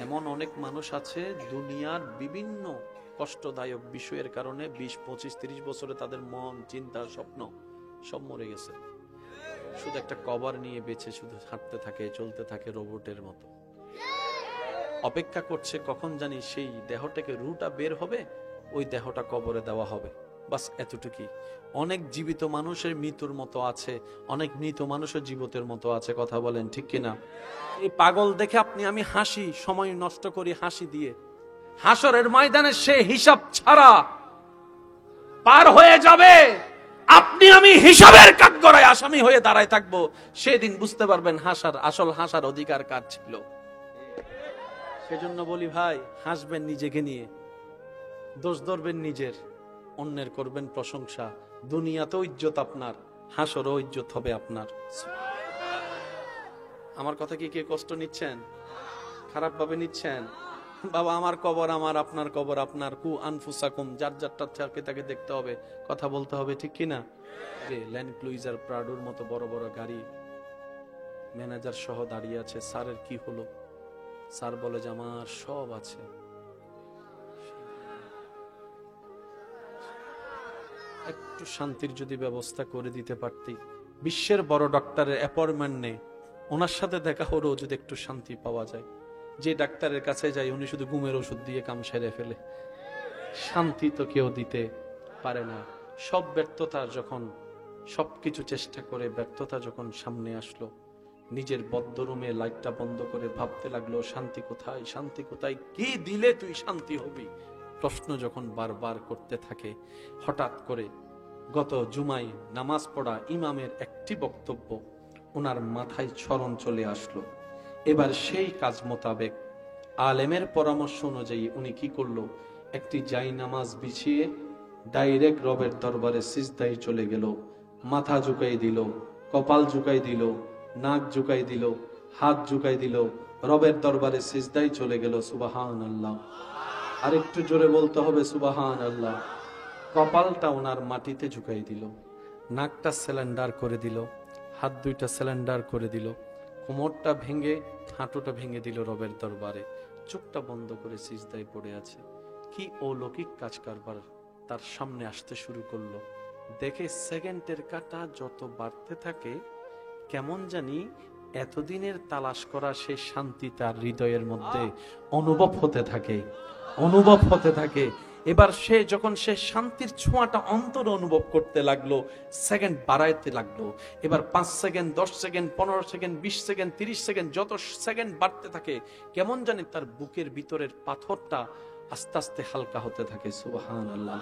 এমন অনেক মানুষ আছে দুনিয়ার বিভিন্ন কষ্টদায়ক বিষয়ের কারণে 20, 25, 30 বছরে তাদের মন, চিন্তা, স্বপ্ন সব মরে গেছে। শুধু একটা কভার নিয়ে বেঁচে শুধু হাঁটতে থাকে, চলতে থাকে রোবটের মতো। অপেক্ষা করছে কখন জানি সেই দেহটাকে রুটা বের হবে, ওই দেহটা কবরে দেওয়া হবে। বাস এতটুকুই। অনেক জীবিত মানুষের মৃত্যুর মতো আছে, অনেক মৃত মানুষের জীবিতের মতো আছে। কথা বলেন ঠিক কিনা? এই পাগল দেখে আপনি আমি হাসি, সময় নষ্ট করি হাসি দিয়ে। হাসরের ময়দানে সে হিসাব ছাড়া পার হয়ে যাবে, আপনি আমি হিসাবের কাঠগড়ায় আসামি হয়ে দাঁড়ায় থাকবো। সেদিন বুঝতে পারবেন আসল হাসার অধিকার কার ছিল। সেজন্য বলি ভাই, হাসবেন নিজেকে নিয়ে, দোষ ধরবেন নিজের, অন্যের করবেন প্রশংসা। দুনিয়াতেও ইজ্জত আপনার, হাসরও ইজ্জত হবে আপনার। আমার কথা কি কে কষ্ট নিচ্ছেন? খারাপ ভাবে নিচ্ছেন? বাবা, আমার কবর আমার, আপনার কবর আপনার। কু আনফুসাকুম, যার যারটা তাকে দেখতে হবে, কথা বলতে হবে, ঠিক কিনা? যে ল্যান্ড ক্রুইজার প্রাডোর মতো বড় বড় গাড়ি, ম্যানেজার সহ দাঁড়িয়ে আছে। স্যারের কি হলো? স্যার বলে যে আমার সব আছে। একটু শান্তির যদি ব্যবস্থা করে দিতে পারতি। বিশ্বের বড় ডক্টরের অ্যাপয়েন্টমেন্ট নেই, ওনার সাথে দেখা হলেও যদি একটু শান্তি পাওয়া যায়। যে ডাক্তারের কাছে যাই উনি শুধু ঘুমের ওষুধ দিয়ে কাম সেরে ফেলে, শান্তি তো কেউ দিতে পারে না। সব ব্যর্থতা যখন, সবকিছু চেষ্টা করে ব্যর্থতা যখন সামনে আসলো, নিজের বদ্ধ রুমে লাইটটা বন্ধ করে ভাবতে লাগলো শান্তি কোথায়, শান্তি কোথায়, কি দিলে তুই শান্তি হবি? প্রশ্ন যখন বারবার করতে থাকে, হঠাৎ করে গত জুমায় নামাজ পড়া ইমামের একটি বক্তব্য ওনার মাথায় স্মরণ চলে আসলো। এবার সেই কাজ মোতাবেক আলেমের পরামর্শ অনুযায়ী উনি কি করলো, একটি জাই নামাজ বিছিয়ে ডাইরেক্ট রবের দরবারে সিজদায় চলে গেল। মাথা ঝুঁকাই দিল, কপাল ঝুঁকাই দিল, নাক ঝুঁকাই দিল, হাত ঝুঁকাই দিল, রবের দরবারে সিজদায় চলে গেল। সুবহানাল্লাহ। আরেকটু জোরে বলতে হবে সুবহানাল্লাহ। কপালটা ওনার মাটিতে ঝুঁকাই দিল, নাকটা সিলিন্ডার করে দিল, হাত দুইটা সিলিন্ডার করে দিল, কোমরটা ভেঙে হাঁটুটা ভেঙে দিল রবের দরবারে। চোখটা বন্ধ করে সিজদায় পড়ে আছে। কি অলৌকিক কাজ কারবার তার সামনে আসতে শুরু করলো। দেখে সেকেন্ডের কাটা যত বাড়তে থাকে, কেমন জানি এতদিনের তালাশ করা সেই শান্তি তার হৃদয়ের মধ্যে অনুভব হতে থাকে, অনুভব হতে থাকে। এবার সে যখন সে শান্তির ছোঁয়াটা অন্তরে অনুভব করতে লাগলো, সেকেন্ড বাড়াইতে লাগলো। এবার 5 second, 10 second, 15 second, 20 second, 30 second, যত সেকেন্ড বাড়তে থাকে, কেমন জানি তার বুকের ভিতরের পাথরটা আস্তে আস্তে হালকা হতে থাকে। সুবহানাল্লাহ।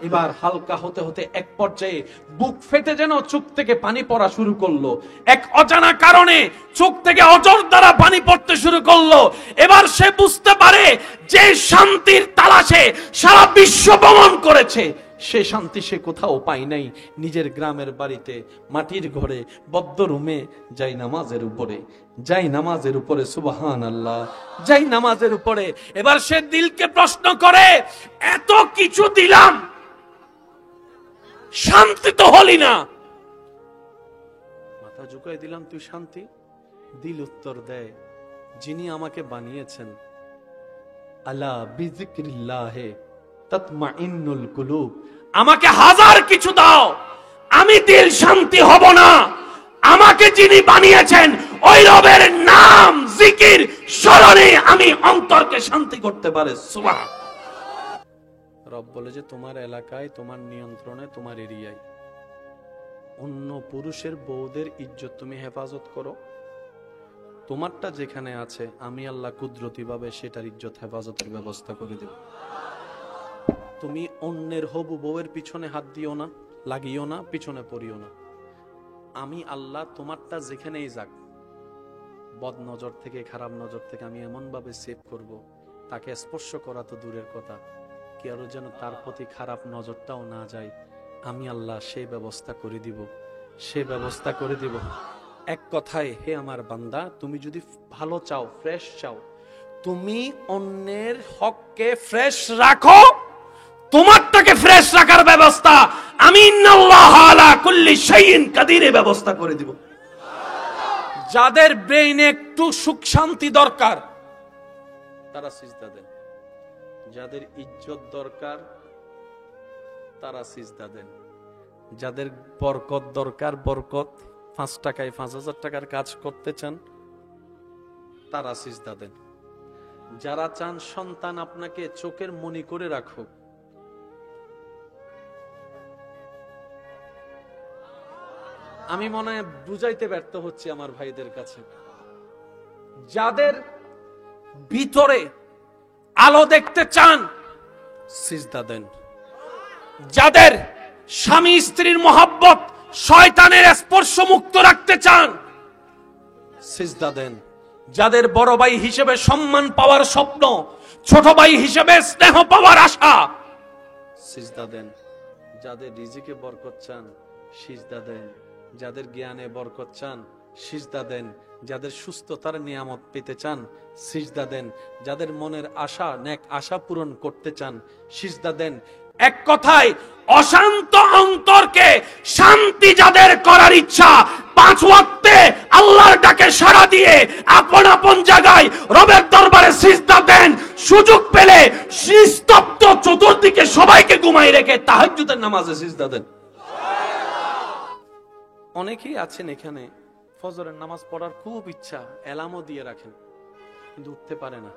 এবার হালকা হতে হতে এক পর্যায়ে বুক ফেটে যেন চোখ থেকে পানি পড়া শুরু করলো। এক অজানা কারণে চোখ থেকে অজর দ্বারা পানি পড়তে শুরু করলো। এবার সে বুঝতে পারে যে শান্তির তালাশে সারা বিশ্ব ভ্রমণ করেছে, সে শান্তি সে কোথাও পায় নাই। নিজের গ্রামের বাড়িতে, মাটির ঘরে, বদ্ধ রুমে, যাই নামাজের উপরে, যাই নামাজের উপরে। সুবহানাল্লাহ। যাই নামাজের উপরে। এবার সে দিলকে প্রশ্ন করে, এত কিছু দিলাম, শান্তি তো হলি না। মাথা ঝুঁকাই দিলাম, তুই শান্তি? দিল উত্তর দেয়, যিনি আমাকে বানিয়েছেন, আলা বিযিকরিল্লাহি তাতমাইন্নুল কুলুব, আমাকে হাজার কিছু দাও, আমি দিল শান্তি হব না। আমাকে যিনি বানিয়েছেন ওই রবের নাম জিকির স্মরণে আমি অন্তরকে শান্তি করতে পারে। সুবহান। রব বলে যে তোমার এলাকায়, তোমার নিয়ন্ত্রণে, তোমার এরিয়ায় অন্য পুরুষের বউদের ইজ্জত তুমি হেফাজত করো। তোমারটা যেখানে আছে আমি আল্লাহ কুদরতি ভাবে সেটার ইজ্জত হেফাজতের ব্যবস্থা করে দেব। তুমি অন্যের হবু বউয়ের পিছনে হাত দিও না, লাগিও না, পিছনে পড়িও না। আমি আল্লাহ তোমারটা যেখানেই যাক, বদ নজর থেকে, খারাপ নজর থেকে আমি এমন ভাবে সেভ করব, তাকে স্পর্শ করা তো দূরের কথা, কেউ যেন তার প্রতি খারাপ নজরটাও না যায়। আমি আল্লাহ সেই ব্যবস্থা করে দিব, সে ব্যবস্থা করে দিব। এক কথায়, হে আমার বান্দা, তুমি যদি ভালো চাও, ফ্রেশ চাও, তুমি অন্যের হককে ফ্রেশ রাখো, তোমারটাকে ফ্রেশ রাখার ব্যবস্থা আমি ইন্নাল্লাহ আলা কুল্লি শাইইন কাদির ব্যবস্থা করে দিব। যাদের ব্রেইনে একটু সুখ শান্তি দরকার, তারা সিজদা দেন। যাদের ইজ্জত দরকার তারা সিজদা দেন। যাদের বরকত দরকার, বরকত 5 টাকায় 5,000 টাকার কাজ করতে চান, তারা সিজদা দেন। যারা চান সন্তান আপনাকে চোখের মনি করে রাখুক, আমি মনে হয় বুঝাইতে ব্যর্থ হচ্ছি আমার ভাইদের কাছে, যাদের ভিতরে আলো দেখতে চান সিজদা দেন। যাদের স্বামী স্ত্রীর মহব্বত শয়তানের স্পর্শ মুক্ত রাখতে চান সিজদা দেন। যাদের বড় ভাই হিসেবে সম্মান পাওয়ার স্বপ্ন, ছোট ভাই হিসেবে স্নেহ পাওয়ার আশা, সিজদা দেন। যাদের রিজিকে বরকত চান সিজদা দেন। যাদের জ্ঞানে বরকত চান সিজদা দেন। যাদের সুস্থতার নিয়ামত পেতে চান সিজদা দেন। যাদের মনের আশা, নেক আশা পূরণ করতে চান সিজদা দেন। এক কথায় অশান্ত অন্তরকে শান্তি যাদের করার ইচ্ছা, 5 ওয়াক্তে আল্লাহর ডাকে সাড়া দিয়ে আপন আপন জায়গায় রবের দরবারে সিজদা দেন। সুযোগ পেলে নিস্তব্ধ চতুর্দিকে সবাইকে ঘুমাই রেখে তাহাজ্জুদের নামাজে সিজদা দেন। অনেকেই আছেন এখানে ফজরের নামাজ পড়ার খুব ইচ্ছা, অ্যালার্মও দিয়ে রাখেন, কিন্তু উঠতে পারে না।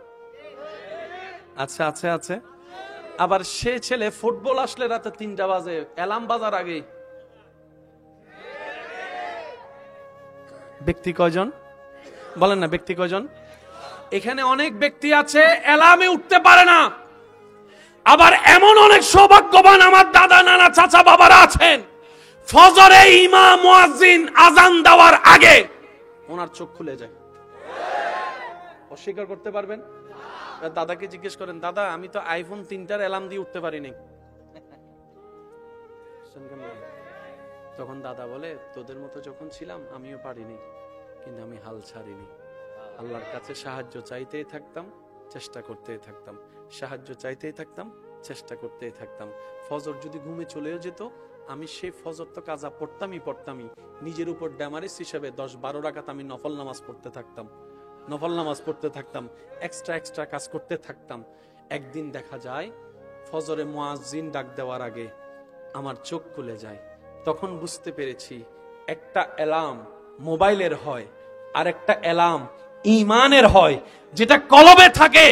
আচ্ছা আছে আছে। আবার সে ছেলে ফুটবল আসলে রাতে 3টা বাজে, অ্যালার্ম বাজার আগে। ব্যক্তি কয়জন বলেন না, ব্যক্তি কয়জন? এখানে অনেক ব্যক্তি আছে অ্যালার্মে উঠতে পারে না। আবার এমন অনেক সৌভাগ্যবান আমার দাদা, নানা, চাচা, বাবারা আছেন, ফজরে ইমাম মুয়াজ্জিন আজান দেওয়ার আগে ওনার চোখ খুলে যায়। অস্বীকার করতে পারবেন? দাদাকে জিজ্ঞেস করেন, দাদা আমি তো আইফোন 3টার অ্যালার্ম দিয়ে উঠতে পারিনি। তখন দাদা বলে, তোদের মতো যখন ছিলাম আমিও পারিনি, কিন্তু আমি হাল ছাড়িনি। আল্লাহর কাছে সাহায্য চাইতেই থাকতাম, চেষ্টা করতেই থাকতাম, সাহায্য চাইতেই থাকতাম, চেষ্টা করতেই থাকতাম। ফজর যদি ঘুমে চলেও যেত, আমি সেই ফজর তো কাজা পড়তামই। নিজের উপর ড্যামারিস হিসেবে 10-12 রাকাত আমি নফল নামাজ পড়তে থাকতাম, এক্সট্রা কাজ করতে থাকতাম। একদিন দেখা যায় ফজরে মুয়াজ্জিন ডাক দেওয়ার আগে আমার চোখ খুলে যায়। তখন বুঝতে পেরেছি একটা অ্যালার্ম মোবাইলের হয় আর একটা অ্যালার্ম ঈমানের হয়, যেটা কলবে থাকে।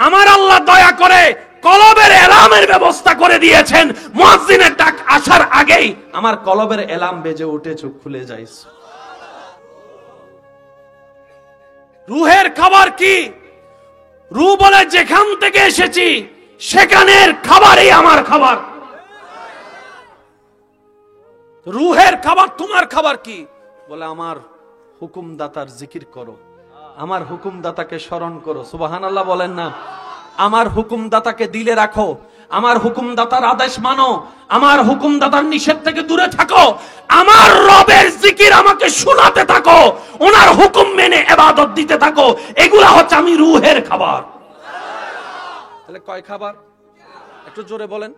আমার আল্লাহ দয়া করে কলবের অ্যালার্মের ব্যবস্থা করে দিয়েছেন। মুয়াজ্জিনের ডাক আসার আগেই আমার কলবের অ্যালার্ম বেজে উঠে চোখ খুলে যায়। রুহের খাবার কি? রূহ বলে যেখান থেকে এসেছি সেখানের খাবারই আমার খাবার। রুহের খাবার তোমার খাবার কি? বলে আমার হুকুমদাতার জিকির করো, আমার হুকুমদাতাকে স্মরণ করো। সুবহানাল্লাহ বলেন না? আমার হুকুমদাতাকে দিলে রাখো, আমার হুকুমদাতার আদেশ মানো, আমার হুকুমদাতার নিষেধ থেকে দূরে থাকো, আমার রবের জিকির আমাকে শোনাতে থাকো, ওনার হুকুম মেনে ইবাদত দিতে থাকো। এগুলা হচ্ছে আমি রুহের খাবার। তাহলে কয় খাবার? একটু জোরে বলেন।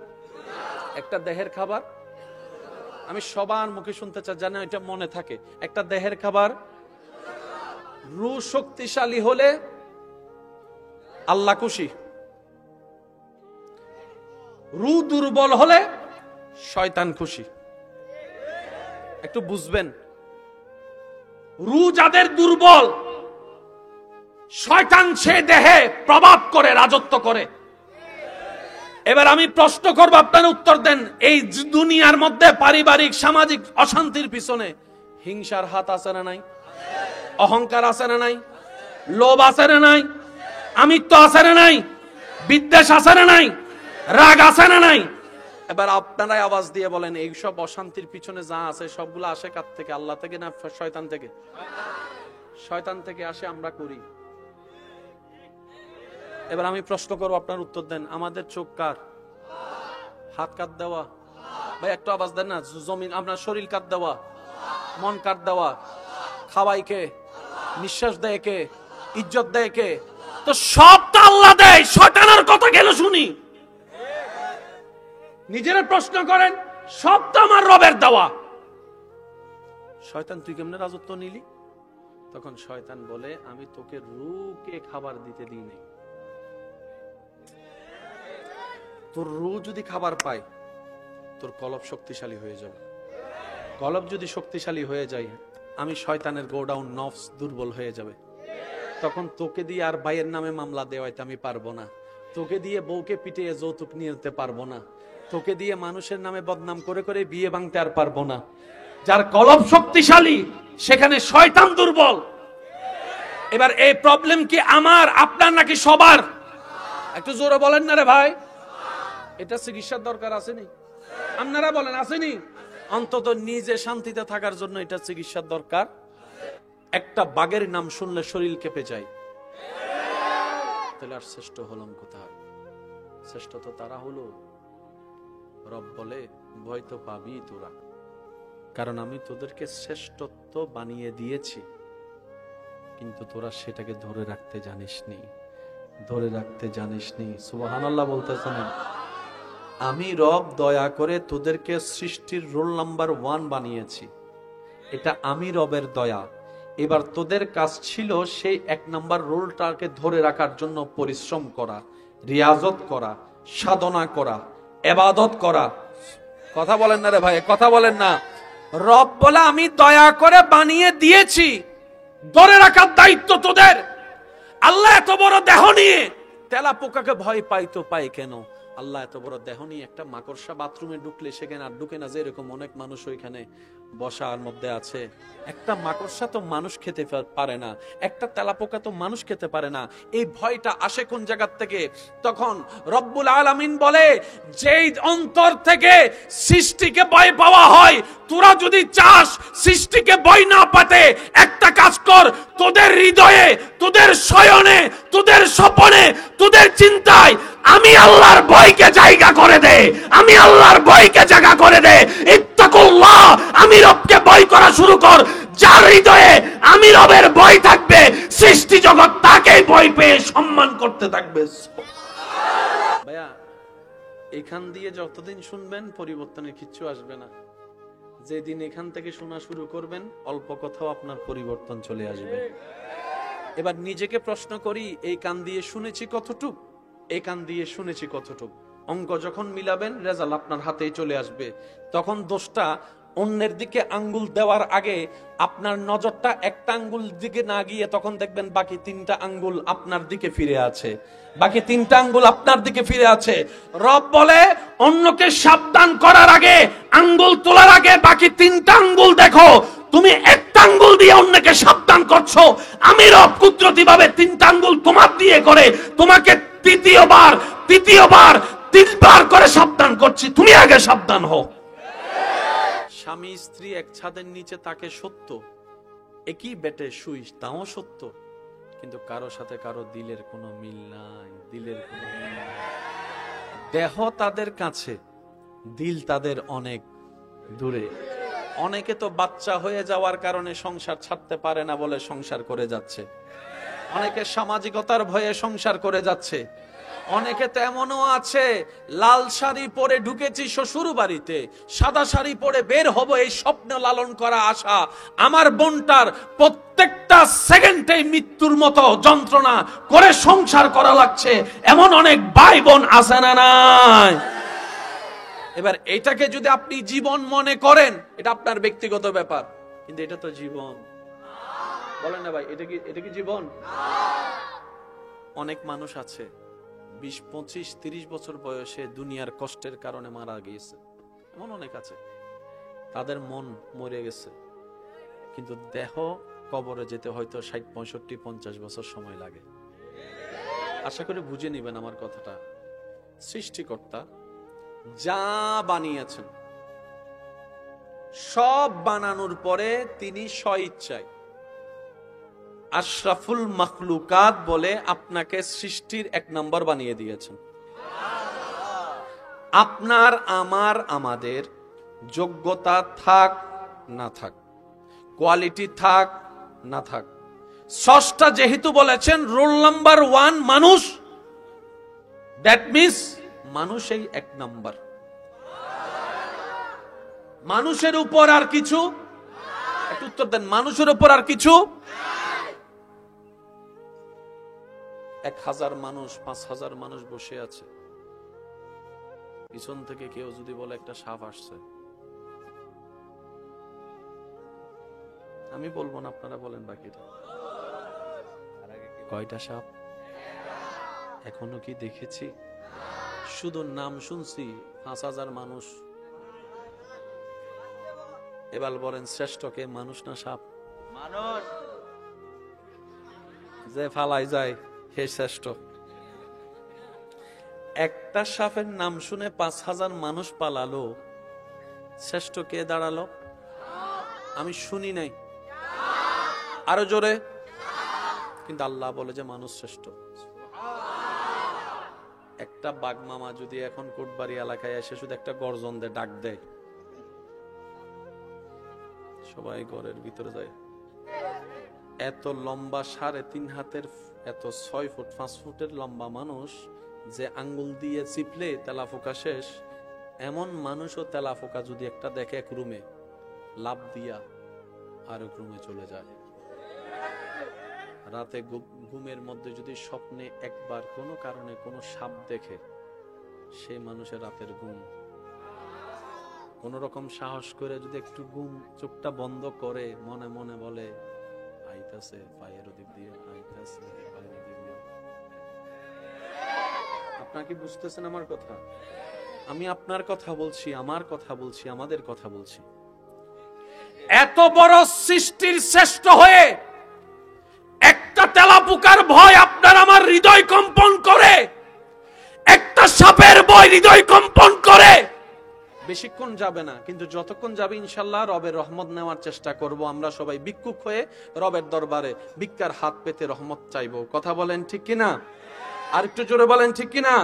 একটা দেহের খাবার, আমি সবার মুখে শুনতে চাই, জানেন এটা মনে থাকে। একটা দেহের খাবার, রূহ শক্তিশালী হলে আল্লাহ খুশি, রূহ দুর্বল হলে শয়তান খুশি। একটু বুঝবেন, রূহ যাদের দুর্বল, শয়তান সে দেহে প্রভাব করে, রাজত্ব করে। এবার আমি প্রশ্ন করব, আপনারা উত্তর দেন। এই দুনিয়ার মধ্যে পারিবারিক সামাজিক অশান্তির পিছনে হিংসার হাত আছে না নাই? অহংকার আছে না নাই? লোভ আছে না নাই? আমিত্ব আছে না নাই? বিদ্বেষ আছে না নাই? রাগ আছে না নাই? এবার আপনারাই আওয়াজ দিয়ে বলেন, এই সব অশান্তির পিছনে যা আছে সবগুলো আসে কার থেকে? আল্লাহ থেকে না শয়তান থেকে? শয়তান থেকে আসে, আমরা করি। এবার আমি প্রশ্ন করবো, আপনার উত্তর দেন। আমাদের চোখ কার? হাত কার দেওয়া? ভাই একটু আওয়াজ দেন না। জমিন আপনার শরীর কার দেওয়া? মন কার দেওয়া? খাওয়াই কে? নিঃশ্বাস দেয় কে? ইজ্জত দেয় কে? তো সব তো আল্লাহ দেয়, শয়তানের কথা কেন শুনি? নিজেরা প্রশ্ন করেন, সব তো আমার রবের দেওয়া। শয়তান তুই কেমনে রাজত্ব নিলি? তখন শয়তান বলে, আমি তোকে রূহকে খাবার দিতে দিই নাই, তোর রু যদি খাবার পায়, তোর কলব শক্তিশালী হয়ে যাবে। কলব যদি শক্তিশালী হয়ে যায়, আমি শয়তানের গোডাউন নফস দুর্বল হয়ে যাবে। তখন তোকে দিয়ে আর ভাইয়ের নামে মামলা দেওয়াইতে আমি পারবো না, তোকে দিয়ে বউকে পিটিয়ে যৌতুক নিতে পারবো না, তোকে দিয়ে মানুষের নামে বদনাম করে করে বিয়ে ভাঙতে আর পারবো না। যার কলব শক্তিশালী, সেখানে শয়তান দুর্বল। এবার এই প্রবলেম কি আমার, আপনার, নাকি সবার? একটু জোরে বলেন না রে ভাই। এটা চিকিৎসার দরকার আসেনি? আপনারা বলেন আসেনি? অন্তত নিজে শান্তিতে থাকার জন্য এটা চিকিৎসার দরকার। একটা বাঘের নাম শুনলে শরীর কেঁপে যায়, তাহলে আর শ্রেষ্ঠ হলাম কোথায়? শ্রেষ্ঠ তো তারা হলো, রব বলে ভয় তো পাবি তোরা, কারণ আমি তোদেরকে শ্রেষ্ঠত্ব বানিয়ে দিয়েছি, কিন্তু তোরা সেটাকে ধরে রাখতে জানিসনি, ধরে রাখতে জানিসনি। সুবহানাল্লাহ বলতেছেন। আমি রব দয়া করে তোদেরকে সৃষ্টির রোল নাম্বার 1 বানিয়েছি, এটা আমি রবের দয়া। এবার তোদের কাজ ছিল সেই 1 নাম্বার রোলটাকে ধরে রাখার জন্য পরিশ্রম করা, রিয়াজত করা, সাধনা করা, ইবাদত করা। কথা বলেন না রে ভাই, কথা বলেন না। রব বলে আমি দয়া করে বানিয়ে দিয়েছি, ধরে রাখার দায়িত্ব তোদের। আল্লাহ এত বড় দেহ নিয়ে তেলা পোকাকে ভয় পাই তো পাই কেন? আল্লাহ এত বড় দেহ নিয়ে একটা মাকড়সা বাথরুমে ঢুকলে সেখানে আর ঢুকে না, যে এরকম অনেক মানুষ ওইখানে বসার মধ্যে আছে। একটা মাকড়সা তো মানুষ খেতে পারে না, একটা তেলাপোকা তো মানুষ খেতে পারে না। এই ভয়টা আসে কোন জায়গা থেকে? তখন রব্বুল আলামিন বলে, যেই অন্তর থেকে সৃষ্টিকে ভয় পাওয়া হয়, তোরা যদি চাস সৃষ্টিকে ভয় না পাতে, একটা কাজ কর, তোদের হৃদয়ে, তোদের শয়নে, তোদের স্বপনে, তোদের চিন্তায় আমি আল্লাহর ভয়কে জায়গা করে দে, আমি আল্লাহর ভয়কে জায়গা করে দে। ইত্তাকুল্লাহ, আমি রবকে ভয় করা শুরু কর। যার হৃদয়ে আমি রবের ভয় থাকবে, সৃষ্টি জগৎ তাকেই ভয় পেয়ে সম্মান করতে থাকবে। ভাইয়া, এখান দিয়ে যতদিন শুনবেন পরিবর্তনের কিচ্ছু আসবে না। যেদিন এখান থেকে শোনা শুরু করবেন, অল্প কথাও আপনার পরিবর্তন চলে আসবে। এবার নিজেকে প্রশ্ন করি, এই কান দিয়ে শুনেছি কতটুক, এই কান দিয়ে শুনেছি কতটুক। অঙ্ক যখন মিলাবেন, রেজাল্ট আপনার হাতেই চলে আসবে। তখন দোষটা অন্যের দিকে আঙ্গুল দেওয়ার আগে আপনার নজরটা একটা আঙ্গুল দিকে না গিয়ে তখন দেখবেন বাকি 3টা আঙ্গুল আপনার দিকে ফিরে আছে, বাকি 3টা আঙ্গুল আপনার দিকে ফিরে আছে। রব বলে, অন্যকে সাবধান করার আগে, আঙ্গুল তোলার আগে বাকি 3টা আঙ্গুল দেখো। তুমি একটা আঙ্গুল দিয়ে অন্যকে সাবধান করছো, আমি রব কুদরতি ভাবে 3টা আঙ্গুল তোমার দিয়ে করে তোমাকে তৃতীয়বার 3বার করে সাবধান করছি, তুমি আগে সাবধান হও। স্বামী স্ত্রী এক ছাদের নিচে তাকে সত্য, একই বেটে শুই, তাও সত্য, কিন্তু কারো সাথে কারো দিলের কোনো মিল নাই, দিলের কোনো মিল নাই। দেহ তাদের কাছে, দিল তাদের অনেক দূরে। অনেকে তো বাচ্চা হয়ে যাওয়ার কারণে সংসার ছাড়তে পারে না বলে সংসার করে যাচ্ছে, অনেকে সামাজিকতার ভয়ে সংসার করে যাচ্ছে। অনেকে তো এমনও আছে, লাল শাড়ি পরে ঢুকেছি শ্বশুর বাড়িতে, সাদা শাড়ি পরে বের হব এই স্বপ্ন লালন করা আশা। আমার বোনটার প্রত্যেকটা সেকেন্ডে মৃত্যুর মতো যন্ত্রণা করে সংসার করা লাগছে, এমন অনেক ভাই বোন আছে না নাই? এবার এটাকে যদি আপনি জীবন মনে করেন, এটা আপনার ব্যক্তিগত ব্যাপার, কিন্তু এটা তো জীবন। বলেন না ভাই, এটা কি জীবন? অনেক মানুষ আছে 20, 25, 30 বছর বয়সে দুনিয়ার কষ্টের কারণে মারা গিয়েছে, এমন অনেক আছে। তাদের মন মরে গেছে, কিন্তু দেহ কবরে যেতে হয়তো 60, 65, 50 বছর সময় লাগে। আশা করি বুঝে নিবেন আমার কথাটা। সৃষ্টিকর্তা যা বানিয়েছেন, সব বানানোর পরে তিনি স্বইচ্ছায় আশরাফুল মাখলুকাত বলে আপনাকে সৃষ্টির 1 নম্বর বানিয়ে দিয়েছেন। আপনার, আমার, আমাদের যোগ্যতা থাক না থাক, কোয়ালিটি থাক না থাক, স্রষ্টা যেহেতু বলেছেন রোল নাম্বার 1 মানুষ, দ্যাট মিন্স মানুষই 1 নম্বর। মানুষের উপর আর কিছু, একটু উত্তর দেন, মানুষের উপর আর কিছু। 1000 মানুষ, 5000 মানুষ বসে আছে, পিছন থেকে কেউ যদি বলে একটা সাপ আসছে, আমি বলবো না, আপনারা বলেন বাকিটা। কয়টা সাপ এখনো কি দেখেছি? শুধু নাম শুনছি 5,000 মানুষ। এবার বলেন শ্রেষ্ঠকে, মানুষ না সাপ? মানুষ। যে ফালাই যায় হে শ্রেষ্ঠ। একটা সাপের নাম শুনে 5,000 মানুষ পালালো, শ্রেষ্ঠ কে দাঁড়ালো? আমি শুনি নাই, আরো জোরে। কিন্তু আল্লাহ বলে যে মানুষ শ্রেষ্ঠ। একটা বাঘ মামা যদি এখন কোটবাড়ি এলাকায় এসে শুধু একটা গর্জন দেয়, ডাক দেয়, সবাই ঘরের ভিতরে যায়। এত লম্বা 3.5 হাতের, এত 6 ফুট 5 ফুটের লম্বা মানুষ, যে আঙ্গুল দিয়ে চিপলে তেলাফোকা শেষ, এমন মানুষও তেলাফোকা যদি একটা দেখে এক রুমে, লাভ দিয়া আর এক রুমে চলে যায়। রাতে ঘুমের মধ্যে যদি স্বপ্নে একবার কোনো কারণে কোনো সাপ দেখে, সে মানুষের রাতের ঘুম। কোন রকম সাহস করে যদি একটু ঘুম চোখটা বন্ধ করে মনে মনে বলে আইতাছে পায়ের দিক দিয়ে, আইতাছে পায়ের দিক দিয়ে। আপনারা কি বুঝতেছেন আমার কথা? আমি আপনার কথা বলছি, আমার কথা বলছি, আমাদের কথা বলছি। এত বড় সৃষ্টির শ্রেষ্ঠ হয়ে একটা তেলাপোকার ভয় আপনার আমার হৃদয় কম্পন করে, একটা সাপের ভয় হৃদয় কম্পন করে। বেশিক্ষণ যাবে না, কিন্তু যতক্ষণ যাবে ইনশাআল্লাহ রবের রহমত নেওয়ার চেষ্টা করব। আমরা সবাই ভিক্ষুক হয়ে রবের দরবারে ভিক্ষার হাত পেতে রহমত চাইবো। কথা বলেন ঠিক কিনা? আর একটু জোরে বলেন ঠিক কিনা?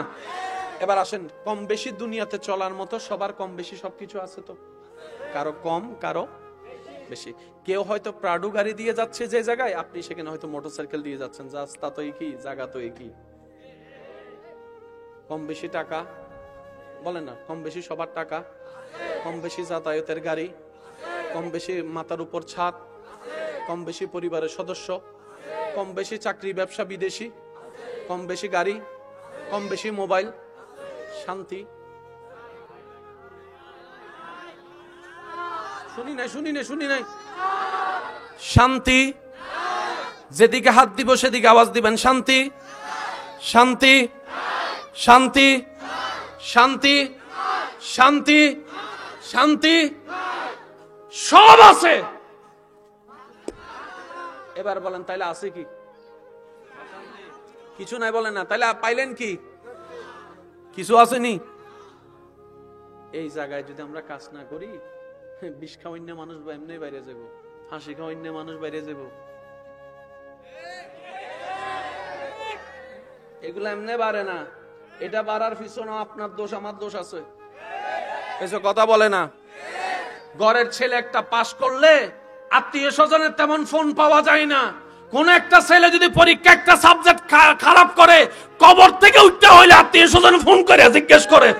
এবার আসেন, কম বেশি দুনিয়াতে চলার মতো সবার কম বেশি সবকিছু আছে তো, কারো কম কারো বেশি। কেউ হয়তো প্রাডু গাড়ি দিয়ে যাচ্ছে যে জায়গায়, আপনি সেখানে হয়তো মোটরসাইকেল দিয়ে যাচ্ছেন, রাস্তা তো একই, জায়গা তো একই। কম বেশি টাকা, বলেন না, কম বেশি সবার টাকা, কম বেশি যাতায়াতের গাড়ি, কম বেশি মাথার উপর ছাদ, কম বেশি পরিবারের সদস্য, কম বেশি চাকরি ব্যবসা বিদেশি, কম বেশি গাড়ি, কম বেশি মোবাইল। শান্তি? শুনি নাই। শান্তি? যেদিকে হাত দিব সেদিকে আওয়াজ দিবেন, শান্তি, শান্তি, শান্তি, শান্তি, শান্তি, শান্তি, সব আছে। এবার বলেন তাইলে আছে কি? কিছু নাই বলেন না, তাইলে পাইলেন কি? কিছু আসেনি। এই জায়গায় যদি আমরা কাজ না করি, বিষ খাওয়ান্য মানুষ এমনি বাইরে যাব, হাসি খাওয়ান্য মানুষ বাইরে যাব, এগুলো এমনি বাড়ে না। এটা বাড়ার পিছনে আপনার দোষ আমার দোষ আছে। এসব কথা বলে না। ঘরের ছেলে একটা পাস করলে আত্মীয় স্বজনের তেমন ফোন পাওয়া যায় না। কোন একটা ছেলে যদি পরীক্ষা একটা সাবজেক্ট খারাপ করে, কবর থেকে উঠতে হইলে আত্মীয় স্বজন ফোন করে জিজ্ঞেস করে।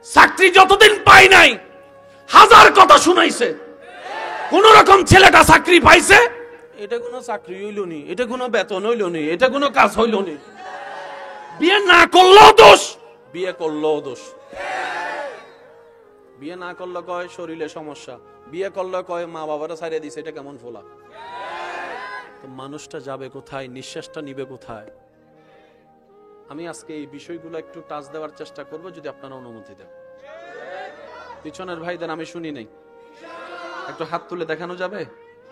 চাকরি যতদিন পাই নাই হাজার কথা শুনাইছে, কোন রকম ছেলেটা চাকরি পাইছে, এটা কোনো চাকরি হইল নি, এটা কোনো বেতন হইল নি, এটা কোনো কাজ হইল নি। বিয়ে না করলেও দোষ, বিয়ে করলেও দোষ। বিয়ে না করলে কয় শরীরে সমস্যা, বিয়ে করলে কয় মা বাবারা ছাড়িয়ে দিছে, এটা কেমন ফোলা। তো মানুষটা যাবে কোথায়, নিঃশ্বাসটা নিবে কোথায়? আমি আজকে এই বিষয়গুলো একটু টাচ দেওয়ার চেষ্টা করব, যদি আপনারা অনুমতি দেন। পিছনের ভাইদের আমি শুনি নাই, একটু হাত তুলে দেখানো যাবে?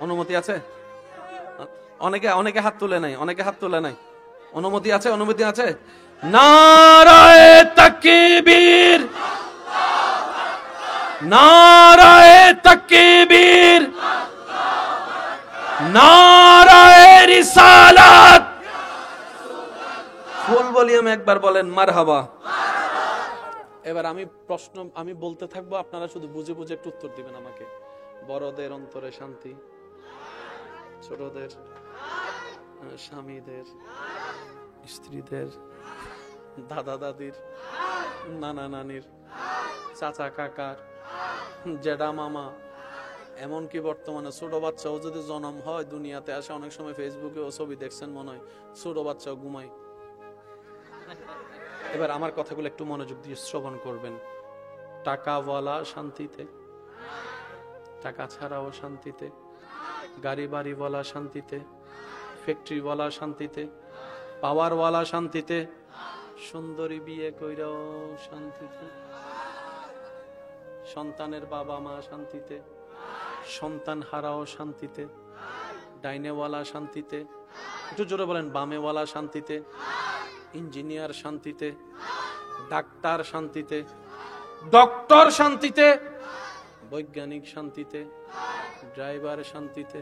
অনুমতি আছে? অনেকে হাত তুলে নাই, অনুমতি আছে? অনুমতি আছে? নারায়ে তাকবীর, নারায়ে তাকবীর, নারায়ে রিসালাত। ফুল ভলিউম একবার বলেন মারহাবা। এবার আমি বলতে থাকবো, আপনারা শুধু বুঝে বুঝে একটু উত্তর দিবেন আমাকে। বড়দের অন্তরে শান্তি, ছোটদের, স্বামীদের, স্ত্রীদের, দাদা দাদির, নানা নানির, চাচা কাকার, জেঠা মামা, এমনকি বর্তমানে ছোট বাচ্চাও যদি জন্ম হয় দুনিয়াতে আসে, অনেক সময় ফেসবুকে ও ছবি দেখছেন মনে হয়, ছোট বাচ্চাও ঘুমায়। এবার আমার কথাগুলো একটু মনোযোগ দিয়ে শ্রবণ করবেন। টাকাওয়ালা শান্তিতে, টাকা ছাড়াও শান্তিতে, গাড়ি বাড়িওয়ালা শান্তিতে, ফ্যাক্টরিওয়ালা শান্তিতে, পাওয়ারওয়ালা শান্তিতে, সুন্দরী বিয়ে কইরাও শান্তিতে, সন্তানের বাবা মা শান্তিতে, সন্তান হারাও শান্তিতে, ডাইনেওয়ালা শান্তিতে, একটু জোরে বলেন, বামেওয়ালা শান্তিতে, ইঞ্জিনিয়ার শান্তিতে, ডাক্তার শান্তিতে, ডক্টর শান্তিতে, বৈজ্ঞানিক শান্তিতে, ড্রাইভার শান্তিতে।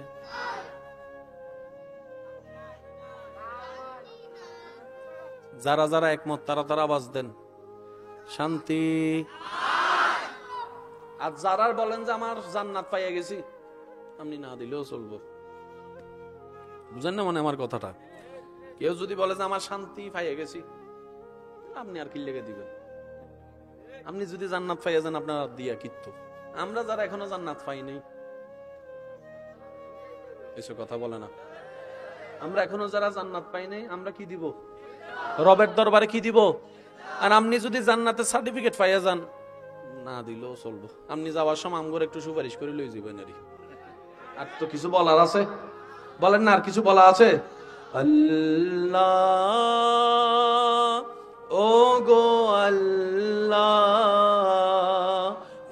যারা যারা একমত তারা তারা আওয়াজ দেন, শান্তি। আর যারা বলেন যে আমার জান্নাত পাইয়া গেছি, আপনি না দিলেও চলবো। বুঝেন না মানে আমার কথাটা? কেউ যদি বলে যে আমার শান্তি পাইয়া গেছি, আপনি আর কি লেগে দিবেন? আপনি যদি জান্নাত পাইয়া যান, আপনার দিয়া কিত্তু। আমরা যারা এখনো জান্নাত পাই নাই, এসব কথা বলে না। আমরা এখনো যারা জান্নাত পাই নাই, আমরা কি দিব? রবের দরবারে কি দিব? আর আপনি যদি জান্নাতের সার্টিফিকেট পাইয়া যান, না দিলেও চলবো। আপনি যাওয়ার সময় আমগর একটু সুপারিশ করে লই যাবেন। আর তো কিছু বলার আছে? বলেন না, আর কিছু বলা আছে? আল্লাহ, ও গো আল্লাহ,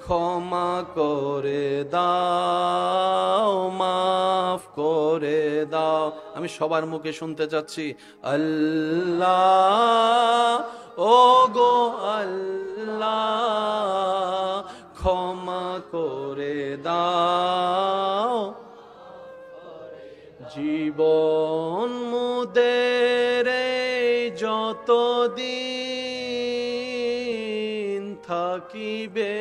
ক্ষমা করে দাও, মাফ করে দাও। আমি সবার মুখে শুনতে চাচ্ছি, আল্লাহ, ও গো আল্লাহ, ক্ষমা করে দাও। জীবন মুদের যতদিন থাকিবে,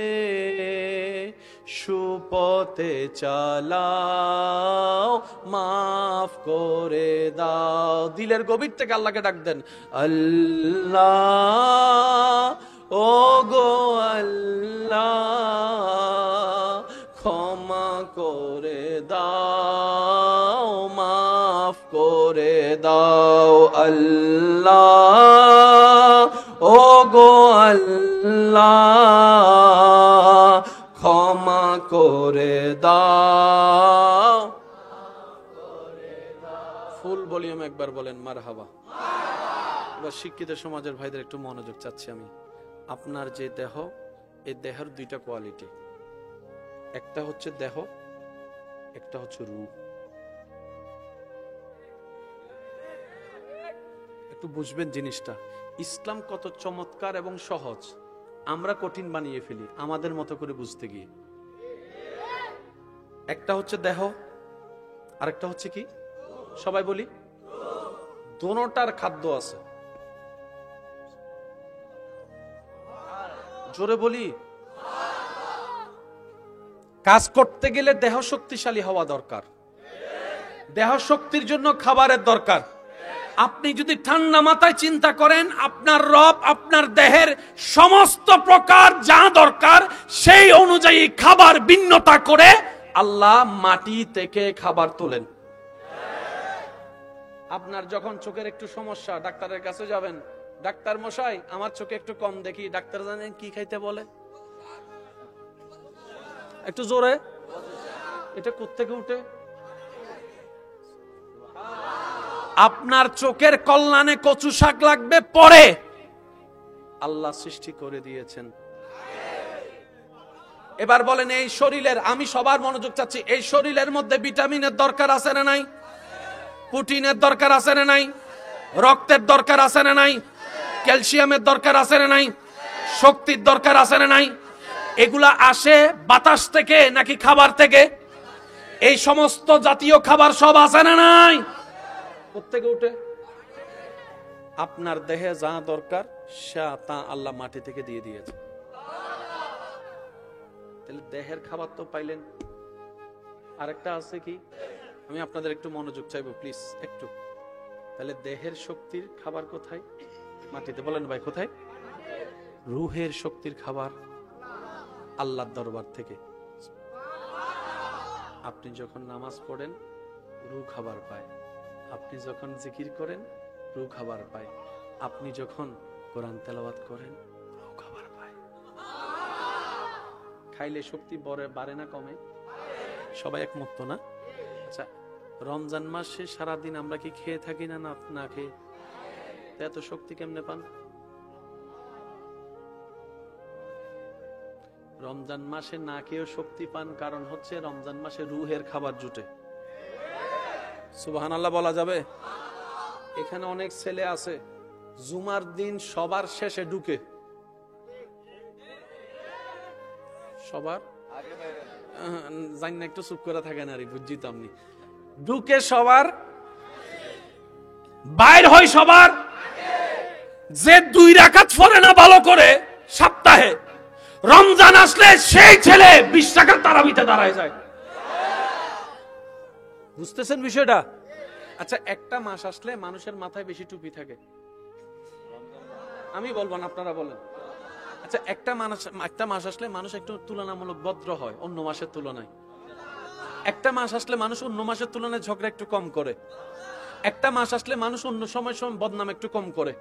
সুপথে চালাও, মাফ করে দাও। দিলের গভীর থেকে আল্লাহকে ডাক দেন, আল্লাহ, ও গো আল্লাহ, ক্ষমা করে দাও, মাফ করে দাও। আল্লাহ, ও গো আল্লাহ, ক্ষমা করে দাও। ফুল ভলিউম একবার বলেন মারহাবা। এবার শিক্ষিত সমাজের ভাইদের একটু মনোযোগ চাচ্ছি আমি। আপনার যে দেহ, এই দেহের দুইটা কোয়ালিটি, একটা হচ্ছে দেহ, একটা হচ্ছে রূহ। একটু বুঝবেন জিনিসটা। ইসলাম কত চমৎকার এবং সহজ, আমরা কঠিন বানিয়ে ফেলি আমাদের মতো করে বুঝতে গিয়ে। একটা হচ্ছে দেহ, আরেকটা হচ্ছে কি? সবাই বলি, দোনোটার খাদ্য আছে। জোরে বলি, কাজ করতে গেলে দেহ শক্তিশালী হওয়া দরকার। দেহ শক্তির জন্য খাবারের দরকার। আপনি যদি ঠান্ডা মাথায় চিন্তা করেন, আপনার রব আপনার দেহের সমস্ত প্রকার যা দরকার সেই অনুযায়ী খাবার ভিন্নতা করে আল্লাহ মাটি থেকে খাবার তোলেন। আপনার যখন চোখের একটু সমস্যা, ডাক্তারের কাছে যাবেন, ডাক্তার মশাই আমার চোখে একটু কম দেখি। ডাক্তার জানেন কি খাইতে বলে? একটু জোরে, এটা কোত্থেকে উঠে? আপনার চোখের কল্যাণে কচু শাক লাগবে, পরে আল্লাহ সৃষ্টি করে দিয়েছেন। এবার বলেন, এই শরীরের, আমি সবার মনোযোগ চাচ্ছি, এই শরীরের মধ্যে ভিটামিনের দরকার আছে না নাই? প্রোটিনের দরকার আছে না নাই? রক্তের দরকার আছে না নাই? ক্যালসিয়ামের দরকার আছে না নাই? শক্তির দরকার আছে না নাই? এগুলা আসে বাতাস থেকে নাকি খাবার থেকে? এই সমস্ত জাতীয় খাবার সব আছে না নাই? কোত্থেকে উঠে? আপনার দেহে যা দরকার তা আল্লাহ মাটি থেকে দিয়ে দিয়েছে। তাহলে দেহের খাবার তো পাইলেন। আরেকটা আছে কি? আমি আপনাদের একটু মনোযোগ চাইবো প্লিজ, একটু। তাহলে দেহের শক্তির খাবার কোথায়? মাটিতে। বলেন ভাই, কোথায়? রূহের শক্তির খাবার আল্লাহর দরবার থেকে। আপনি যখন নামাজ পড়েন, রূহ খাবার পায়। আপনি যখন জিকির করেন, রূহ খাবার পায়। আপনি যখন কোরআন তেলাওয়াত করেন, খাবার পায়। খাইলে শক্তি বাড়ে না কমে? সবাই একমত তো না? আচ্ছা, রমজান মাসে সারাদিন আমরা কি খেয়ে থাকি না না খেয়ে? এত শক্তি কেমনে পান? রমজান মাসে না খেয়েও শক্তি পান, কারণ হচ্ছে রমজান মাসে রুহের খাবার জুটে। সুবহানাল্লাহ বলা যাবে? এখানে অনেক ছেলে আছে জুমার দিন সবার শেষে ঢুকে, সবার জানি না, একটু চুপ করে থাকেন আর বুঝিতাম নি, ঢুকে সবার, বাইর হয় সবার। যে 2 রাকাত পড়ে না ভালো করে সপ্তাহে, রমজান আসলে সেই ছেলে 20 রাকাত তারাবিতে দাঁড়ায় যায়। বুঝতেছেন বিষয়টা? আচ্ছা, একটা মাস আসলে মানুষের মাথায় বেশি টুপি থাকে, আমি বলবো না, আপনারা বলেন। আচ্ছা, একটা মাস আসলে মানুষ একটু তুলনামূলক ভদ্র হয় অন্য মাসের তুলনায়। একটা মাস আসলে মানুষ অন্য মাসের তুলনায় ঝগড়া একটু কম করে। একটা মাস আসলে মানুষ অন্য সময় বদনাম একটু কম করে।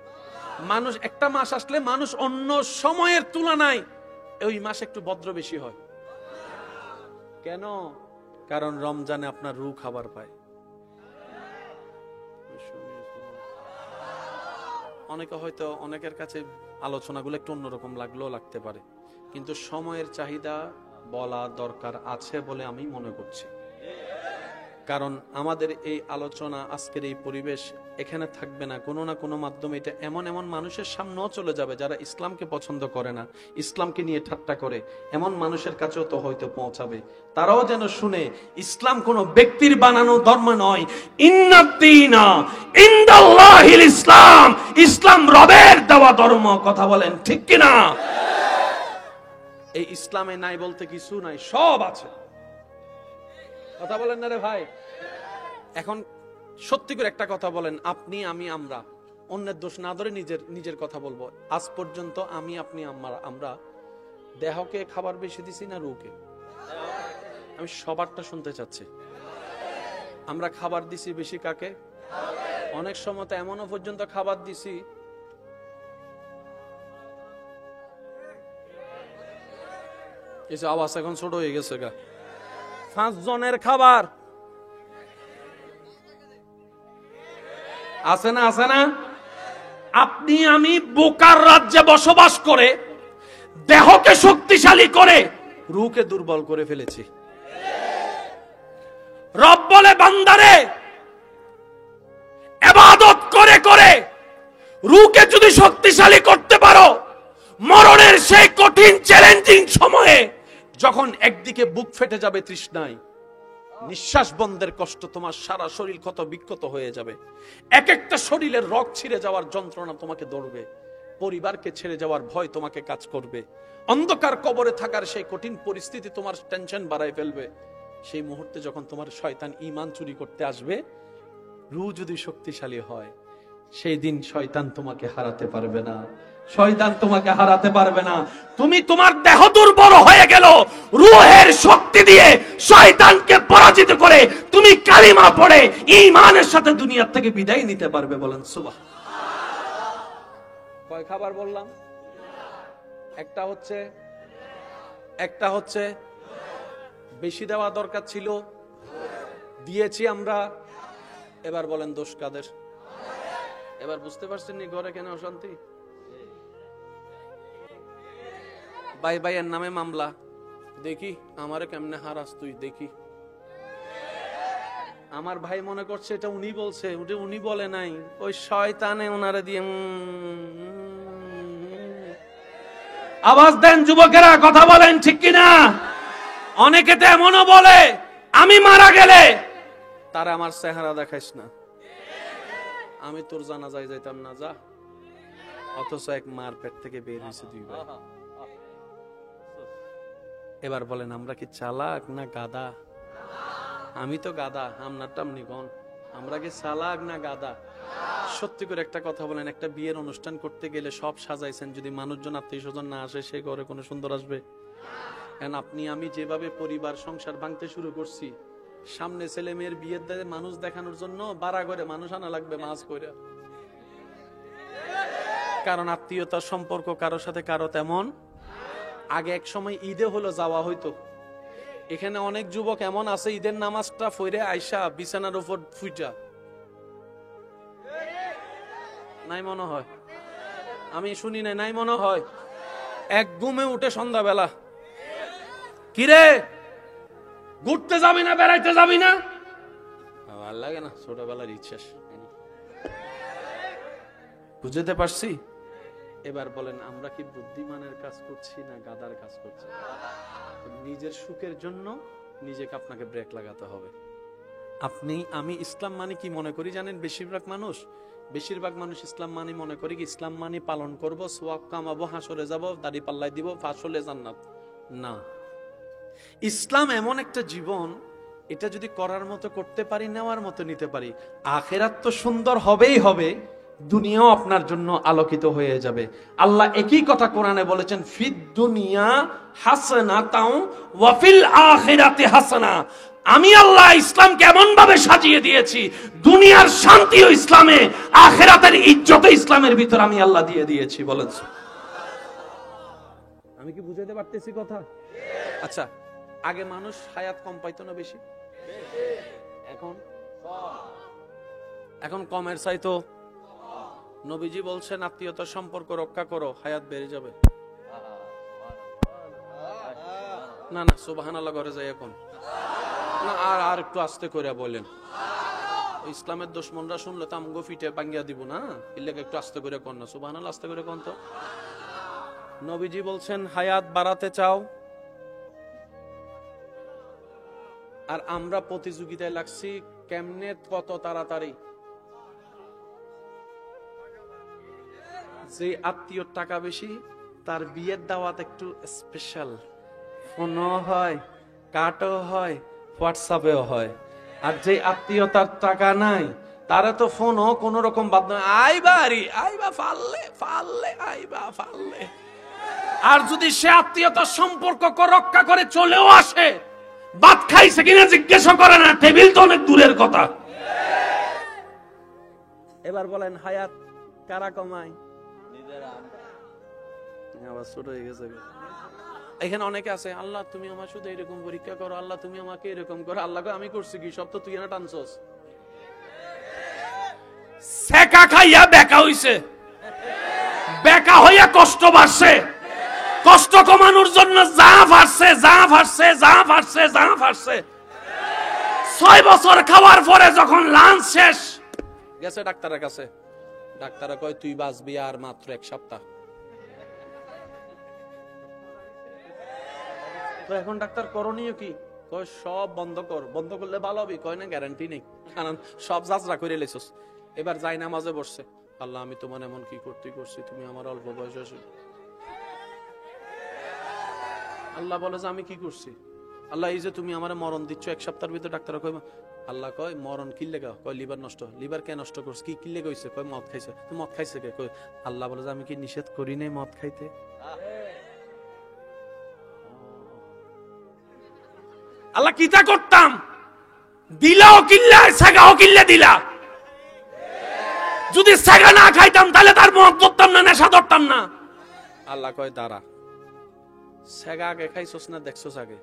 একটা মাস আসলে মানুষ অন্য সময়ের তুলনায় ওই মাস একটু ভদ্র বেশি হয়। কেন? কারণ রমজানে আপনার রূহ খাবার পায়। অনেকে হয়তো, অনেকের কাছে আলোচনাগুলো একটু অন্যরকম লাগলেও লাগতে পারে, কিন্তু সময়ের চাহিদা বলা দরকার আছে বলে আমি মনে করছি। কারণ আমাদের এই আলোচনা, আজকের এই পরিবেশ এখানে থাকবে না, কোনো না কোনো মাধ্যমে এটা এমন এমন মানুষের সামনেও চলে যাবে যারা ইসলামকে পছন্দ করে না, ইসলামকে নিয়ে ঠাট্টা করে, এমন মানুষের কাছেও তো হয়তো পৌঁছাবে। তারাও যেন শুনে ইসলাম কোনো ব্যক্তির বানানো ধর্ম নয়, ইন্নাদ্দীনা ইনদাল্লাহিল ইসলাম, ইসলাম রবের দেওয়া ধর্ম। কথা বলেন ঠিক কিনা? এই ইসলামে নাই বলতে কিছু নাই, সব আছে। কথা বলেন না রে ভাই? এখন সত্যি করে একটা কথা বলেন, আপনি, আমি, আমরা, অন্যের দোষ না ধরে নিজের কথা বলবো। আজ পর্যন্ত আমি, আপনি, আমরা দেহকে খাবার বেশি দিছি না রুহকে? আমি সবারটা শুনতে চাচ্ছি। আমরা খাবার দিছি বেশি কাকে? অনেক সময় তো এমনও পর্যন্ত খাবার দিছি এই যে আওয়াজ এখন ছোট হয়ে গেছে গা, 5 জনের খাবার আছে না? আছে না? আপনি আমি বোকার রাজ্যে বসবাস করে দেহকে শক্তিশালী করে রূহকে দুর্বল করে ফেলেছি। রব বলে, বান্দারে ইবাদত করে করে রূহকে যদি শক্তিশালী করতে পারো, মরণের সেই কঠিন চ্যালেঞ্জিং সময়ে যখন একদিকে বুক ফেটে যাবে তৃষ্ণায়, নিঃশ্বাস বন্ধের কষ্ট, তোমার সারা শরীর ক্ষত বিক্ষত হয়ে যাবে, এক একটা শরীরের রগ ছিঁড়ে যাওয়ার যন্ত্রণা তোমাকে ধরবে, পরিবারকে ছেড়ে যাওয়ার ভয় তোমাকে কাজ করবে, অন্ধকার কবরে থাকার সেই কঠিন পরিস্থিতি তোমার টেনশন বাড়ায় ফেলবে। সেই মুহূর্তে যখন তোমার শয়তান ঈমান চুরি করতে আসবে, রূহ যদি শক্তিশালী হয়, সেই দিন শয়তান তোমাকে হারাতে পারবে না, শয়তান তোমাকে হারাতে পারবে না। তুমি, তোমার দেহ দুর্বল হয়ে গেল, রূহের শক্তি দিয়ে শয়তানকে পরাজিত করে তুমি কালিমা পড়ে ঈমানের সাথে দুনিয়া থেকে বিদায় নিতে পারবে। বলেন সুবহানাল্লাহ। কয় খাবার বললাম? একটা হচ্ছে বেশি দেওয়া দরকার ছিল, দিয়েছি আমরা। এবার বলেন দোষ কাদের? এবার বুঝতে পারছেন নি ঘরে কেন অশান্তি? ভাইয়ের নামে মামলা, দেখি আমারে কেমনে হারাস তুই, দেখি। আমার ভাই মনে করছে এটা উনি বলছে, ওটা উনি বলে নাই, ওই শয়তানে ওনারে দিয়ে। আওয়াজ দেন যুবকেরা, কথা বলেন ঠিক কিনা? অনেকে তো এমনও বলে, আমি মারা গেলে তারা আমার চেহারা দেখাইস না, আমি তোর জানাজায় যাইতাম না, যা। অথচ এক মার পেট থেকে বের হয়েছে 2 ভাই। এবার বলেন আমরা কি চালাক না গাদা? আমি তো গাদা, আপনারটা আপনি কোন? আমরা কি চালাক না গাদা? সত্যি করে একটা কথা বলেন, একটা বিয়ের অনুষ্ঠান করতে গেলে সব সাজাইছেন, যদি মানুষজন আত্মীয় স্বজন না আসে, সে ঘরে কোনো সুন্দর আসবে? কারণ আপনি আমি যেভাবে পরিবার সংসার ভাঙতে শুরু করছি, সামনে ছেলে মেয়ের বিয়ের দিনে মানুষ দেখানোর জন্য বাড়া করে মানুষ আনা লাগবে, মাছ করে। কারণ আত্মীয়তার সম্পর্ক কারোর সাথে কারো তেমন। আগে এক সময় ঈদে হলো যাওয়া হইতো। এখানে অনেক যুবক এমন আছে ঈদের নামাজটা ফইরে আইসা বিছানার উপর ফুইটা নাই মনে হয়, আমি শুনি নাই মনে হয়, এক ঘুমে উঠে সন্ধ্যাবেলা, কিরে ঘুরতে যাবি না, বেড়াইতে যাবি না? ভাল লাগে না, ছোটবেলার ইচ্ছা। বুঝতে পারছি? এবার বলেন আমরা কি বুদ্ধিমানের কাজ করছি না গাধার কাজ করছি? নিজের সুখের জন্য নিজেকে আপনাকে ব্রেক লাগাতে হবে। আমি ইসলাম মানে কি মনে করি জানেন? বেশিরভাগ মানুষ ইসলাম মানে মনে করি কি ইসলাম মানে পালন করব, সওয়াব কামাবো, হাসরে যাব, দাড়ি পাল্লাই দিব, ফাঁসলে জান্নাত। না, ইসলাম এমন একটা জীবন, এটা যদি করার মতো করতে পারি, নেওয়ার মতো নিতে পারি, আখিরাত তো সুন্দর হবেই হবে, দুনিয়াও আপনার জন্য আলোকিত হয়ে যাবে। আল্লাহ একই কথা কোরআনে বলেছেন, ফিদ দুনিয়া হাসানাতাও ওয়া ফিল আখিরাতি হাসানা। আমি আল্লাহ ইসলামকে এমন ভাবে সাজিয়ে দিয়েছি, দুনিয়ার শান্তিও ইসলামে, আখিরাতের ইজ্জতও ইসলামের ভিতর আমি আল্লাহ দিয়ে দিয়েছি। বলেন আমি কি বুঝাইতে পারতেছি কথা? আচ্ছা, আগে মানুষ হায়াত কম পাইতো না বেশি? এখন কমের চাইতো। নবীজি বলছেন আত্মীয়তার সম্পর্ক রক্ষা করো, হায়াত বেড়ে যাবে। না সুবহানাল্লাহ করে যাই এখন না, আর একটু আস্তে করে বলেন। ইসলামের দুশমনরা শুনলে তো আমগো ফিটে ভাঙ্গিয়া দিব না, এলাকা একটু আস্তে করে কর না, সুবহানাল্লাহ আস্তে করে কন তো। নবীজি বলছেন হায়াত বাড়াতে চাও, আর আমরা প্রতিযোগিতায় লাগছি কেমনে কত তাড়াতাড়ি। যে আত্মীয়র টাকা বেশি তার বিয়ের দাওয়াত একটু স্পেশাল, ফোনও হয়, কার্ডও হয়, হোয়াটসঅ্যাপেও হয়। আর যে আত্মীয়তার টাকা নাই তারা তো ফোনও কোন রকম বাদ নয়, আইবা ফাললে আইবা ফাললে। আর যদি সে আত্মীয়তার সম্পর্ক রক্ষা করে চলেও আসে, ভাত খাইছে কিনা জিজ্ঞাসা করে না, টেবিল তো অনেক দূরের কথা। এবার বলেন হায়াত কারা কমায়? ছোট হয়ে গেছে। এখানে অনেকে আছে, আল্লাহ তুমি আমার শুধু এরকম পরীক্ষা করো, আল্লাহ তুমি আমাকে এরকম করো। আল্লাহ আমি করছি কি? সব তো তুই না টানছস। সেকা খাইয়া বেকা হইছে, বেকা হইয়া কষ্ট বাড়ছে, কষ্ট কমানোর জন্য যা ফাটছে 6 বছর খাওয়ার পরে যখন লাঞ্চ শেষ গেছে ডাক্তারের কাছে, ডাক্তার কয় তুই বাঁচবি আর মাত্র 1 সপ্তাহ। তো এখন ডাক্তার করণীয় কি? কয় সব বন্ধ কর। বন্ধ করলে ভালো হবে? কয় না, গ্যারান্টি নেই, কারণ সব যাত্রা করে লেছিস। এবার যাই নামাজে বসছে, আল্লাহ আমি তোমার এমন কি করছি, তুমি আমার অল্প বয়সে। আল্লাহ বলে যে আমি কি করছি? আল্লাহ এই যে তুমি আমার মরণ দিচ্ছ 1 সপ্তাহের ভিতরে। ডাক্তার কয়, আল্লাহ কয় মরণ কি লেগা? কয় লিভার নষ্ট। লিভার কে নষ্ট করছে? কি লেগে হইছে? কয় মদ খাইছে। তুই মদ খাইছে কে? কয় আল্লাহ বলে যে আমি কি নিষেধ করি নাই মদ খাইতে? আল্লাহ কিতা করতাম? দিলাও কিল্লা, সাগাও কিল্লা দিলা। যদি সাগা না খাইতাম তাহলে তার মদ ধরতাম না, নেশা ধরতাম না। আল্লাহ কয় দাঁড়া, সাগা আগে খাইছস না দেখছস আগে?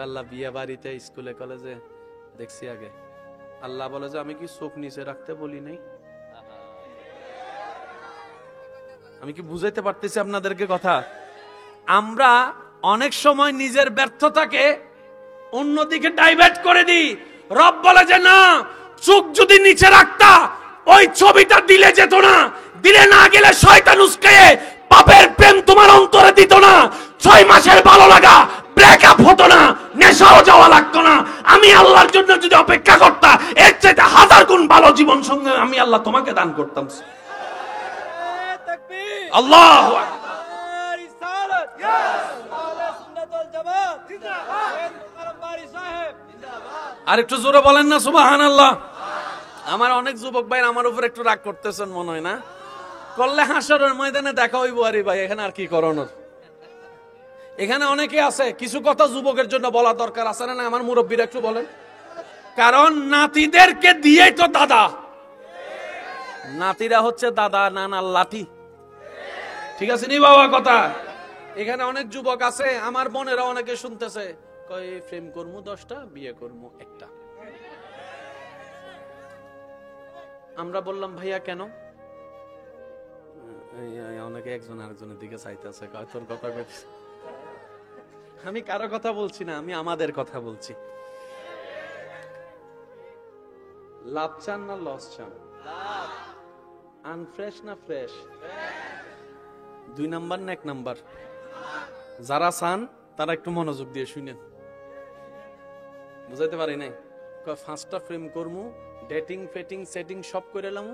আল্লাহ বিয়ে বাড়িতে, স্কুলে, কলেজে দেখছি আগে। আল্লাহ বলে যে আমি কি চোখ নিচে রাখতে বলি নাই? আমি কি বুঝাইতে পারতেছি আপনাদেরকে কথা? আমরা অনেক সময় নিজের ব্যর্থতাকে অন্যদিকে ডাইভার্ট করে দিই। রব বলে যে না, চোখ যদি নিচে রাখতা ওই ছবিটা দিলে যেত না, দিলে না গেলে শয়তান উস্কায়ে পাপের প্রেম তোমার অন্তরে দিত না, 6 মাসের ভালো লাগা ব্রেকআপ হতো না, নেশাও যাওয়া লাগতো না। আমি আল্লাহর জন্য যদি অপেক্ষা করতা, এর চাইতে 1000 গুণ ভালো জীবন সঙ্গে আমি আল্লাহ তোমাকে দান করতাম। আল্লাহু আকবার। আর একটু জোরে বলেন না সুবহানাল্লাহ। আমার অনেক যুবক ভাই আমার উপর একটু রাগ করতেছেন মনে হয় না? করলে হাসরের ময়দানে দেখা হইব। আরে ভাই এখানে আর কি করানোর? এখানে অনেকে আছে, কিছু কথা যুবকের জন্য বলা দরকার আছে না? আমার মুরব্বীরা একটু বলেন। কারণ নাতিদেরকে দিয়েই তো দাদা, নাতিরা হচ্ছে দাদা নানার লাঠি। ঠিক আছে নি বাবা কথা? এখানে অনেক যুবক আছে, আমার বোনেরা অনেকে শুনতেছে, কয় প্রেম করমু 10টা, বিয়ে করমু 1টা। আমরা বললাম ভাইয়া কেন? অনেকে একজন আরেকজনের দিকে চাইতেছে, কয় তোর কথা। আমি কারো কথা বলছি না, আমি আমাদের কথা বলছি। লাভ চান না লস চান? আনফ্রেশ না ফ্রেশ? 2 নাম্বার না 1 নাম্বার? যারা চান তারা একটু মনোযোগ দিয়ে শুনেন। বুঝাইতে পারি নাই? 5টা প্রেম করমু, ডেটিং ফেটিং সেটিং সব করে এলাম,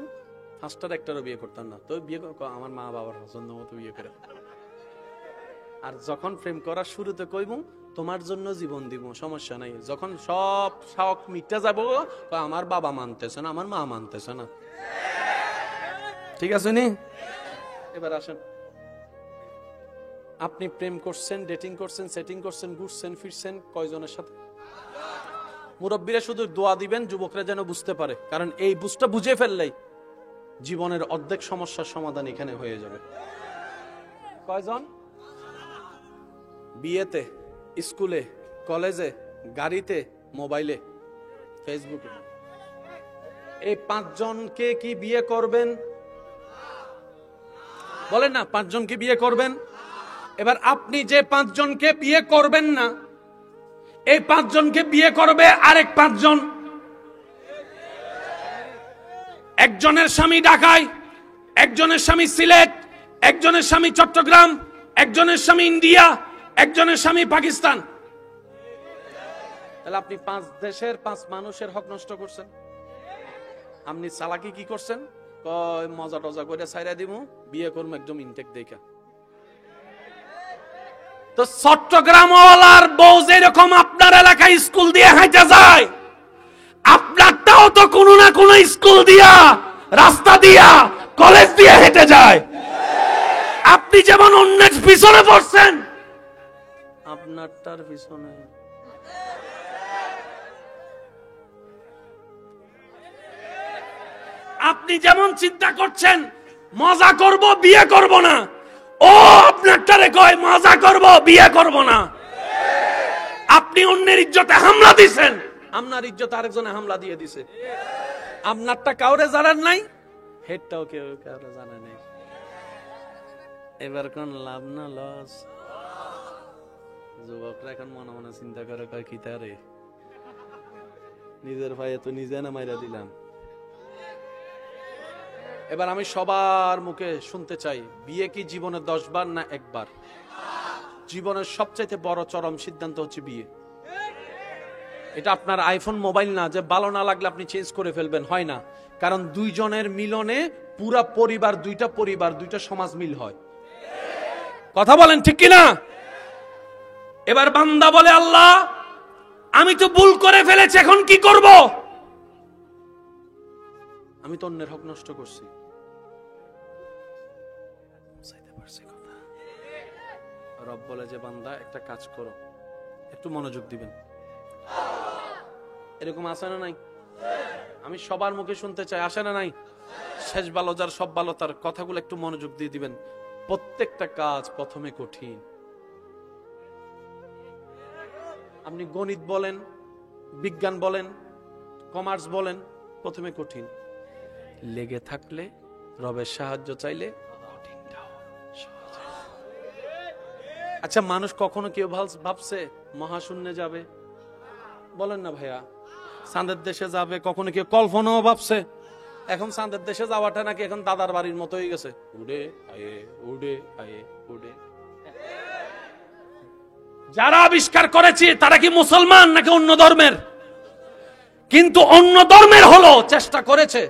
5টার একটারও বিয়ে করতাম না। তো বিয়ে আমার মা বাবার পছন্দ মতো বিয়ে করে। আর যখন প্রেম করার শুরুতে কইমু তোমার জন্য জীবন দিব, সমস্যা নাই। যখন সব শখ মিটে যাবো, আমার বাবা মানতেছে না, আমার মা মানতেছে না। ঠিক আছে নি? এবার আসেন, আপনি প্রেম করছেন, ডেটিং করছেন, সেটিং করছেন, ঘুরছেন ফিরছেন কয়জনের সাথে? মুরব্বীরা শুধু দোয়া দিবেন যুবকরা যেন বুঝতে পারে, কারণ এই বুঝটা বুঝে ফেললেই জীবনের অর্ধেক সমস্যার সমাধান এখানে হয়ে যাবে। কয়জন? বিয়েতে, স্কুলে, কলেজে, গাড়িতে, মোবাইলে, ফেসবুকে। এই 5 জনকে কি বিয়ে করবেন? বলেন না, 5 জনকে বিয়ে করবেন? এবার আপনি যে 5 জনকে বিয়ে করবেন না, এই 5 জনকে বিয়ে করবে আরেক 5 জন। একজনের স্বামী ঢাকায়, একজনের স্বামী সিলেট, একজনের স্বামী চট্টগ্রাম, একজনের স্বামী ইন্ডিয়া, একজনের স্বামী পাকিস্তান। তাহলে আপনি 5 দেশের 5 মানুষের হক নষ্ট করছেন। আপনি চালাকি কি করছেন? মজা টজা করে ছাইরা দিমু, বিয়ে করবো একদম ইনটেক দেখা। তো চট্টগ্রামওয়ালার বউ যেরকম আপনার এলাকায় স্কুল দিয়ে হাঁটে যায়, আপনারটাও তো কোনো না কোনো স্কুল দিয়া, রাস্তা দিয়া, কলেজ দিয়ে হেঁটে যায়। আপনি যেমন অন্যের পিছনে পড়ছেন, আপনারটার পিছনে। আপনি যেমন চিন্তা করছেন মজা করব বিয়ে করব না, ও আপনারটারে কয় মজা করব বিয়ে করব না। আপনি অন্যের ইজ্জতে হামলা দিছেন, আপনার ইজ্জত আরেকজনে হামলা দিয়ে দিছে। আপনারটা কাউরে জানার নাই, হেডটাও কেউ কাউরে জানা নেই। এবার কোন লাভ না লস? যুবকরা এখন মনে মনে চিন্তা করে, কয় কি তারে নিজের ভাই তো নিজে না মাইরা দিলাম। এবার আমি সবার মুখে শুনতে চাই, বিয়ে কি জীবনে 10 বার না 1 বার? জীবনের সবচাইতে বড় চরম সিদ্ধান্ত হচ্ছে বিয়ে। এটা আপনার আইফোন মোবাইল না যে ভালো না লাগলে আপনি চেঞ্জ করে ফেলবেন, হয় না। কারণ 2 জনের মিলনে পুরা পরিবার, 2টা পরিবার, 2টা সমাজ মিল হয়। কথা বলেন ঠিক কিনা? এবার বান্দা বলে, আল্লাহ আমি তো ভুল করে ফেলেছি, এখন কি করব? আমি তো অন্যের হক নষ্ট করছি। রব বলে যে বান্দা একটা কাজ করো, একটু মনোযোগ দিবেন। এরকম আসে না নাই? আমি সবার মুখে শুনতে চাই, আসে না নাই? শেষ ভালো যার সব ভালো তার কথাগুলো একটু মনোযোগ দিয়ে দিবেন। প্রত্যেকটা কাজ প্রথমে কঠিন। আপনি গণিত বলেন, বিজ্ঞান বলেন, কমার্স বলেন, প্রথমে কঠিন। লেগে থাকলে, রবের সাহায্য চাইলে কঠিনটাও সহজ। আচ্ছা, মানুষ কখনো কেউ ভাবছে মহাশূন্যে যাবে? বলেন না ভাইয়া। চাঁদের দেশে যাবে কখনো কেউ কল্পনাও ভাবছে? এখন চাঁদের দেশে যাওয়াটা নাকি এখন দাদার বাড়ির মতো হয়ে গেছে। উড়ে আয়ে উড়ে আয়ে উড়ে। যারা আবিষ্কার করেছে তারা কি মুসলমান নাকি অন্য ধর্মের? কিন্তু অন্য ধর্মের হলো চেষ্টা করেছে,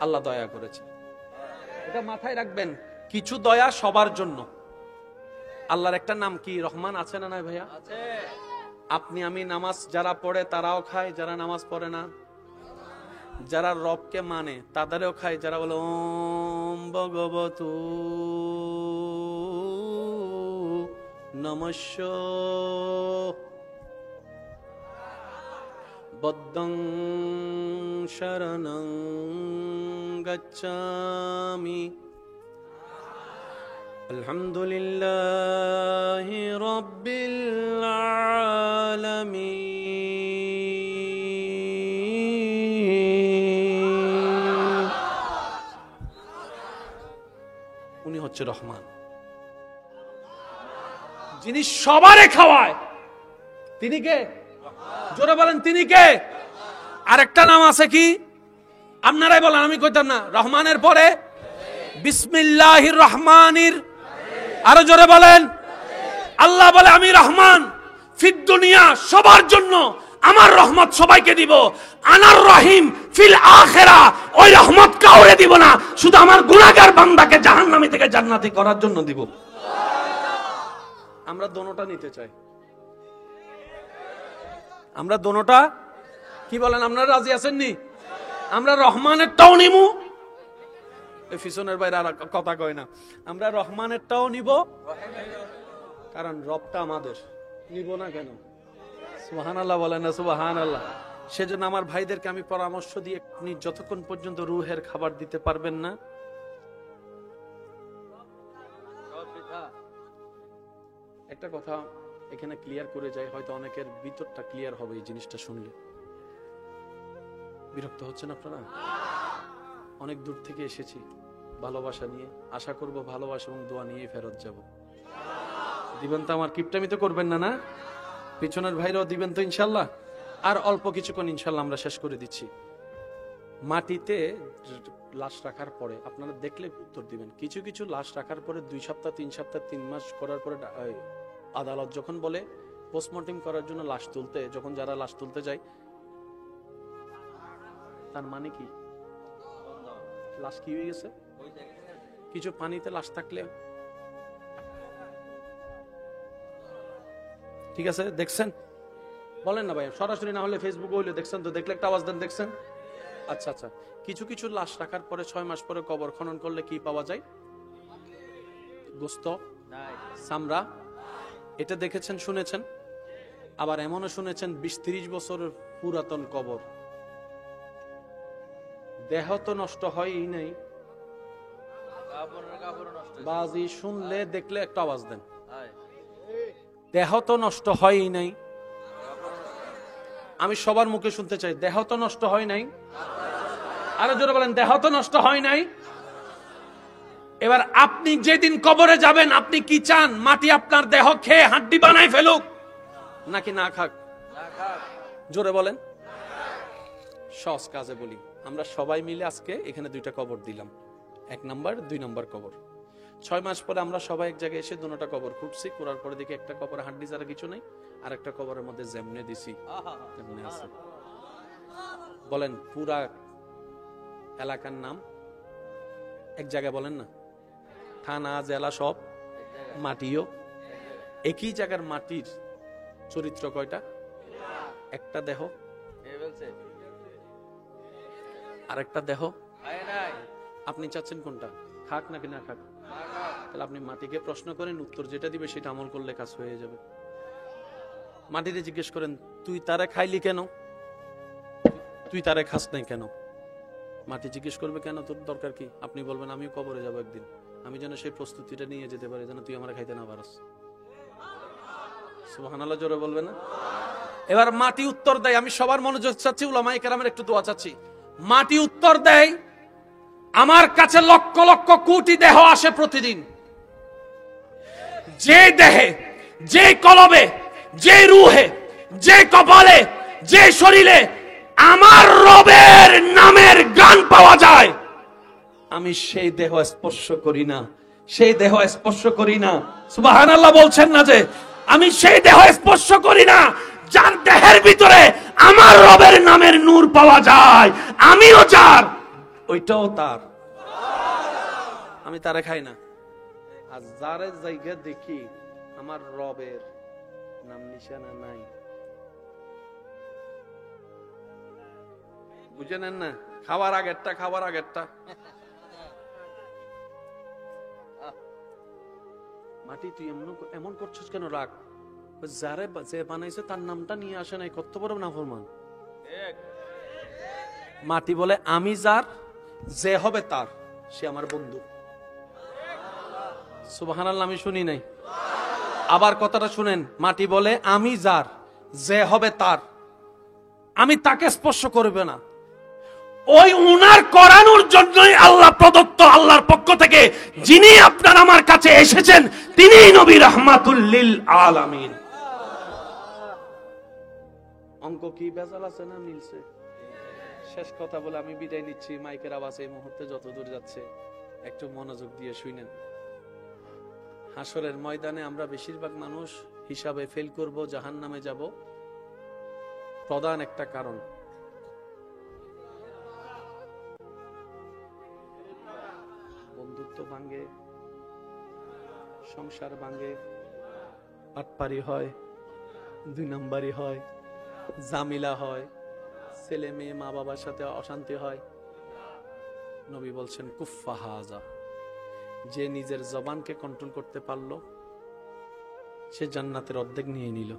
আল্লাহ দয়া করেছে। এটা মাথায় রাখবেন, কিছু দয়া সবার জন্য। আল্লাহর একটা নাম কি? রহমান। আছে না নাই ভাইয়া? আছে। আপনি আমি নামাজ যারা পড়ে তারাও খায়, যারা নামাজ পড়ে না। যারা রবকে মানে তাদেরও খায়, যারা বলে ওম ভগবতু নমস্য বদ্ধং শরণং গচ্ছামি আলহামদুলিল্লাহি রাব্বিল আলামিন। উনি হচ্ছে রহমান, যিনি সবারে খাওয়ায়। তিনি কে? জোরে বলেন, তিনি কে? আরেকটা নাম আছে কি? আপনারাই বলেন, আমি কইতাম না। রহমানের পরে বিসমিল্লাহির রহমানির, আরো জোরে বলেন। আল্লাহ বলে আমি রহমান, ফিদ দুনিয়া, সবার জন্য আমার রহমত সবাইকে দিব। আনার রহিম ফিল আখিরা, ওই রহমত কাউরে দিব না, শুধু আমার গুনাহগার বান্দাকে জাহান্নামী থেকে জান্নাতি করার জন্য দিব। আমরা দোনোটা নিতে চাই। আমরা দোনোটা, কি বলেন, আপনারা রাজি আছেন নি? আমরা রহমানেরটাও নিমু, পিছনের বাইরে আর কথা কয় না, আমরা রহমানেরটাও নিব, কারণ রবটা আমাদের। নিব না কেন? সুবহানাল্লাহ বলেন না সুবহানাল্লাহ। সেজন্য আমার ভাইদেরকে আমি পরামর্শ দিই, আপনি যতক্ষণ পর্যন্ত রুহের খাবার দিতে পারবেন না, একটা কথা এখানে ক্লিয়ার করে যায়, হয়তো অনেকের ভিতরটা ক্লিয়ার হবে এই জিনিসটা শুনলে। বিরক্ত হচ্ছেন আপনারা? অনেক দূর থেকে এসেছি ভালোবাসা নিয়ে, আশা করব ভালোবাসা এবং দোয়া নিয়ে ফেরত যাব। দিবেন তো? আমার কিপটামি তো করবেন না? না, পিছনের ভাইরাও দিবেন তো ইনশাল্লাহ? আর অল্প কিছুক্ষণ ইনশাল্লাহ আমরা শেষ করে দিচ্ছি। মাটিতে লাশ রাখার পরে আপনারা দেখলে উত্তর দিবেন। কিছু কিছু লাশ রাখার পরে 2 সপ্তাহ 3 সপ্তাহ 3 মাস করার পরে আদালত যখন বলে পোস্টমর্টেম করার জন্য লাশ তুলতে, যখন যারা লাশ তুলতে যায়, তার মানে কি লাশ কি হয়ে গেছে? কিছু পানিতে লাশ থাকলে, ঠিক আছে, দেখছেন? বলেন না ভাই, সরাসরি না হলে ফেসবুক হইলে দেখছেন তো, দেখলে একটা আওয়াজ দেন, দেখছেন? আচ্ছা আচ্ছা, কিছু কিছু লাশ রাখার পরে 6 মাস পরে কবর খনন করলে কি পাওয়া যায়? গোস্ত, চামড়া। এটা দেখেছেন, শুনেছেন? আবার এমনও শুনেছেন 20-30 বছরের পুরাতন কবর। দেহ তো নষ্ট হয়ই নাই, বাজি শুনলে দেখলে একটা আওয়াজ দেন। দেহ তো নষ্ট হয়ই নাই, আমি সবার মুখে শুনতে চাই, দেহ তো নষ্ট হয় নাই। আরো জোরে বলেন, দেহ তো নষ্ট হয় নাই। এবার আপনি যেদিন কবরে যাবেন, আপনি কি চান? মাটি আপনার দেহ খেয়ে হাড্ডি বানায় ফেলুক, নাকি না খাক? জোরে বলেন। সহজ কাজে বলি, আমরা সবাই মিলে আজকে এখানে 2টা কবর দিলাম, 1 নাম্বার 2 নাম্বার কবর। 6 মাস পরে আমরা সবাই এক জায়গায় এসে 2টা কবর খুঁড়ছি, করার পরে দেখি একটা কবরে হাড্ডি ছাড়া কিছু নাই, আর একটা কবরের মধ্যে যেমনে দিছি তেমনে আছে। বলেন, পুরা এলাকার নাম এক জায়গায়, বলেন না, থানা জেলা সব, মাটিও একই জায়গার। মাটির চরিত্র কয়টা? একটা দেহ, আর একটা দেহ। আপনি চাচ্ছেন কোনটা, খাক নাকি না খাক? তাহলে আপনি মাটিকে প্রশ্ন করেন, উত্তর যেটা দিবে সেটা আমল করলে কাজ হয়ে যাবে। মাটিতে জিজ্ঞেস করেন, তুই তারে খাইলি কেন? তুই তারে খাস নাই কেন? মাটি জিজ্ঞেস করবে, কেন, তোর দরকার কি? আপনি বলবেন, আমিও কবরে যাবো একদিন, আমি যেন সেই প্রস্তুতিটা নিয়ে যেতে পারি, যেন তুই আমার খাইতে না পারস। সুবহানাল্লাহ জোরে বলবে না? এবার মাটি উত্তর দেয়, আমি সবার মনোযোগ চাচ্ছি, উলামায়ে কেরামের একটু দোয়া চাচ্ছি। মাটি উত্তর দেয়, আমার কাছে লক্ষ লক্ষ কোটি দেহ আসে প্রতিদিন। যে দেহে, যে কলবে, যে রুহে, যে কপালে, যে শরীরে আমার রবের নামের গান পাওয়া যায়, আমি সেই দেহ স্পর্শ করি না, সেই দেহ স্পর্শ করি না। সুবহানাল্লাহ বলছেন না যে আমি সেই দেহ স্পর্শ করি না, যার দেহের ভিতরে আমার রবের নামের নূর পাওয়া যায়, আমিও যার, ওইটাও তার, আমি তারে খাই না। আর যারে জায়গা দেখি আমার রবের নাম নিশানা নাই, বুঝে নেন না? খাওয়ার আগেরটা, খাওয়ার আগেরটা। মাটি তুই এমন করছিস কেন? রাখ, যারে যে বানাইছে তার নামটা নিয়ে আসে নাই, কত বড় নাফরমান। মাটি বলে, আমি যার, যে হবে তার, সে আমার বন্ধু। সুবহানাল্লাহ, আমি শুনি নাই। আবার কথাটা শুনেন, মাটি বলে আমি যার, যে হবে তার, আমি তাকে স্পর্শ করবে না। ওই উনার করানোর জন্যই আল্লাহ প্রদত্ত, আল্লাহর পক্ষ থেকে যিনি আপনার আমার কাছে এসেছেন, তিনিই নবী রাহমাতুল লিল আলামিন। অঙ্ক কি বেজাল আছে না মিলছে? শেষ কথা বলে আমি বিদায় নিচ্ছি। মাইকের আওয়াজ এই মুহূর্তে যতদূর যাচ্ছে একটু মনোযোগ দিয়ে শুনেন। হাসরের ময়দানে আমরা বেশিরভাগ মানুষ হিসাবে ফেল করব, জাহান্নামে যাব। প্রধান একটা কারণ, বন্ধুত্ব ভাঙে, সংসার ভাঙে, পাটপারি হয়, 2 নম্বরই হয়, জামিলা হয়, ছেলে মেয়ে মা বাবার সাথে অশান্তি হয়। নবী বলছেন কুফফা হাযা, যে নিজের জবানকে কন্ট্রোল করতে পারলো সে জান্নাতের অর্ধেক নিয়ে নিল।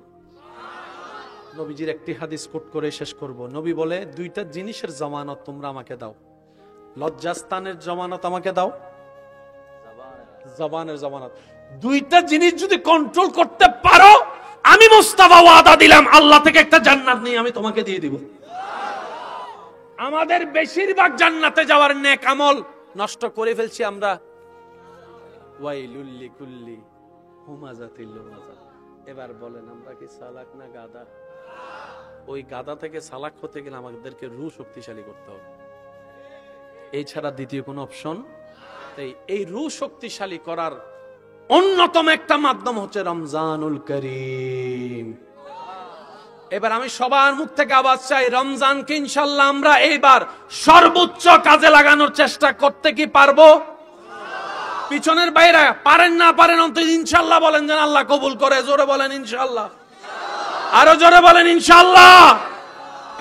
নবীজির একটি হাদিস কোট করে শেষ করব। নবী বলে, 2টা জিনিসের জামানত তোমরা আমাকে দাও। লজ্জাস্থানের জামানত আমাকে দাও, জবানের জামানত। 2টা জিনিস যদি কন্ট্রোল করতে পারো, আমি মুস্তাফা ওয়াদা দিলাম আল্লাহ থেকে একটা জান্নাত নিয়ে আমি তোমাকে দিয়ে দিব। আমাদের বেশিরভাগ জান্নাতে যাওয়ার নেক আমল নষ্ট করে ফেলছি আমরা। ওয়াইলুল লিকুল্লি হুমাযাতিল লুমাযা। এবার বলেন আমরা কি চালাক না গাধা? ওই গাধা থেকে চালাক হতে গেলে আমাদেরকে রূহ শক্তিশালী করতে হবে, এই ছাড়া দ্বিতীয় কোনো অপশন। তাই এই রূহ শক্তিশালী করার অন্যতম একটা মাধ্যম হচ্ছে রমজানুল করিম। এবার আমি সবার মুখ থেকে আওয়াজ চাই, রমজানকে ইনশাআল্লাহ আমরা এইবার সর্বোচ্চ কাজে লাগানোর চেষ্টা করতে কি পারবো? পিছনের বাইরে পারেন না পারেন অন্তত ইনশাআল্লাহ বলেন, যেন আল্লাহ কবুল করে। জোরে বলেন ইনশাআল্লাহ, আরো জোরে বলেন ইনশাআল্লাহ।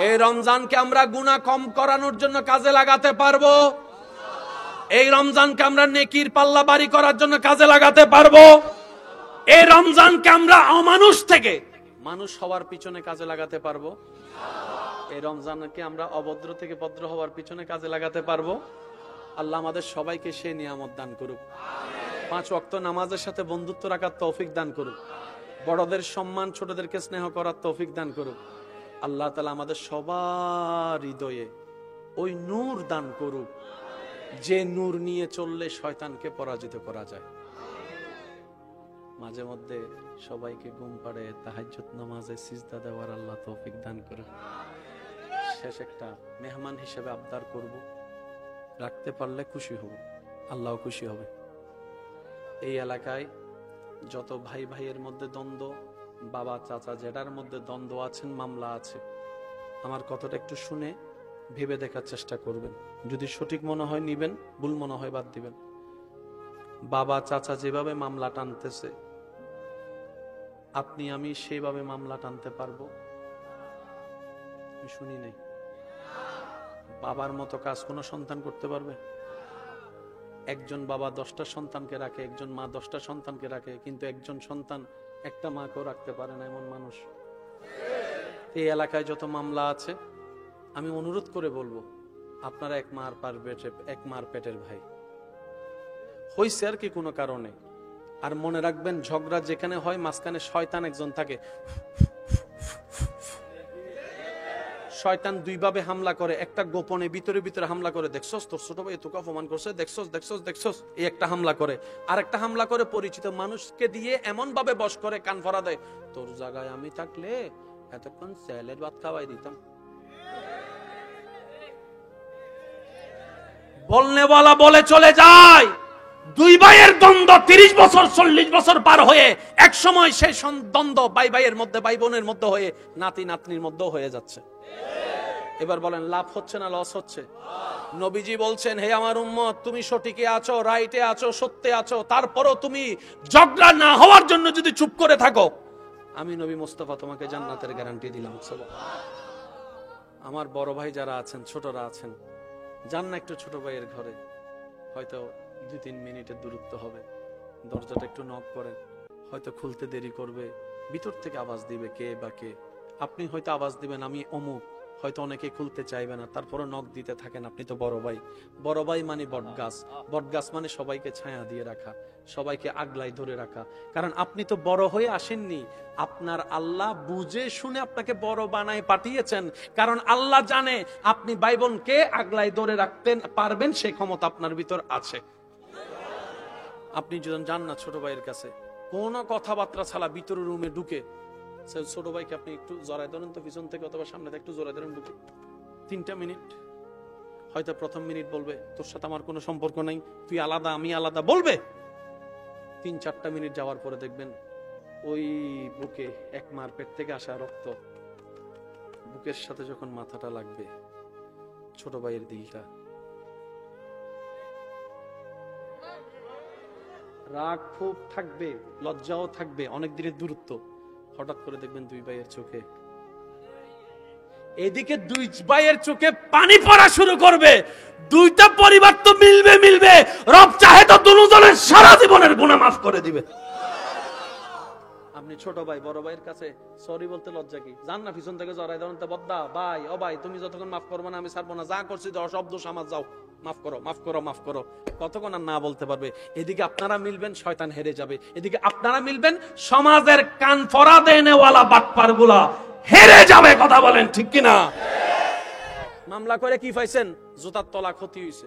এই রমজানকে আমরা গুনাহ কম করানোর জন্য কাজে লাগাতে পারবো। এই রমজানকে আমরা নেকির পাল্লা বাড়ি করার জন্য কাজে লাগাতে পারবো। এই রমজানকে আমরা অমানুষ থেকে মানুষ হওয়ার পিছনে কাজে লাগাতে পারবো। এই রমজানকে আমরা অভদ্র থেকে ভদ্র হওয়ার পিছনে কাজে লাগাতে পারবো। আল্লাহ আমাদের সবাইকে সে নিয়ামত দান করুক। 5 ওয়াক্ত নামাজের সাথে বন্ধুত্ব রাখার তৌফিক দান করুক। বড়দের সম্মান, ছোটদেরকে স্নেহ করার তৌফিক দান করুক। আল্লাহ তাআলা আমাদের সবার হৃদয়ে ওই নূর দান করুক, যে নূর নিয়ে চললে শয়তানকে পরাজিত করা যায়। মাঝে মধ্যে সবাইকে ঘুম পাড়ে তাহাজ্জুদ নামাজে সিজদা দেওয়ার আল্লাহ তৌফিক দান করুক। শেষ একটা মেহমান হিসেবে আবদার করব, রাখতে পারলে খুশি হব, আল্লাহও খুশি হবে। এই এলাকায় যত ভাই ভাইয়ের মধ্যে দ্বন্দ্ব, বাবা চাচা জেঠার মধ্যে দ্বন্দ্ব আছেন, মামলা আছে, আমার কথাটা একটু শুনে ভেবে দেখার চেষ্টা করবেন। যদি সঠিক মনে হয় নিবেন, ভুল মনে হয় বাদ দিবেন। বাবা চাচা যেভাবে মামলা টানতেছে, আপনি আমি সেভাবে মামলা টানতে পারবো? শুনি নাই। বাবার মতো কাজ কোন সন্তান করতে পারবে? একজন বাবা 10টা সন্তানকে রাখে, একজন মা 10টা সন্তানকে রাখে, কিন্তু একজন সন্তান একটা মাকেও রাখতে পারে না, এমন মানুষ। এই এলাকায় যত মামলা আছে, আমি অনুরোধ করে বলবো, আপনারা এক মার পেটের ভাই হইছে আর কি কোনো কারণে। আর মনে রাখবেন, ঝগড়া যেখানে হয় মাঝখানে শয়তান একজন থাকে। শয়তান 2 ভাবে হামলা করে, একটা গোপনে ভিতরে ভিতরে হামলা করে, দেখছস তোর ছোট ভাই তোকে অপমান করছে, দেখছস দেখছস দেখছস, এই একটা হামলা করে। আর একটা হামলা করে পরিচিত মানুষকে দিয়ে এমন ভাবে বশ করে, কান ফরা দেয়, তোর জায়গায় আমি থাকলে এতক্ষণ স্যালাড ভাত খাওয়াই দিতাম। বলনেওয়ালা বলে চলে যায়। 2 ভাইয়ের দ্বন্দ্ব 30 বছর 40 বছর পার হয়ে এক সময় সেই দ্বন্দ্ব ভাই ভাইয়ের মধ্যে, ভাই বোনের মধ্যে হয়ে নাতি নাতনির মধ্যেও হয়ে যাচ্ছে। এবার বলেন লাভ হচ্ছে না লস হচ্ছে? নবীজি বলছেন, হে আমার উম্মত, তুমি সঠিকে আছো, রাইটে আছো, সত্যে আছো, তারপরও তুমি ঝগড়া না হওয়ার জন্য যদি চুপ করে থাকো, আমি নবী মুস্তাফা তোমাকে জান্নাতের গ্যারান্টি দিলাম। আমার বড় ভাই যারা আছেন, ছোটরা আছেন, যান না একটু ছোট ভাইয়ের ঘরে, হয়তো 2-3 মিনিটের দূরত্ব হবে, দরজাটা একটু নক করেন, হয়তো খুলতে দেরি করবে, ভিতর থেকে আওয়াজ দিবে কে বা কে। আপনি হয়তো আওয়াজ দিবেন আমি অমুক, হয়তো অনেকে খুলতে চাইবে না, তারপরে নখ দিতে থাকেন। আপনি তো বড় ভাই, বড় ভাই মানে বটগাছ, বটগাছ মানে সবাইকে ছায়া দিয়ে রাখা, সবাইকে আগলাই ধরে রাখা। কারণ আপনি তো বড় হয়ে আসেননি, আপনার আল্লাহ বুঝে শুনে আপনাকে বড় বানায় পাঠিয়েছেন। কারণ আল্লাহ জানে আপনি ভাই বোনকে আগলাই ধরে রাখতে পারবেন, সেই ক্ষমতা আপনার ভিতর আছে। আপনি যখন যান না ছোট ভাইয়ের কাছে, কোনো কথাবার্তা ছাড়া ভিতরে রুমে ঢুকে ছোট ভাইকে আপনি একটু জড়াই ধরেন তো, পিছন থেকে অথবা সামনে থেকে একটু জড়াই ধরেন, ঢুকে 3টা মিনিট, হয়তো প্রথম মিনিট বলবে তোর সাথে আমার কোনো সম্পর্ক নাই, তুই আলাদা আমি আলাদা বলবে। 3-4টা মিনিট যাওয়ার পরে দেখবেন ওই বুকে এক মার পেট থেকে আসা রক্ত বুকের সাথে যখন মাথাটা লাগবে, ছোট ভাইয়ের দিলটা, রাগ খুব থাকবে, লজ্জাও থাকবে, অনেক দিনের দূরত্ব, হঠাৎ করে দেখবেন দুই ভাইয়ের চোখে, এদিকে দুই ভাইয়ের চোখে পানি পড়া শুরু করবে। দুইটা পরিবার তো মিলবে, রব চাহে তো দুজনের সারা জীবনের গুনাহ মাফ করে দিবে। আপনি ছোট ভাই বড় ভাইয়ের কাছে সরি বলতে লজ্জা কি? জান না পিছন থেকে জড়াই ধরেন, তো বদ্দা ভাই ও ভাই তুমি যতক্ষণ মাফ করবে না আমি ছাড়বো না, যা করছি সব দোষ আমার, যাও মাফ করো মাফ করো মাফ করো, কতক্ষণ আর না বলতে পারবে? এদিকে আপনারা মিলবেন, শয়তান হেরে যাবে, এদিকে আপনারা মিলবেন, সমাজের কান ফরা দেনেওয়ালা বাটপার গুলা হেরে যাবে। কথা বলেন ঠিক কিনা? মামলা করে কি পাইছেন? জুতার তলা ক্ষতি হইছে,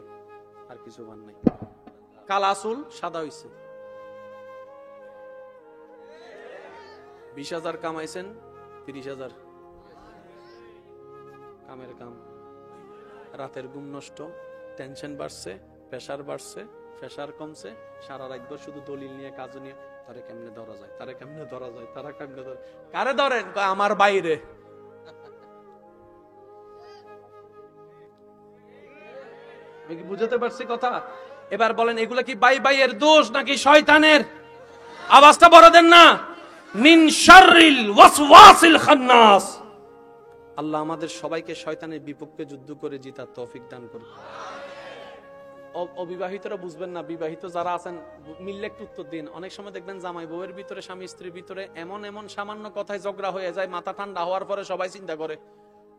আর কিছু বার নাই। কালা চুল সাদা হইছে। 20,000 কামাইছেন, 30,000 কামের কাম, রাতের ঘুম নষ্ট, টেনশন বাড়ছে, প্রেসার বাড়ছে, প্রেসার কমছে, সারা রাত শুধু দলিল নিয়ে কাজ নিয়ে, তারে কেমনে ধরা যায়, তারে কেমনে ধরা যায়, তারা কেমনে ধরে, কারে ধরেন? আমার বাইরে। আমি কি বুঝাতে পারছি কথা? এবার বলেন এগুলা কি ভাইয়ের দোষ নাকি শয়তানের? আওয়াজটা বড় দেন না। মিন শাররিল ওয়াসওয়াসিল খান্নাস। আল্লাহ আমাদের সবাইকে শয়তানের বিপক্ষে যুদ্ধ করে জিতার তৌফিক দান করুন। অবিবাহিতরা বুঝবেন না, বিবাহিত যারা আছেন মিললে একটু উত্তর দিন। অনেক সময় দেখবেন জামাই বউয়ের ভিতরে, স্বামী স্ত্রীর ভিতরে এমন সামান্য কথায় ঝগড়া হয়ে যায়, মাথা ঠান্ডা হওয়ার পরে সবাই চিন্তা করে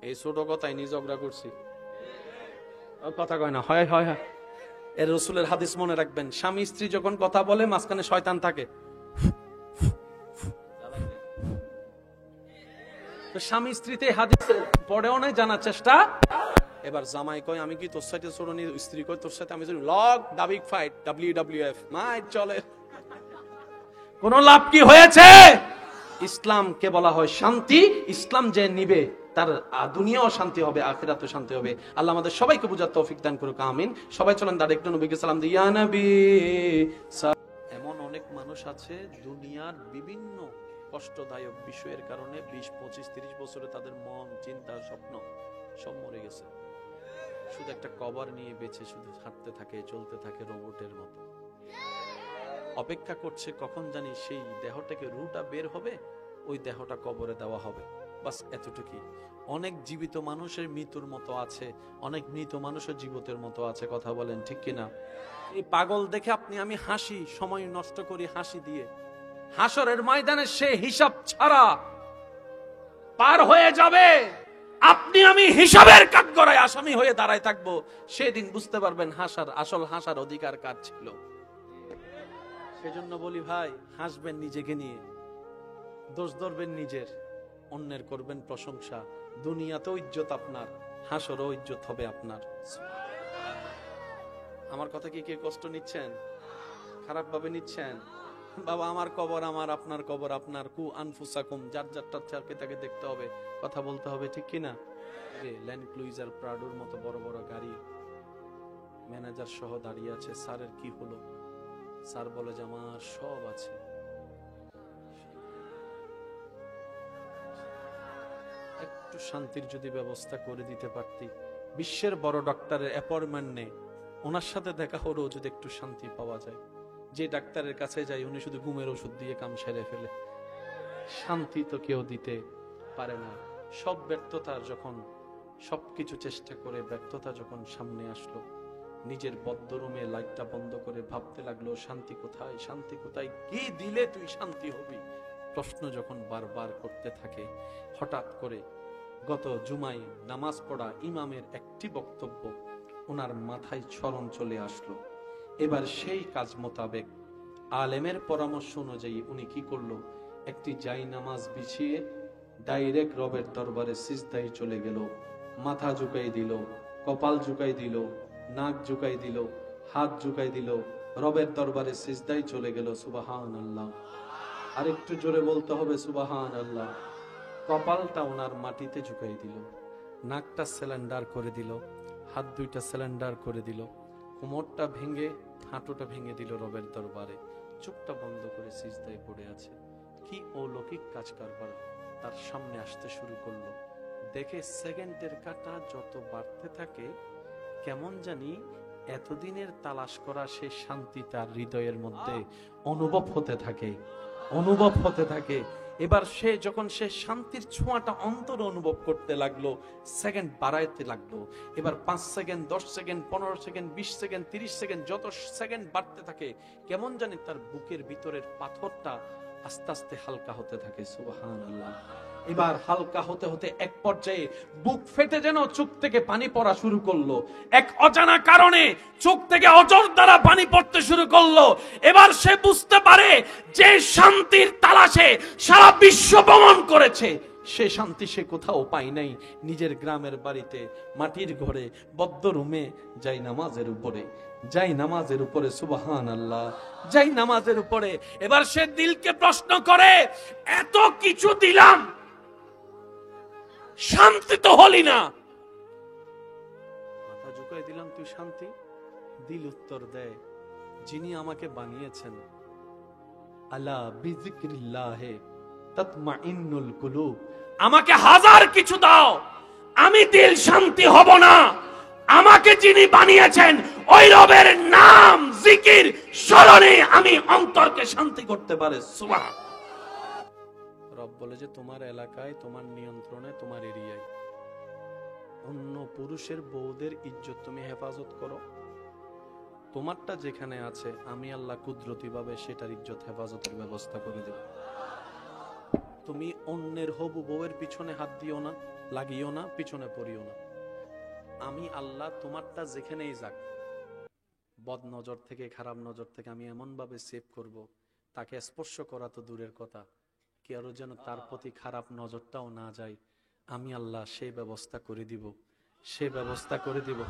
এই ছোট কথায় নিয়ে ঝগড়া করছি। কথা কয় না, হয় হয় হয়। এর রাসূলের হাদিস মনে রাখবেন, স্বামী স্ত্রী যখন কথা বলে মাঝখানে শয়তান থাকে। স্বামী স্ত্রীতে হাদিস পড়েও নাই, জানার চেষ্টা। এবার জামাই কয় আমি কি তোর সাথে ছোট নি, স্ত্রী কয় তোর সাথে আমি লগ ডাবিক ফাইট WWF মাইট চলে, কোন লাভ কি হয়েছে? ইসলামকে বলা হয় শান্তি। ইসলাম যে নিবে তার দুনিয়াও শান্তি হবে, আখিরাতেও শান্তি হবে। আল্লাহ আমাদের সবাইকে বুঝার তৌফিক দান করুক, আমিন। সবাই চলেন ডাইরেক্ট নবীকে সালাম দিই, ইয়া নবী। এমন অনেক মানুষ আছে দুনিয়ার বিভিন্ন কষ্টদায়ক বিষয়ের কারণে 20, 25, 30 বছরে তাদের মন, চিন্তা, স্বপ্ন সব মরে গেছে। শুধু একটা কবর নিয়ে বেঁচে শুধু হাঁটতে থাকে, চলতে থাকে রোবটের মতো, অপেক্ষা করছে কখন জানি সেই দেহটাকে রুটা বের হবে, ওই দেহটা কবরে দেওয়া হবে, বাস এতটুকুই। অনেক জীবিত মানুষের মৃত্যুর মতো আছে, অনেক মৃত মানুষের জীবিতের মতো আছে। কথা বলেন ঠিক কিনা? এই পাগল দেখে আপনি আমি হাসি, সময় নষ্ট করি হাসি দিয়ে। হাসরের ময়দানে সে হিসাব ছাড়া পার হয়ে যাবে, আপনি আমি হিসাবের কাঠগড়ায় আসামি হয়ে দাঁড়ায় থাকবো। সেদিন বুঝতে পারবেন আসল হাসার অধিকার কার ছিল। সেজন্য বলি ভাই, হাসবেন নিজেকে নিয়ে, দোষ ধরবেন নিজের, অন্যের করবেন প্রশংসা। দুনিয়াতেও ইজ্জত আপনার, হাসরও ইজ্জত হবে আপনার। আমার কথা কি কে কষ্ট নিচ্ছেন, খারাপ ভাবে নিচ্ছেন? বাবা আমার কবর আমার, আপনার কবর আপনার। কু আনফুসাকুম, যার যারটাকে তাকে দেখতে হবে, কথা বলতে হবে, ঠিক কিনা? ল্যান্ড ক্রুইজার প্রাডোর মতো বড় বড় গাড়ি, ম্যানেজার সহ দাঁড়িয়ে আছে। স্যারের কি হলো? স্যার বলে যে আমার সব আছে। একটু শান্তির যদি ব্যবস্থা করে দিতে পারতি, বিশ্বের বড় ডক্টরের অ্যাপয়েন্টমেন্ট নেই, ওনার সাথে দেখা হলেও যদি একটু শান্তি পাওয়া যায়। যে ডাক্তারের কাছে যাই উনি শুধু ঘুমের ওষুধ দিয়ে কাম সেরে ফেলে, শান্তি তো কেউ দিতে পারে না। সব ব্যর্থতার যখন সবকিছু চেষ্টা করে ব্যর্থতা যখন সামনে আসলো, নিজের বদ্ধ রুমে লাইটটা বন্ধ করে ভাবতে লাগলো শান্তি কোথায়, শান্তি কোথায়, কি দিলে তুই শান্তি হবি? প্রশ্ন যখন বারবার করতে থাকে, হঠাৎ করে গত জুমায় নামাজ পড়া ইমামের একটি বক্তব্য ওনার মাথায় স্মরণ চলে আসলো। এবার সেই কাজ মোতাবেক আলেমের পরামর্শ অনুযায়ী উনি কি করলো, একটি জাই নামাজ বিছিয়ে ডাইরেক্ট রবের দরবারে সিজদায় চলে গেল। মাথা ঝুঁকাই দিল, কপাল ঝুঁকাই দিল, নাক ঝুঁকাই দিল, হাত ঝুঁকাই দিল, রবের দরবারে সিজদায় চলে গেল। সুবহানাল্লাহ। আরেকটু জোরে বলতে হবে সুবহানাল্লাহ। কপালটা ওনার মাটিতে ঝুঁকাই দিল, নাকটা সিলিন্ডার করে দিল, হাত দুইটা সিলিন্ডার করে দিল, কোমরটা ভেঙে হাঁটুটা ভেঙে দিল রবের দরবারে। চোখটা বন্ধ করে সিজদায় পড়ে আছে। কি অলৌকিক কাজ কারবার তার সামনে আসতে শুরু করলো। দেখে সেকেন্ডের কাটা যত বাড়তে থাকে, কেমন জানি এতদিনের তালাশ করা সে শান্তি তার হৃদয়ের মধ্যে অনুভব হতে থাকে, অনুভব হতে থাকে। এবার সে যখন সে শান্তির ছোঁয়াটা অন্তর অনুভব করতে লাগলো, সেকেন্ড বাড়াইতে লাগলো। এবার 5 second, 10 second, 15 second, 20 second, 30 second, যত সেকেন্ড বাড়তে থাকে কেমন জানি তার বুকের ভিতরের পাথরটা আস্তে আস্তে হালকা হতে থাকে। সুবহানাল্লাহ। এবার হালকা হতে হতে এক পর্যায়ে বুক ফেটে যেন চোখ থেকে পানি পড়া শুরু করলো। এক অজানা কারণে চোখ থেকে অজর দ্বারা পানি পড়তে শুরু করলো। এবার সে বুঝতে পারে যে শান্তির তালাশে সারা বিশ্ব ভ্রমণ করেছে, সে শান্তি সে কোথাও পাই নাই। নিজের গ্রামের বাড়িতে মাটির ঘরে বদ্ধ রুমে যাই নামাজের উপরে, যাই নামাজের উপরে। সুবহানাল্লাহ। যাই নামাজের উপরে। এবার সে দিলকে প্রশ্ন করে, এত কিছু দিলাম, শান্তি তো হলি না। মাথা ঝুঁকাই দিলাম, তুই শান্তি? দিল উত্তর দেয়, যিনি আমাকে বানিয়েছেন, আলা বিযিকরিল্লাহি তাতমাইন্নুল কুলুব, আমাকে হাজার কিছু দাও, আমি দিল শান্তি হব না। আমাকে যিনি বানিয়েছেন ওই রবের নাম জিকির স্মরণে আমি অন্তরকে শান্তি করতে পারে। সুবহান। রব বলে যে তোমার এলাকায়, তোমার নিয়ন্ত্রণে, তোমার এরিয়ায় অন্য পুরুষের বউদের ইজ্জত তুমি হেফাজত করো। তোমারটা যেখানে আছে আমি আল্লাহ কুদরতি ভাবে সেটার ইজ্জত হেফাজতের ব্যবস্থা করে দেব। তুমি অন্যের হবু বউয়ের পিছনে হাত দিও না, লাগিও না, পিছনে পড়িও না। আমি আল্লাহ তোমারটা যেখানেই যাক, বদ নজর থেকে, খারাপ নজর থেকে আমি এমন ভাবে সেভ করব, তাকে স্পর্শ করা তো দূরের কথা, কেউ যেন তার প্রতি খারাপ নজরটাও না যায়। আমি আল্লাহ সেই ব্যবস্থা করে দিব, সে ব্যবস্থা করে দিব।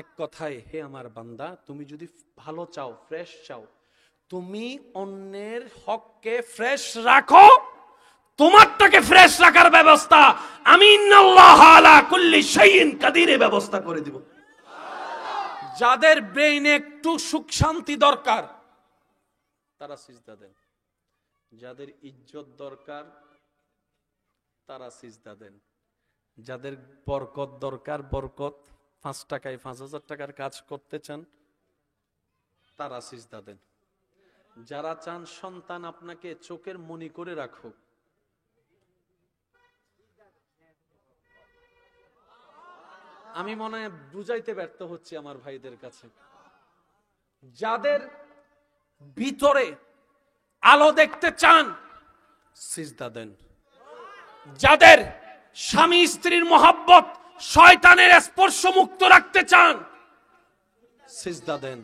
এক কথায়, হে আমার বান্দা, তুমি যদি ভালো চাও, ফ্রেশ চাও, তুমি অন্যের হককে ফ্রেশ রাখো, তোমারটাকে ফ্রেশ রাখার ব্যবস্থা আমি ইন্নাল্লাহ আলা কুল্লি শাইইন কাদিরের ব্যবস্থা করে দিব। যাদের ব্রেইনে একটু সুখ শান্তি দরকার তারা সিজদা দেন, যাদের ইজ্জত দরকার তারা সিজদা দেন, যাদের বরকত দরকার, বরকত 5 টাকায় 5000 টাকার কাজ করতে চান তারা সিজদা দেন। যারা চান সন্তান আপনাকে চোখের মনি করে রাখুক, আমি মনে হয় বুঝাইতে ব্যর্থ হচ্ছি আমার ভাইদের কাছে, যাদের ভিতরে আলো দেখতে চান সিজদা দেন, যাদের স্বামী স্ত্রীর মহব্বত শয়তানের স্পর্শ মুক্ত রাখতে চান সিজদা দেন,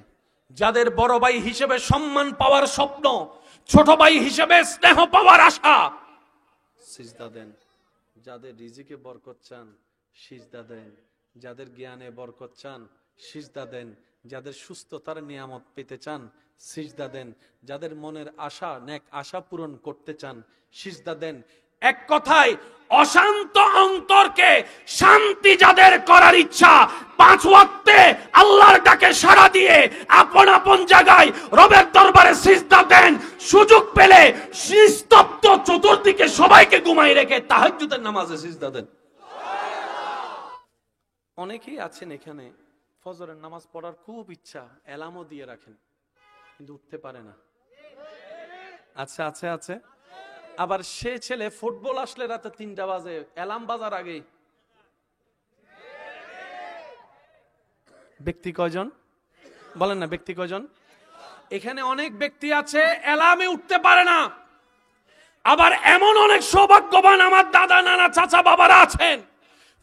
যাদের বড় ভাই হিসেবে সম্মান পাওয়ার স্বপ্ন, ছোট ভাই হিসেবে স্নেহ পাওয়ার আশা সিজদা দেন, যাদের রিজিকে বরকত চান সিজদা দেন, যাদের জ্ঞানে বরকত চান সিজদা দেন, যাদের সুস্থতার নিয়ামত পেতে চান সিজদা দেন, যাদের মনের আশা, নেক আশা পূরণ করতে চান সিজদা দেন। এক কথায়, অশান্ত অন্তরকে শান্তি যাদের করার ইচ্ছা, 5 ওয়াক্তে আল্লাহর ডাকে সাড়া দিয়ে আপন আপন জায়গায় রবের দরবারে সিজদা দেন। সুযোগ পেলে নিস্তব্ধ চতুর্দিকে সবাইকে ঘুমাই রেখে তাহাজ্জুদের নামাজে সিজদা দেন। অনেকেই আছেন এখানে ফজরের নামাজ পড়ার খুব ইচ্ছা, অ্যালার্মও দিয়ে রাখেন, কিন্তু উঠতে পারে না। আচ্ছা আছে আছে। আবার সে ছেলে ফুটবল আসলে রাতে 3টা বাজে, অ্যালার্ম বাজার আগে। ব্যক্তি কয়জন বলেন না, ব্যক্তি কয়জন? এখানে অনেক ব্যক্তি আছে অ্যালার্মে উঠতে পারে না, আবার এমন অনেক সৌভাগ্যবান আমার দাদা নানা চাচা বাবারা আছেন,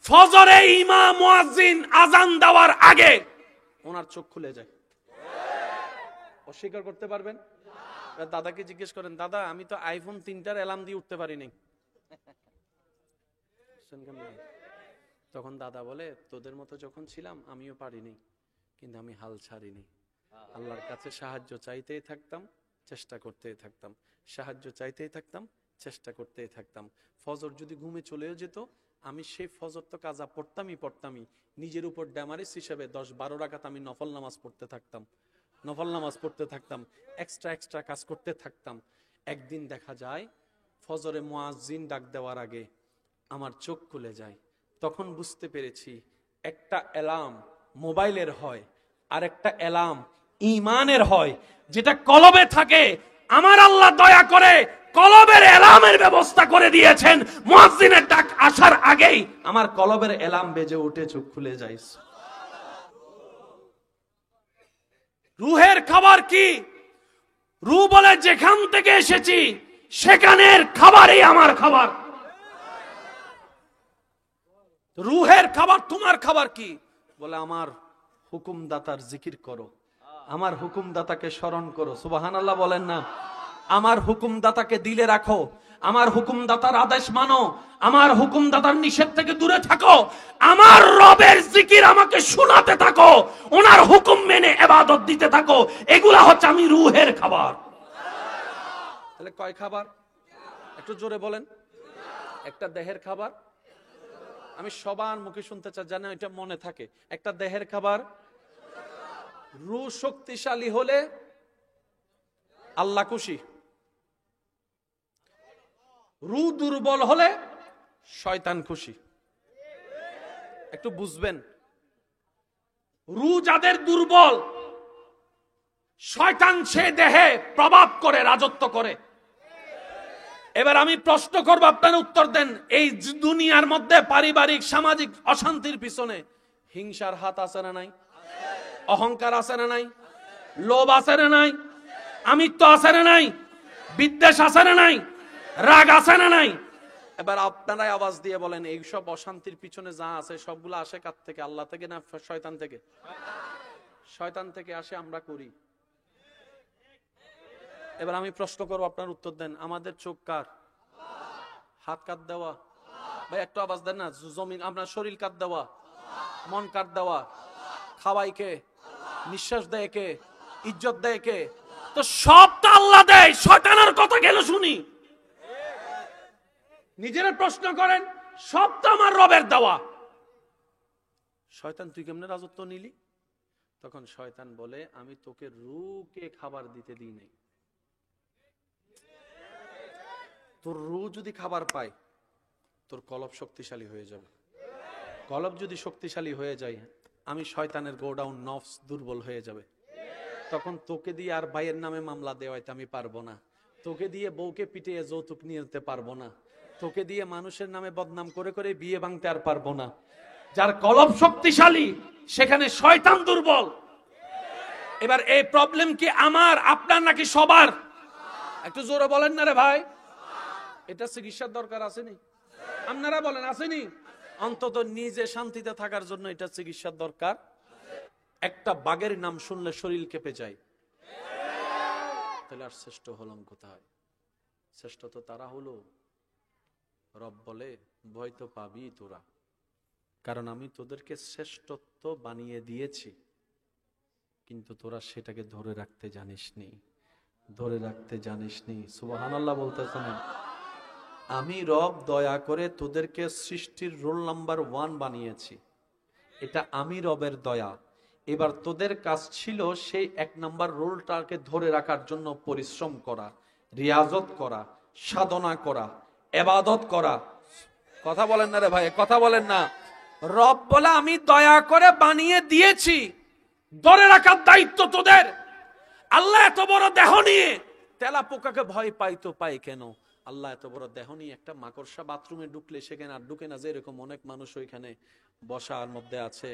ফজরে ইমাম মুয়াজ্জিন আজান দেওয়ার আগে ওনার চোখ খুলে যায়। অস্বীকার করতে পারবেন? দাদাকে জিজ্ঞেস করেন, দাদা আমি তো আইফোন 3টার অ্যালার্ম দিয়ে উঠতে পারি নাই। তখন দাদা বলে, তোদের মতো যখন ছিলাম আমিও পারিনি, কিন্তু আমি হাল ছাড়িনি। আল্লাহর কাছে সাহায্য চাইতেই থাকতাম, চেষ্টা করতেই থাকতাম, সাহায্য চাইতেই থাকতাম, চেষ্টা করতেই থাকতাম। ফজর যদি ঘুমে চলেও যেত, আমি সেই ফজর তো কাজা পড়তামই, নিজের উপর ড্যামারিস হিসেবে 10-12 রাকাত আমি নফল নামাজ পড়তে থাকতাম, এক্সট্রা কাজ করতে থাকতাম। একদিন দেখা যায় ফজরে মুয়াজ্জিন ডাক দেওয়ার আগে আমার চোখ খুলে যায়। তখন বুঝতে পেরেছি, একটা অ্যালার্ম মোবাইলের হয় আর একটা অ্যালার্ম ঈমানের হয়, যেটা কলবে থাকে। আমার আল্লাহ দয়া করে কলবের অ্যালার্মের ব্যবস্থা করে দিয়েছেন। মুয়াজ্জিনের ডাক আসার আগেই আমার কলবের অ্যালার্ম বেজে উঠে চোখ খুলে যায়। রুহের খাবার কি? রু বলে যেখান থেকে এসেছি সেখানের খাবারই আমার খাবার। রুহের খাবার তোমার খাবার কি? বলে আমার হুকুমদাতার জিকির করো, আমার হুকুমদাতাকে স্মরণ করো। সুবহানাল্লাহ বলেন না? আমার হুকুমদাতাকে দিলে রাখো, আমার হুকুমদাতার আদেশ মানো, আমার হুকুমদাতার নিষেধ থেকে দূরে থাকো, আমার রবের জিকির আমাকে শোনাতে থাকো, ওনার হুকুম মেনে ইবাদত দিতে থাকো। এগুলা হচ্ছে আমি রুহের খাবার। তাহলে কয় খাবার? একটু জোরে বলেন। একটা দেহের খাবার, আমি সবার মুখে শুনতে চাই, জানেন এটা মনে থাকে। একটা দেহের খাবার, রু শক্তিশালী হলে আল্লাহ খুশি, রু দুর্বল হলে শয়তান খুশি। একটু বুঝবেন, রু যাদের দুর্বল, শয়তান সে দেহে প্রভাব করে, রাজত্ব করে। এবার আমি প্রশ্ন করব, আপনারা উত্তর দেন। এই দুনিয়ার মধ্যে পারিবারিক সামাজিক অশান্তির পিছনে হিংসার হাত আছে না নাই? অহংকার আছে না নাই? লোভ আছে না নাই? আমিত্ব আছে না নাই? বিদ্বেষ আছে না নাই? রাগ আছে না নাই? এবার আপনারাই আওয়াজ দিয়ে বলেন, এই সব অশান্তির পিছনে যা আছে সবগুলো আসে কার থেকে? আল্লাহ থেকে না শয়তান থেকে? শয়তান থেকে আসে, আমরা করি। এবার আমি প্রশ্ন করবো, আপনার উত্তর দেন। আমাদের চোখ কার? হাত কার দেওয়া? ভাই একটু আওয়াজ দেন না। জমিন, আপনার শরীর কার দেওয়া? মন কার দেওয়া? খাওয়াই কে? নিঃশ্বাস দেয় কে? ইজ্জত দেয় কে? তো সব তো আল্লাহ দেয়। শয়তানের কথা গেল শুনি। নিজেরা প্রশ্ন করেন, সব তো আমার রবের দেওয়া। শয়তান তুই কেমনে রাজত্ব নিলি? তখন শয়তান বলে, আমি তোকে রূকে খাবার দিতে দিই নাই। তোর রু যদি খাবার পায়, তোর কলব শক্তিশালী হয়ে যাবে। কলব যদি শক্তিশালী হয়ে যায়, আমি শয়তানের গোডাউন নফস দুর্বল হয়ে যাবে। তখন তোকে দিয়ে আর ভাইয়ের নামে মামলা দেওয়াইতে আমি পারবো না, তোকে দিয়ে বউকে পিটিয়ে যৌতুক নিয়ে যেতে পারবো না, তোকে দিয়ে মানুষের নামে বদনাম করে করে বিয়ে ভাঙতে আর পারবো না। যার কলব শক্তিশালী, সেখানে শয়তান দুর্বল। এবার এই প্রবলেম কি আমার, আপনার, নাকি সবার? একটু জোরে বলেন না রে ভাই। এটা চিকিৎসার দরকার আসেনি? আপনারা বলেন আসেনি? অন্তত নিজে শান্তিতে থাকার জন্য এটা চিকিৎসার দরকার। একটা বাঘের নাম শুনলে শরীর কেঁপে যায়, তাহলে আর শ্রেষ্ঠ হলাম কোথায়? শ্রেষ্ঠ তো তারা হলো, রব বলে ভয় তো পাবি তোরা, কারণ আমি তোদেরকে শ্রেষ্ঠত্ব বানিয়ে দিয়েছি, কিন্তু তোরা সেটাকে ধরে রাখতে জানিসনি, ধরে রাখতে জানিসনি। সুবহানাল্লাহ বলতেছেন। আমি রব দয়া করে তোদেরকে সৃষ্টির রোল নাম্বার 1 বানিয়েছি, এটা আমি রবের দয়া। এবার তোদের কাজ ছিল সেই 1 নাম্বার রোলটাকে ধরে রাখার জন্য পরিশ্রম করা, রিয়াজত করা, সাধনা করা, ইবাদত করা। কথা বলেন না রে ভাই, কথা বলেন না। রব বলে আমি দয়া করে বানিয়ে দিয়েছি, ধরে রাখার দায়িত্ব তোদের। আল্লাহ এত বড় দেহ নিয়ে তেলা পোকাকে ভয় পাই তো পাই কেন? আল্লাহ এত বড় দেহ নিয়ে একটা মাকড়সা বাথরুমে ঢুকলে সেখানে আর ঢুকে না, যে এরকম অনেক মানুষ ওইখানে বসার মধ্যে আছে।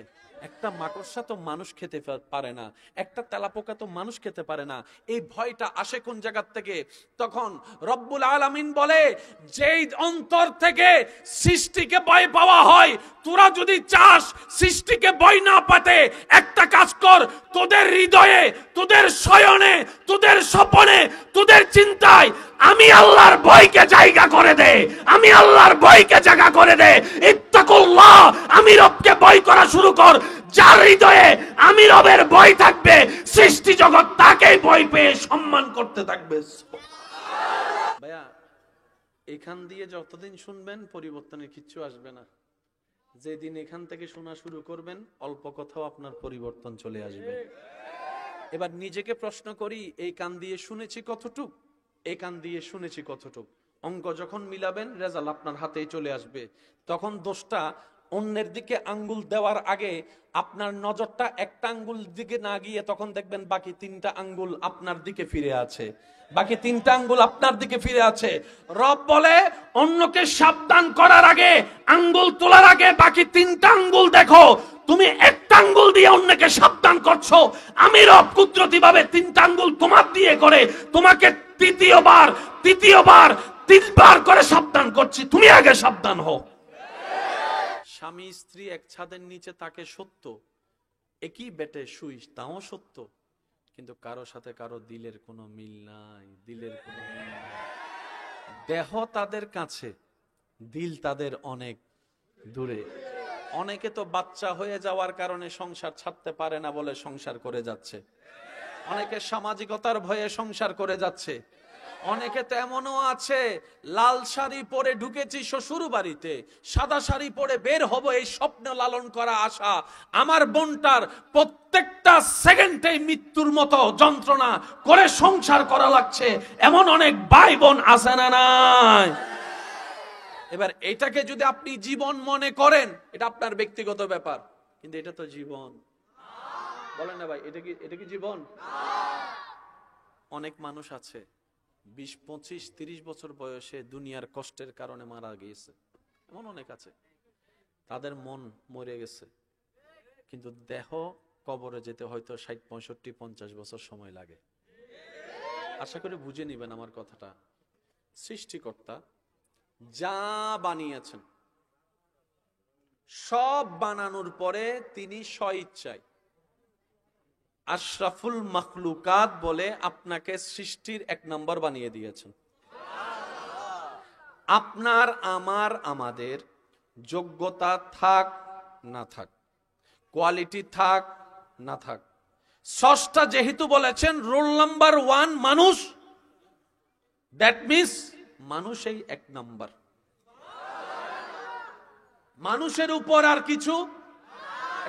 একটা মাকড়সা তো মানুষ খেতে পারে না, একটা তেলাপোকা তো মানুষ খেতে পারে না। এই ভয়টা আসে কোন জায়গা থেকে? তখন রব্বুল আলামিন বলে, যেই অন্তর থেকে সৃষ্টিকে ভয় পাওয়া হয়, তোরা যদি চাস সৃষ্টিকে ভয় না পাতে, একটা কাজ কর, তোদের হৃদয়ে, তোদের শয়নে, তোদের স্বপনে, তোদের চিন্তায় আমি আল্লাহর ভয়কে জায়গা করে দে, আমি আল্লাহর ভয়কে জায়গা করে দে। ইত্তাকুল্লাহ, আমি রবকে ভয় করা শুরু কর। যার হৃদয়ে আমি রবের ভয় থাকবে, সৃষ্টি জগৎ তাকেই ভয় পেয়ে সম্মান করতে থাকবে। ভাইয়া, এখান দিয়ে যতদিন শুনবেন পরিবর্তনের কিচ্ছু আসবে না। যেদিন এখান থেকে শোনা শুরু করবেন, অল্প কথাও আপনার পরিবর্তন চলে আসবে। এবার নিজেকে প্রশ্ন করি, এই কান দিয়ে শুনেছি কতটুক, এই কান দিয়ে শুনেছি কতটুক। অঙ্ক যখন মিলাবেন, রেজাল্ট আপনার হাতেই চলে আসবে। তখন দোষটা অন্যের দিকে আঙ্গুল দেওয়ার আগে আপনার নজরটা একটা আঙ্গুল দিকে না গিয়ে তখন দেখবেন বাকি 3টা আঙ্গুল আপনার দিকে ফিরে আছে, বাকি 3টা আঙ্গুল আপনার দিকে ফিরে আছে। রব বলে, অন্যকে সাবধান করার আগে, আঙ্গুল তোলার আগে বাকি 3টা আঙ্গুল দেখো। তুমি একটা আঙ্গুল দিয়ে অন্যকে সাবধান করছো, আমি রব কুদরতি ভাবে 3টা আঙ্গুল তোমার দিয়ে করে তোমাকে তৃতীয়বার 3বার করে সাবধান করছি, তুমি আগে সাবধান হও। স্বামী স্ত্রী এক ছাদের নিচে তাকে সত্য, একই বেটে শুই, তাও সত্য, কিন্তু কারো সাথে কারো দিলের কোনো মিল নাই, দিলের কোনো মিল নাই। দেহ তাদের কাছে, দিল তাদের অনেক দূরে। অনেকে তো বাচ্চা হয়ে যাওয়ার কারণে সংসার ছাড়তে পারে না বলে সংসার করে যাচ্ছে, অনেকে সামাজিকতার ভয়ে সংসার করে যাচ্ছে, অনেকে তো এমনও আছে, লাল শাড়ি পরে ঢুকেছি শ্বশুর বাড়িতে, সাদা শাড়ি পরে বের হব এই স্বপ্ন লালন করা আশা। আমার বোনটার প্রত্যেকটা সেকেন্ডে মৃত্যুর মতো যন্ত্রণা করে সংসার করা লাগছে, এমন অনেক ভাই বোন আছে না নাই? এবার এটাকে যদি আপনি জীবন মনে করেন, এটা আপনার ব্যক্তিগত ব্যাপার, কিন্তু এটা তো জীবন। বলেন না ভাই, এটা কি জীবন? অনেক মানুষ আছে 20, 25, 30 বছর বয়সে দুনিয়ার কষ্টের কারণে মারা গিয়েছে, এমন অনেক আছে। তাদের মন মরে গেছে, কিন্তু দেহ কবরে যেতে হয়তো 60, 65, 50 বছর সময় লাগে। আশা করি বুঝে নিবেন আমার কথাটা। সৃষ্টিকর্তা যা বানিয়েছেন, সব বানানোর পরে তিনি স্বইচ্ছায় আশরাফুল মাখলুকাত বলে আপনাকে সৃষ্টির 1 নম্বর বানিয়ে দিয়েছেন। আপনার, আমার, আমাদের যোগ্যতা থাক না থাক, কোয়ালিটি থাক না থাক, স্রষ্টা যেহেতু বলেছেন রোল নাম্বার 1 মানুষ, দ্যাট মিনস মানুষই 1 নম্বর। মানুষের উপর আর কিছু,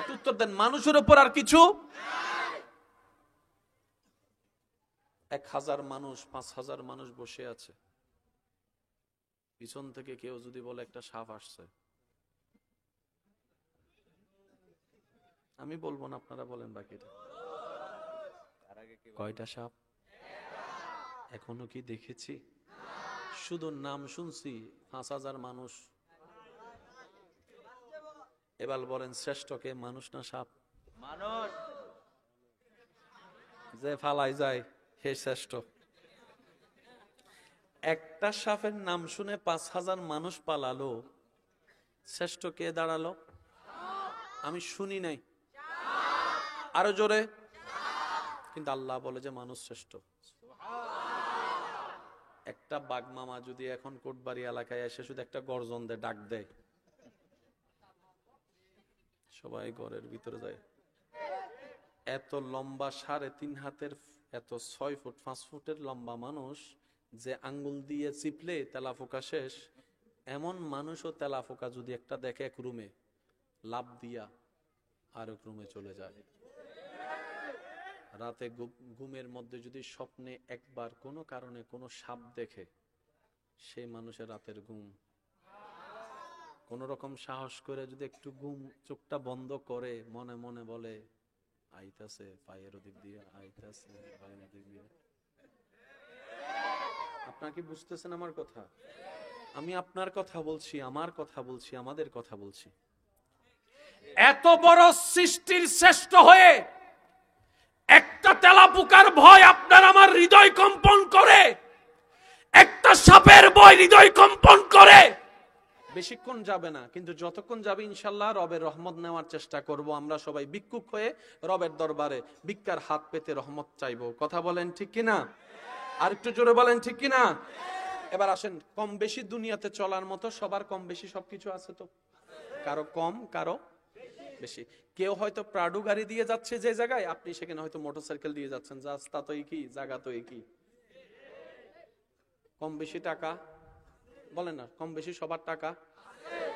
একটু উত্তর দেন, মানুষের উপর আর কিছু। 1000 মানুষ, 5000 মানুষ বসে আছে, পিছন থেকে কেউ যদি বলে একটা সাপ আসছে, আমি বলবো না, আপনারা বলেন বাকিটা। কয়টা সাপ? এখনো কি দেখেছি? শুধু নাম শুনছি, 5000 মানুষ। এবার বলেন শ্রেষ্ঠকে, মানুষ না সাপ? মানুষ। যে ফালাই যায় হে শ্রেষ্ঠ। একটা সাপের নাম শুনে 5000 মানুষ পালালো, শ্রেষ্ঠ কে দাঁড়ালো? আমি শুনি নাই, আরো জোরে। কিন্তু আল্লাহ বলে যে মানুষ শ্রেষ্ঠ। একটা বাঘ মামা যদি এখন কোটবাড়ি এলাকায় এসে শুধু একটা গর্জন দেয়, ডাক দেয়, সবাই ঘরের ভিতরে যায়। এত লম্বা 3.5 হাতের, এত 6 ফুট 5 ফুটের লম্বা মানুষ, যে আঙ্গুল দিয়ে চিপলে তেলাপোকা শেষ, এমন মানুষও তেলাপোকা যদি একটা দেখে এক রুমে, লাভ দিয়া আর এক রুমে চলে যায়। রাতে ঘুমের মধ্যে যদি স্বপ্নে একবার কোনো কারণে কোনো সাপ দেখে, সেই মানুষের রাতের ঘুম। কোন রকম সাহস করে যদি একটু ঘুম চোখটা বন্ধ করে মনে মনে বলে আইতাছে পায়ের ওদিক দিয়ে, আইতাছে পায়ের ওদিক দিয়ে, আপনারা কি বুঝতেছেন আমার কথা? আমি আপনার কথা বলছি, আমার কথা বলছি, আমাদের কথা বলছি। এত বড় সৃষ্টির শ্রেষ্ঠ হয়ে একটা তেলাপোকার ভয় আপনার আমার হৃদয় কম্পন করে, একটা সাপের ভয় হৃদয় কম্পন করে। বেশিক্ষণ যাবে না, কিন্তু যতক্ষণ যাবে ইনশাল্লাহ রবের রহমত নেওয়ার চেষ্টা করব। আমরা সবাই ভিক্ষুক হয়ে রবের দরবারে ভিক্ষার হাত পেতে রহমত চাইবো। কথা বলেন ঠিক কিনা? আর একটু জোরে বলেন ঠিক কিনা? এবার আসেন, কম বেশি দুনিয়াতে চলার মতো সবার কম বেশি সবকিছু আছে তো, কারো কম কারো বেশি। কেউ হয়তো প্রাডু গাড়ি দিয়ে যাচ্ছে যে জায়গায়, আপনি সেখানে হয়তো মোটরসাইকেল দিয়ে যাচ্ছেন, রাস্তা তো একই, জায়গা তো একই। কম বেশি টাকা বলেন না, কম বেশি সবার টাকা,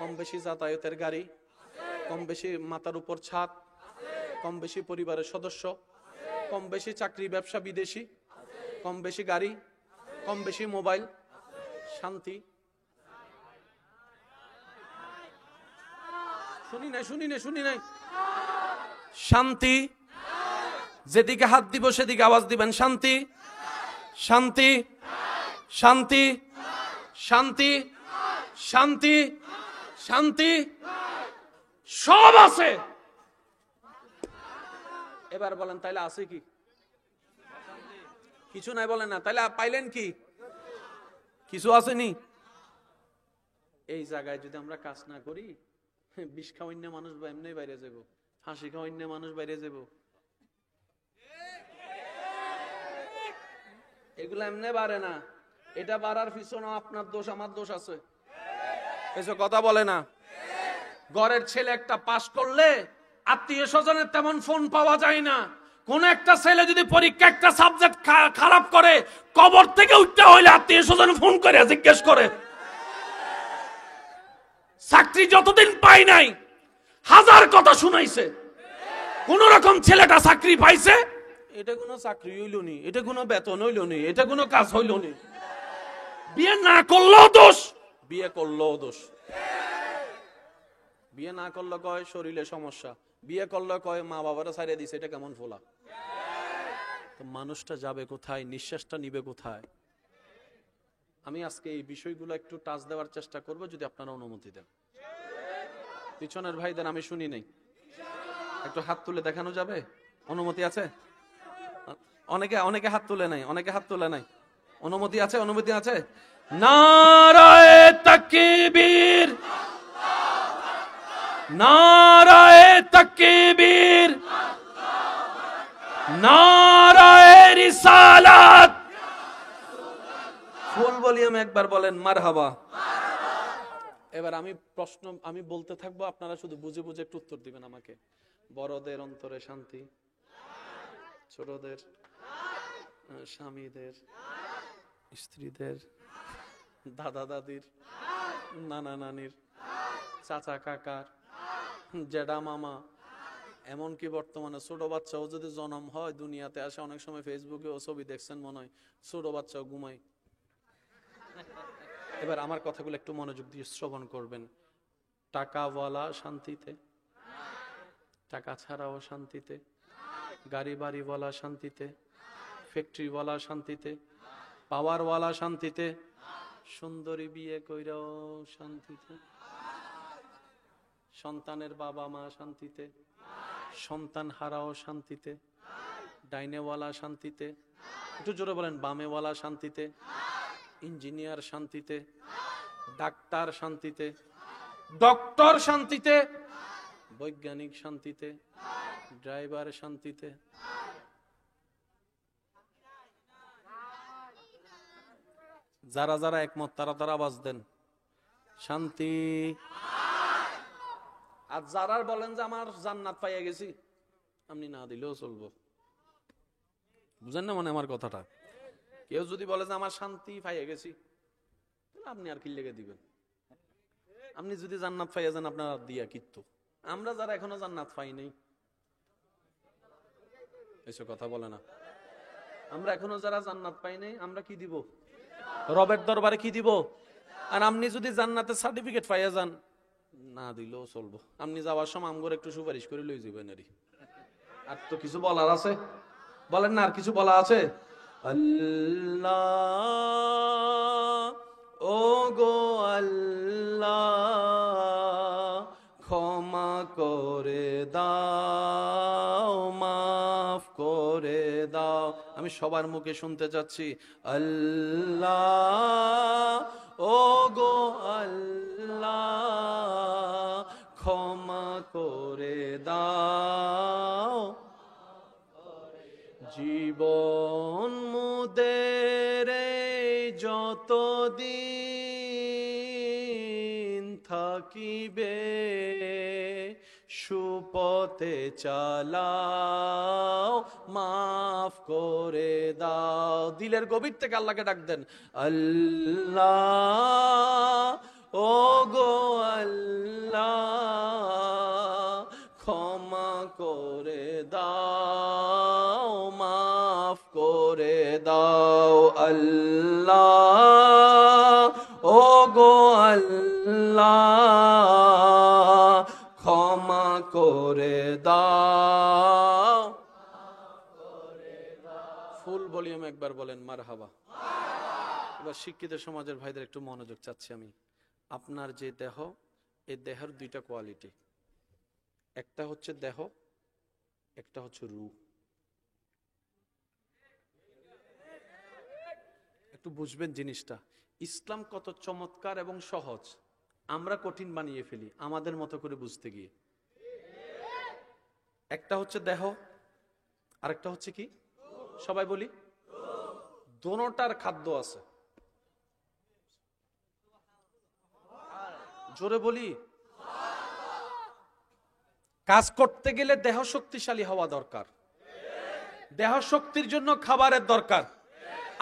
কম বেশি যাতায়াতের গাড়ি, কম বেশি মাথার উপর ছাদ, কম বেশি পরিবারের সদস্য, কম বেশি চাকরি ব্যবসা বিদেশি, কম বেশি গাড়ি, কম বেশি মোবাইল। শান্তি শুনি নাই শান্তি। যেদিকে হাত দিব সেদিকে আওয়াজ দিবেন, শান্তি শান্তি শান্তি শান্তি শান্তি শান্তি সব আছে। এবার বলেন তাইলে আছে কি? কিছু নাই বলেন না, তাইলে পাইলেন কি? কিছু আসেনি। এই জায়গায় যদি আমরা কাজ না করি, বিষ খাওয়ান্য মানুষ এমনি বাইরে যাব, হাসি খাওয়ান্য মানুষ বাইরে যাব, এগুলো এমনি বাড়ে না। এটা বাড়ার পিছনে আপনার দোষ আমার দোষ আছে। এসব কথা বলে না। ঘরের ছেলে একটা পাস করলে আত্মীয় স্বজনের তেমন ফোন পাওয়া যায় না। কোন একটা ছেলে যদি পরীক্ষা একটা সাবজেক্ট খারাপ করে, কবর থেকে উঠতে হইলে আত্মীয় স্বজন ফোন করে জিজ্ঞেস করে। চাকরি যতদিন পাই নাই হাজার কথা শুনাইছে, কোন রকম ছেলেটা চাকরি পাইছে, এটা কোনো চাকরি হইল নি, এটা কোনো বেতন হইল নি, এটা কোনো কাজ হইল নি। বিয়ে না করলেও দোষ, বিয়ে করলেও দোষ। বিয়ে না করলে কয় শরীরে সমস্যা, বিয়ে করলে কয় মা বাবারা ছাড়িয়ে দিছে, এটা কেমন ফোলা। তো মানুষটা যাবে কোথায়, নিঃশ্বাসটা নিবে কোথায়? আমি আজকে এই বিষয়গুলো একটু টাচ দেওয়ার চেষ্টা করব, যদি আপনারা অনুমতি দেন। পিছনের ভাইদের আমি শুনি নাই, একটু হাত তুলে দেখানো যাবে? অনুমতি আছে? অনেকে হাত তুলে নাই, অনেকে হাত তুলে নাই। অনুমতি আছে? অনুমতি আছে? নারায়ে তাকবীর, নারায়ে তাকবীর, নারায়ে রিসালাত। ফুল ভলিউমে একবার বলেন মারহাবা। এবার আমি বলতে থাকবো, আপনারা শুধু বুঝে বুঝে একটু উত্তর দিবেন আমাকে। বড়দের অন্তরে শান্তি, ছোটদের, স্বামীদের, স্ত্রীদের, দাদা দাদির, নানা নানির, চাচা কাকার, জেঠা মামা, এমনকি বর্তমানে ছোট বাচ্চাও যদি জন্ম হয় দুনিয়াতে আসে, অনেক সময় ফেসবুকে ও ছবি দেখছেন মনে হয়, ছোট বাচ্চাও ঘুমায়। এবার আমার কথাগুলো একটু মনোযোগ দিয়ে শ্রবণ করবেন। টাকাওয়ালা শান্তিতে, টাকা ছাড়াও শান্তিতে, গাড়ি বাড়িওয়ালা শান্তিতে, ফ্যাক্টরিওয়ালা শান্তিতে, পাওয়ারওয়ালা শান্তিতে, সুন্দরী বিয়ে কইরাও শান্তিতে, সন্তানের বাবা মা শান্তিতে, সন্তান হারাও শান্তিতে, ডাইনেওয়ালা শান্তিতে, একটু জোরে বলেন বামেওয়ালা শান্তিতে, ইঞ্জিনিয়ার শান্তিতে, ডাক্তার শান্তিতে, ডক্টর শান্তিতে, বৈজ্ঞানিক শান্তিতে, ড্রাইভার শান্তিতে। যারা যারা একমত তারা আওয়াজ দেন শান্তি। আর যারা বলেন যে আমার জান্নাত পাইয়া গেছি, আপনি না দিলেও চলবো। বুঝেন না মানে আমার কথাটা? কেউ যদি বলে যে আমার শান্তি পাইয়া গেছি, আপনি আর কি লেগে দিবেন? আপনি যদি জান্নাত পাইয়া যান, আপনার দিয়া কিত্তু। আমরা যারা এখনো জান্নাত পাই নাই, এসব কথা বলে না। আমরা এখনো যারা জান্নাত পাই নাই, আমরা কি দিব? রবের দরবারে কি দিব? আর আপনি যদি জান্নাতের সার্টিফিকেট পাইয়া যান, না দিলেও চলবো। আপনি যাওয়ার সময় আমগর একটু সুপারিশ করে লই যাবেন। আর তো কিছু বলার আছে? বলেন না, আর কিছু বলা আছে? আল্লাহ ও গো আল্লাহ ক্ষমা করে দাও, মাফ করে দাও। আমি সবার মুখে শুনতে চাচ্ছি, আল্লাহ ও গো আল্লাহ ক্ষমা করে দাও। জীবন মুদের যতদিন থাকিবে সুপথে চালাও, মাফ করে দাও। দিলের গভীর থেকে আল্লাহকে ডাক দেন, আল্লাহ ও গো আল্লাহ ক্ষমা করে দাও, মাফ করে দাও। আল্লাহ ও গো আল্লাহ ক্ষমা করে দাও। ফুল ভলিউম একবার বলেন মারহাবা। এবার শিক্ষিত সমাজের ভাইদের একটু মনোযোগ চাচ্ছি আমি। আপনার যে দেহ, এই দেহের দুইটা কোয়ালিটি, একটা হচ্ছে দেহ, একটা হচ্ছে রূহ। একটু বুঝবেন জিনিসটা। ইসলাম কত চমৎকার এবং সহজ, আমরা কঠিন বানিয়ে ফেলি আমাদের মতো করে বুঝতে গিয়ে। একটা হচ্ছে দেহ, আরেকটা হচ্ছে কি? সবাই বলি, দোনোটার খাদ্য আছে। জোরে বলি, কাজ করতে গেলে দেহ শক্তিশালী হওয়া দরকার, দেহ শক্তির জন্য খাবারের দরকার।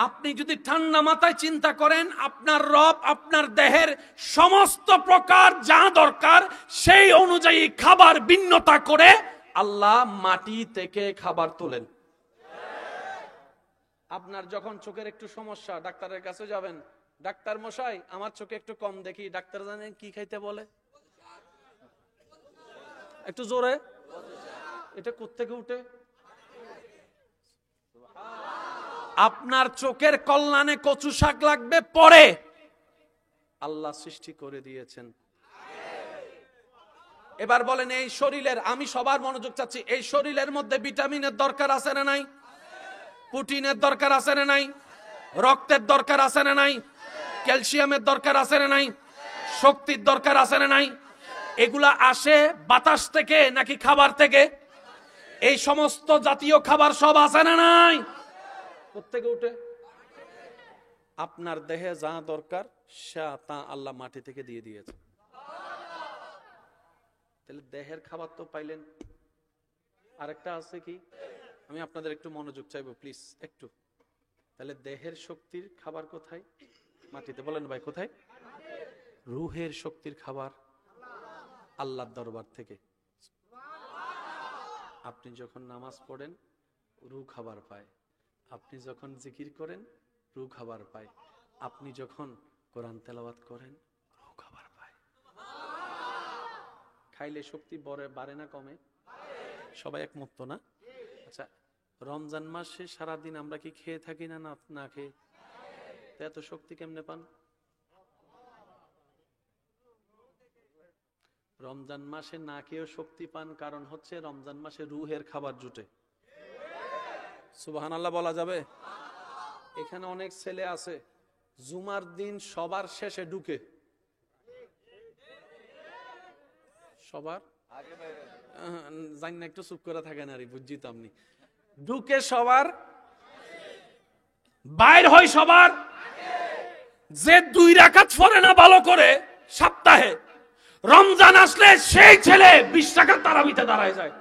আপনি যদি ঠান্ডা মাথায় চিন্তা করেন, আপনার রব আপনার দেহের সমস্ত প্রকার যা দরকার সেই অনুযায়ী খাবার ভিন্নতা করে আল্লাহ মাটি থেকে খাবার তোলেন। আপনার যখন চোখের একটু সমস্যা, ডাক্তারের কাছে যাবেন, ডাক্তার মশাই আমার চোখে একটু কম দেখি। ডাক্তার জানেন কি খাইতে বলে? একটু জোরে, এটা কোত্থেকে উঠে? আপনার চোখের কল্যাণে কচু শাক লাগবে, পরে আল্লাহ সৃষ্টি করে দিয়েছেন। এবার বলেন, এই শরীরের, আমি সবার মনোযোগ চাচ্ছি, এই শরীরের মধ্যে ভিটামিনের দরকার আছে না নাই? প্রোটিনের দরকার আছে না নাই? রক্তের দরকার আছে না নাই? ক্যালসিয়ামের দরকার আছে না নাই? শক্তির দরকার আছে না নাই? এগুলা আসে বাতাস থেকে নাকি খাবার থেকে? এই সমস্ত জাতীয় খাবার সব আছে না নাই? কোত্থেকে উঠে? আপনার দেহে যা দরকার তা আল্লাহ মাটি থেকে দিয়ে দিয়েছে। তাহলে দেহের খাবার তো পাইলেন। আরেকটা আছে কি? আমি আপনাদের একটু মনোযোগ চাইবো প্লিজ, একটু। তাহলে দেহের শক্তির খাবার কোথায়? মাটিতে। বলেন ভাই কোথায়? রুহের শক্তির খাবার আল্লাহর দরবার থেকে। আপনি যখন নামাজ পড়েন রূহ খাবার পায়, আপনি যখন জিকির করেন রূহ খাবার পায়, আপনি যখন কোরআন তেলাওয়াত করেন রূহ খাবার পায়। খাইলে শক্তি বাড়ে না কমে? সবাই একমত তো না? আচ্ছা, রমজান মাসে সারাদিন আমরা কি খেয়ে থাকি না না খেয়ে? এত শক্তি কেমনে পান? রমজান মাসে না খেয়েও শক্তি পান, কারণ হচ্ছে রমজান মাসে রুহের খাবার জুটে। সুবহানাল্লাহ বলা যাবে? এখানে অনেক ছেলে আছে জুমার দিন সবার শেষে ঢুকে, সবার জানি না, একটু চুপ করে থাকেন আর বুঝছি তো আপনি। ঢুকে সবার, বাইর হয় সবার। যে 2 রাকাত পড়ে না ভালো করে সপ্তাহে, রমজান আসলে সেই ছেলে 20 রাকাত তারাবিতে দাঁড়ায় যায়।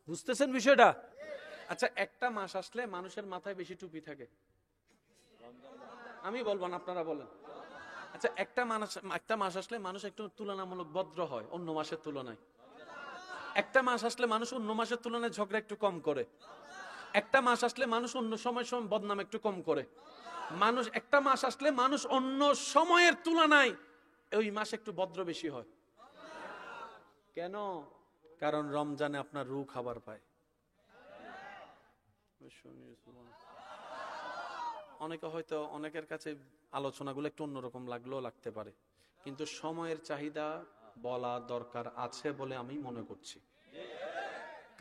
বুঝতেছেন বিষয়টা? আচ্ছা, একটা মাস আসলে মানুষের মাথায় বেশি টুপি থাকে। আমি বলবো না, আপনারা বলেন। আচ্ছা, একটা মাস আসলে মানুষ একটু তুলনামূলক ভদ্র হয় অন্য মাসের তুলনায়। একটা মাস আসলে মানুষ অন্য মাসের তুলনায় ঝগড়া একটু কম করে। একটা মাস আসলে মানুষ অন্য সময় বদনাম একটু কম করে। মানুষ একটা মাস আসলে মানুষ অন্য সময়ের তুলনায় ওই মাস একটু ভদ্র বেশি হয়। কেন? কারণ রমজানে আপনার রূহ খাবার পায়। অনেকে হয়তো অনেকের কাছে আলোচনাগুলো একটু অন্যরকম লাগলেও লাগতে পারে, কিন্তু সময়ের চাহিদা বলা দরকার আছে বলে আমি মনে করছি।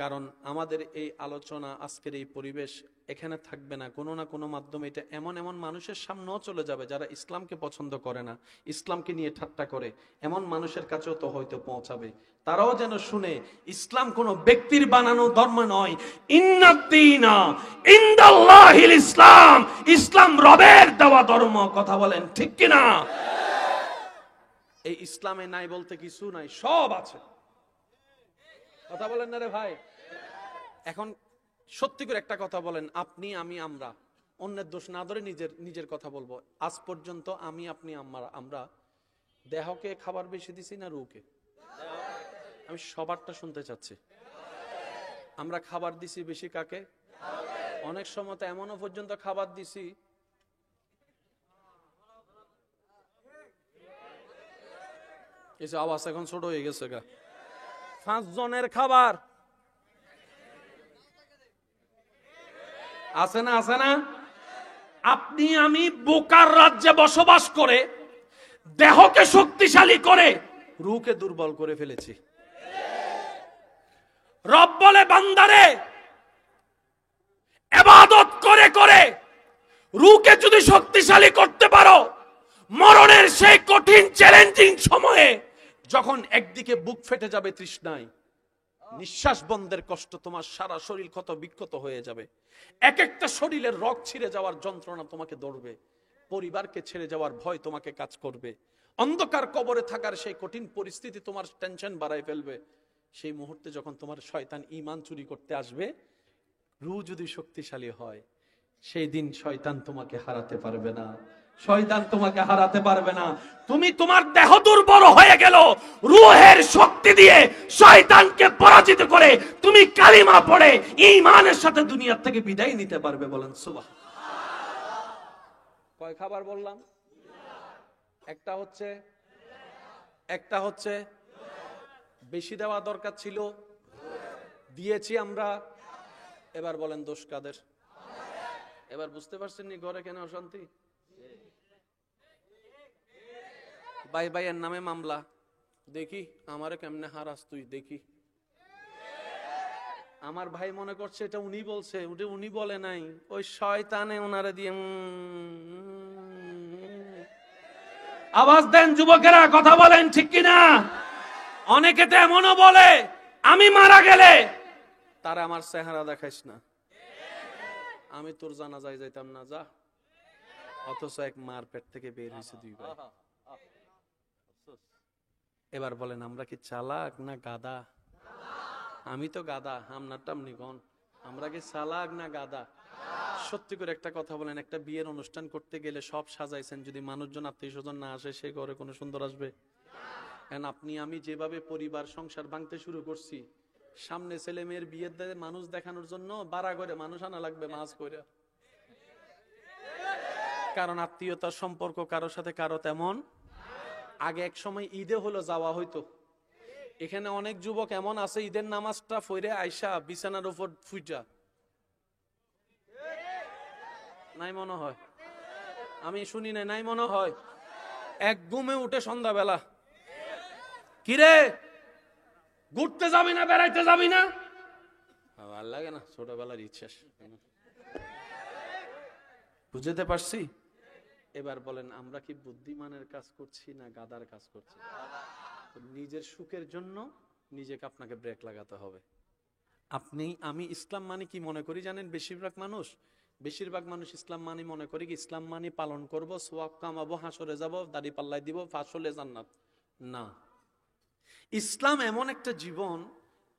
কারণ আমাদের এই আলোচনা, আজকের এই পরিবেশ এখানে থাকবে না, কোনো না কোনো মাধ্যমে এটা এমন এমন মানুষের সামনেও চলে যাবে যারা ইসলামকে পছন্দ করে না, ইসলামকে নিয়ে ঠাট্টা করে, এমন মানুষের কাছেও তো হয়তো পৌঁছাবে। তারাও যেন শুনে ইসলাম কোনো ব্যক্তির বানানো ধর্ম নয়, ইন্নাদ্দীনা ইনদাল্লাহিল ইসলাম, ইসলাম রবের দেওয়া ধর্ম। কথা বলেন ঠিক কিনা? এই ইসলামে নাই বলতে কিছু নাই, সব আছে। কথা বলেন না রে ভাই? এখন সত্যি করে একটা কথা বলেন, আপনি আমি আমরা অন্যের দোষ না ধরে নিজের কথা বলবো। আজ পর্যন্ত আমি আপনি আমরা দেহকে খাবার বেশি দিছি না রুকে? আমি সবারটা শুনতে চাচ্ছি। আমরা খাবার দিছি বেশি কাকে? অনেক সময় তো এমনও পর্যন্ত খাবার দিছি কিছু আওয়াজ এখন ছোট হয়ে গেছে গা, 5 জনের খাবার আছে না? আছে না? আপনি আমি বোকার রাজ্যে বসবাস করে দেহকে শক্তিশালী করে রূহকে দুর্বল করে ফেলেছি। রব বলে বান্দারে ইবাদত করে করে রূহকে যদি শক্তিশালী করতে পারো, মরণের সেই কঠিন চ্যালেঞ্জিং সময়ে যখন একদিকে বুক ফেটে যাবে তৃষ্ণায়, নিঃশ্বাস বন্ধের কষ্ট, তোমার সারা শরীর ক্ষত বিক্ষত হয়ে যাবে, এক একটা শরীরের রগ ছিঁড়ে যাওয়ার যন্ত্রণা তোমাকে ধরবে, পরিবারকে ছেড়ে যাওয়ার ভয় তোমাকে কাজ করবে, অন্ধকার কবরে থাকার সেই কঠিন পরিস্থিতি তোমার টেনশন বাড়ায় ফেলবে। সেই মুহূর্তে যখন তোমার শয়তান ঈমান চুরি করতে আসবে, রূহ যদি শক্তিশালী হয়, সেই দিন শয়তান তোমাকে হারাতে পারবে না, শয়তান তোমাকে হারাতে পারবে না। তুমি তোমার দেহ দুর্বল হয়ে গেল, রূহের শক্তি দিয়ে শয়তানকে পরাজিত করে তুমি কালিমা পড়ে ঈমানের সাথে দুনিয়া থেকে বিদায় নিতে পারবে। বলেন সুবহানাল্লাহ। কয় খাবার বললাম? একটা হচ্ছে বেশি দেওয়া দরকার ছিল, দিয়েছি আমরা। এবার বলেন দোষ কাদের? এবার বুঝতে পারছেন নি ঘরে কেন অশান্তি? ভাই ভাইয়ের নামে মামলা, দেখি আমারে কেমনে হারাস তুই, দেখি। আমার ভাই মনে করছে এটা উনি বলছে, উনি বলে নাই, ওই শয়তানে ওনারে দিয়ে। আওয়াজ দেন যুবকেরা, কথা বলেন ঠিক কিনা? অনেকে তো এমনও বলে, আমি মারা গেলে তারা আমার চেহারা দেখাইস না, আমি তোর জানাজায় যাইতাম না, যা। অথচ এক মার পেট থেকে বের হয়েছে 2 ভাই। এবার বলেন আমরা কি চালাক না গাদা? আমি তো গাদা, আপনারটা আপনি কোন? আমরা কি চালাক না গাদা? সত্যি করে একটা কথা বলেন, একটা বিয়ের অনুষ্ঠান করতে গেলে সব সাজাইছেন, যদি মানুষজন আত্মীয় স্বজন না আসে, সে ঘরে কোনো সুন্দর আসবে? কারণ আপনি আমি যেভাবে পরিবার সংসার ভাঙতে শুরু করছি, সামনে ছেলে মেয়ের বিয়ের দিনে মানুষ দেখানোর জন্য বাড়া করে মানুষ আনা লাগবে মাছ করে। কারণ আত্মীয়তার সম্পর্ক কারোর সাথে কারো তেমন। আগে এক সময় ঈদে হলো যাওয়া হইতো, এখানে অনেক যুবক এমন আছে ঈদের নামাজটা পড়ে আইসা বিছানার উপর ফুইটা নাই মনে হয়, আমি শুনি নাই মনে হয়, এক ঘুমে উঠে সন্ধ্যাবেলা, কিরে ঘুরতে যাবি না, বেড়াইতে যাবি না? ভাল লাগে না, ছোটবেলার ইচ্ছা। বুঝতে পারছি? এবার বলেন আমরা কি বুদ্ধিমানের কাজ করছি না গাদার কাজ করছি? নিজের সুখের জন্য নিজেকে আপনাকে ব্রেক লাগাতে হবে। আপনি আমি ইসলাম মানে কি মনে করি জানেন? বেশিরভাগ মানুষ ইসলাম মানে মনে করি কি, ইসলাম মানে পালন করব, সওয়াব কামাবো, হাসরে যাব, দাড়ি পাল্লায় দিব, ফাঁসলে জান্নাত। না, ইসলাম এমন একটা জীবন,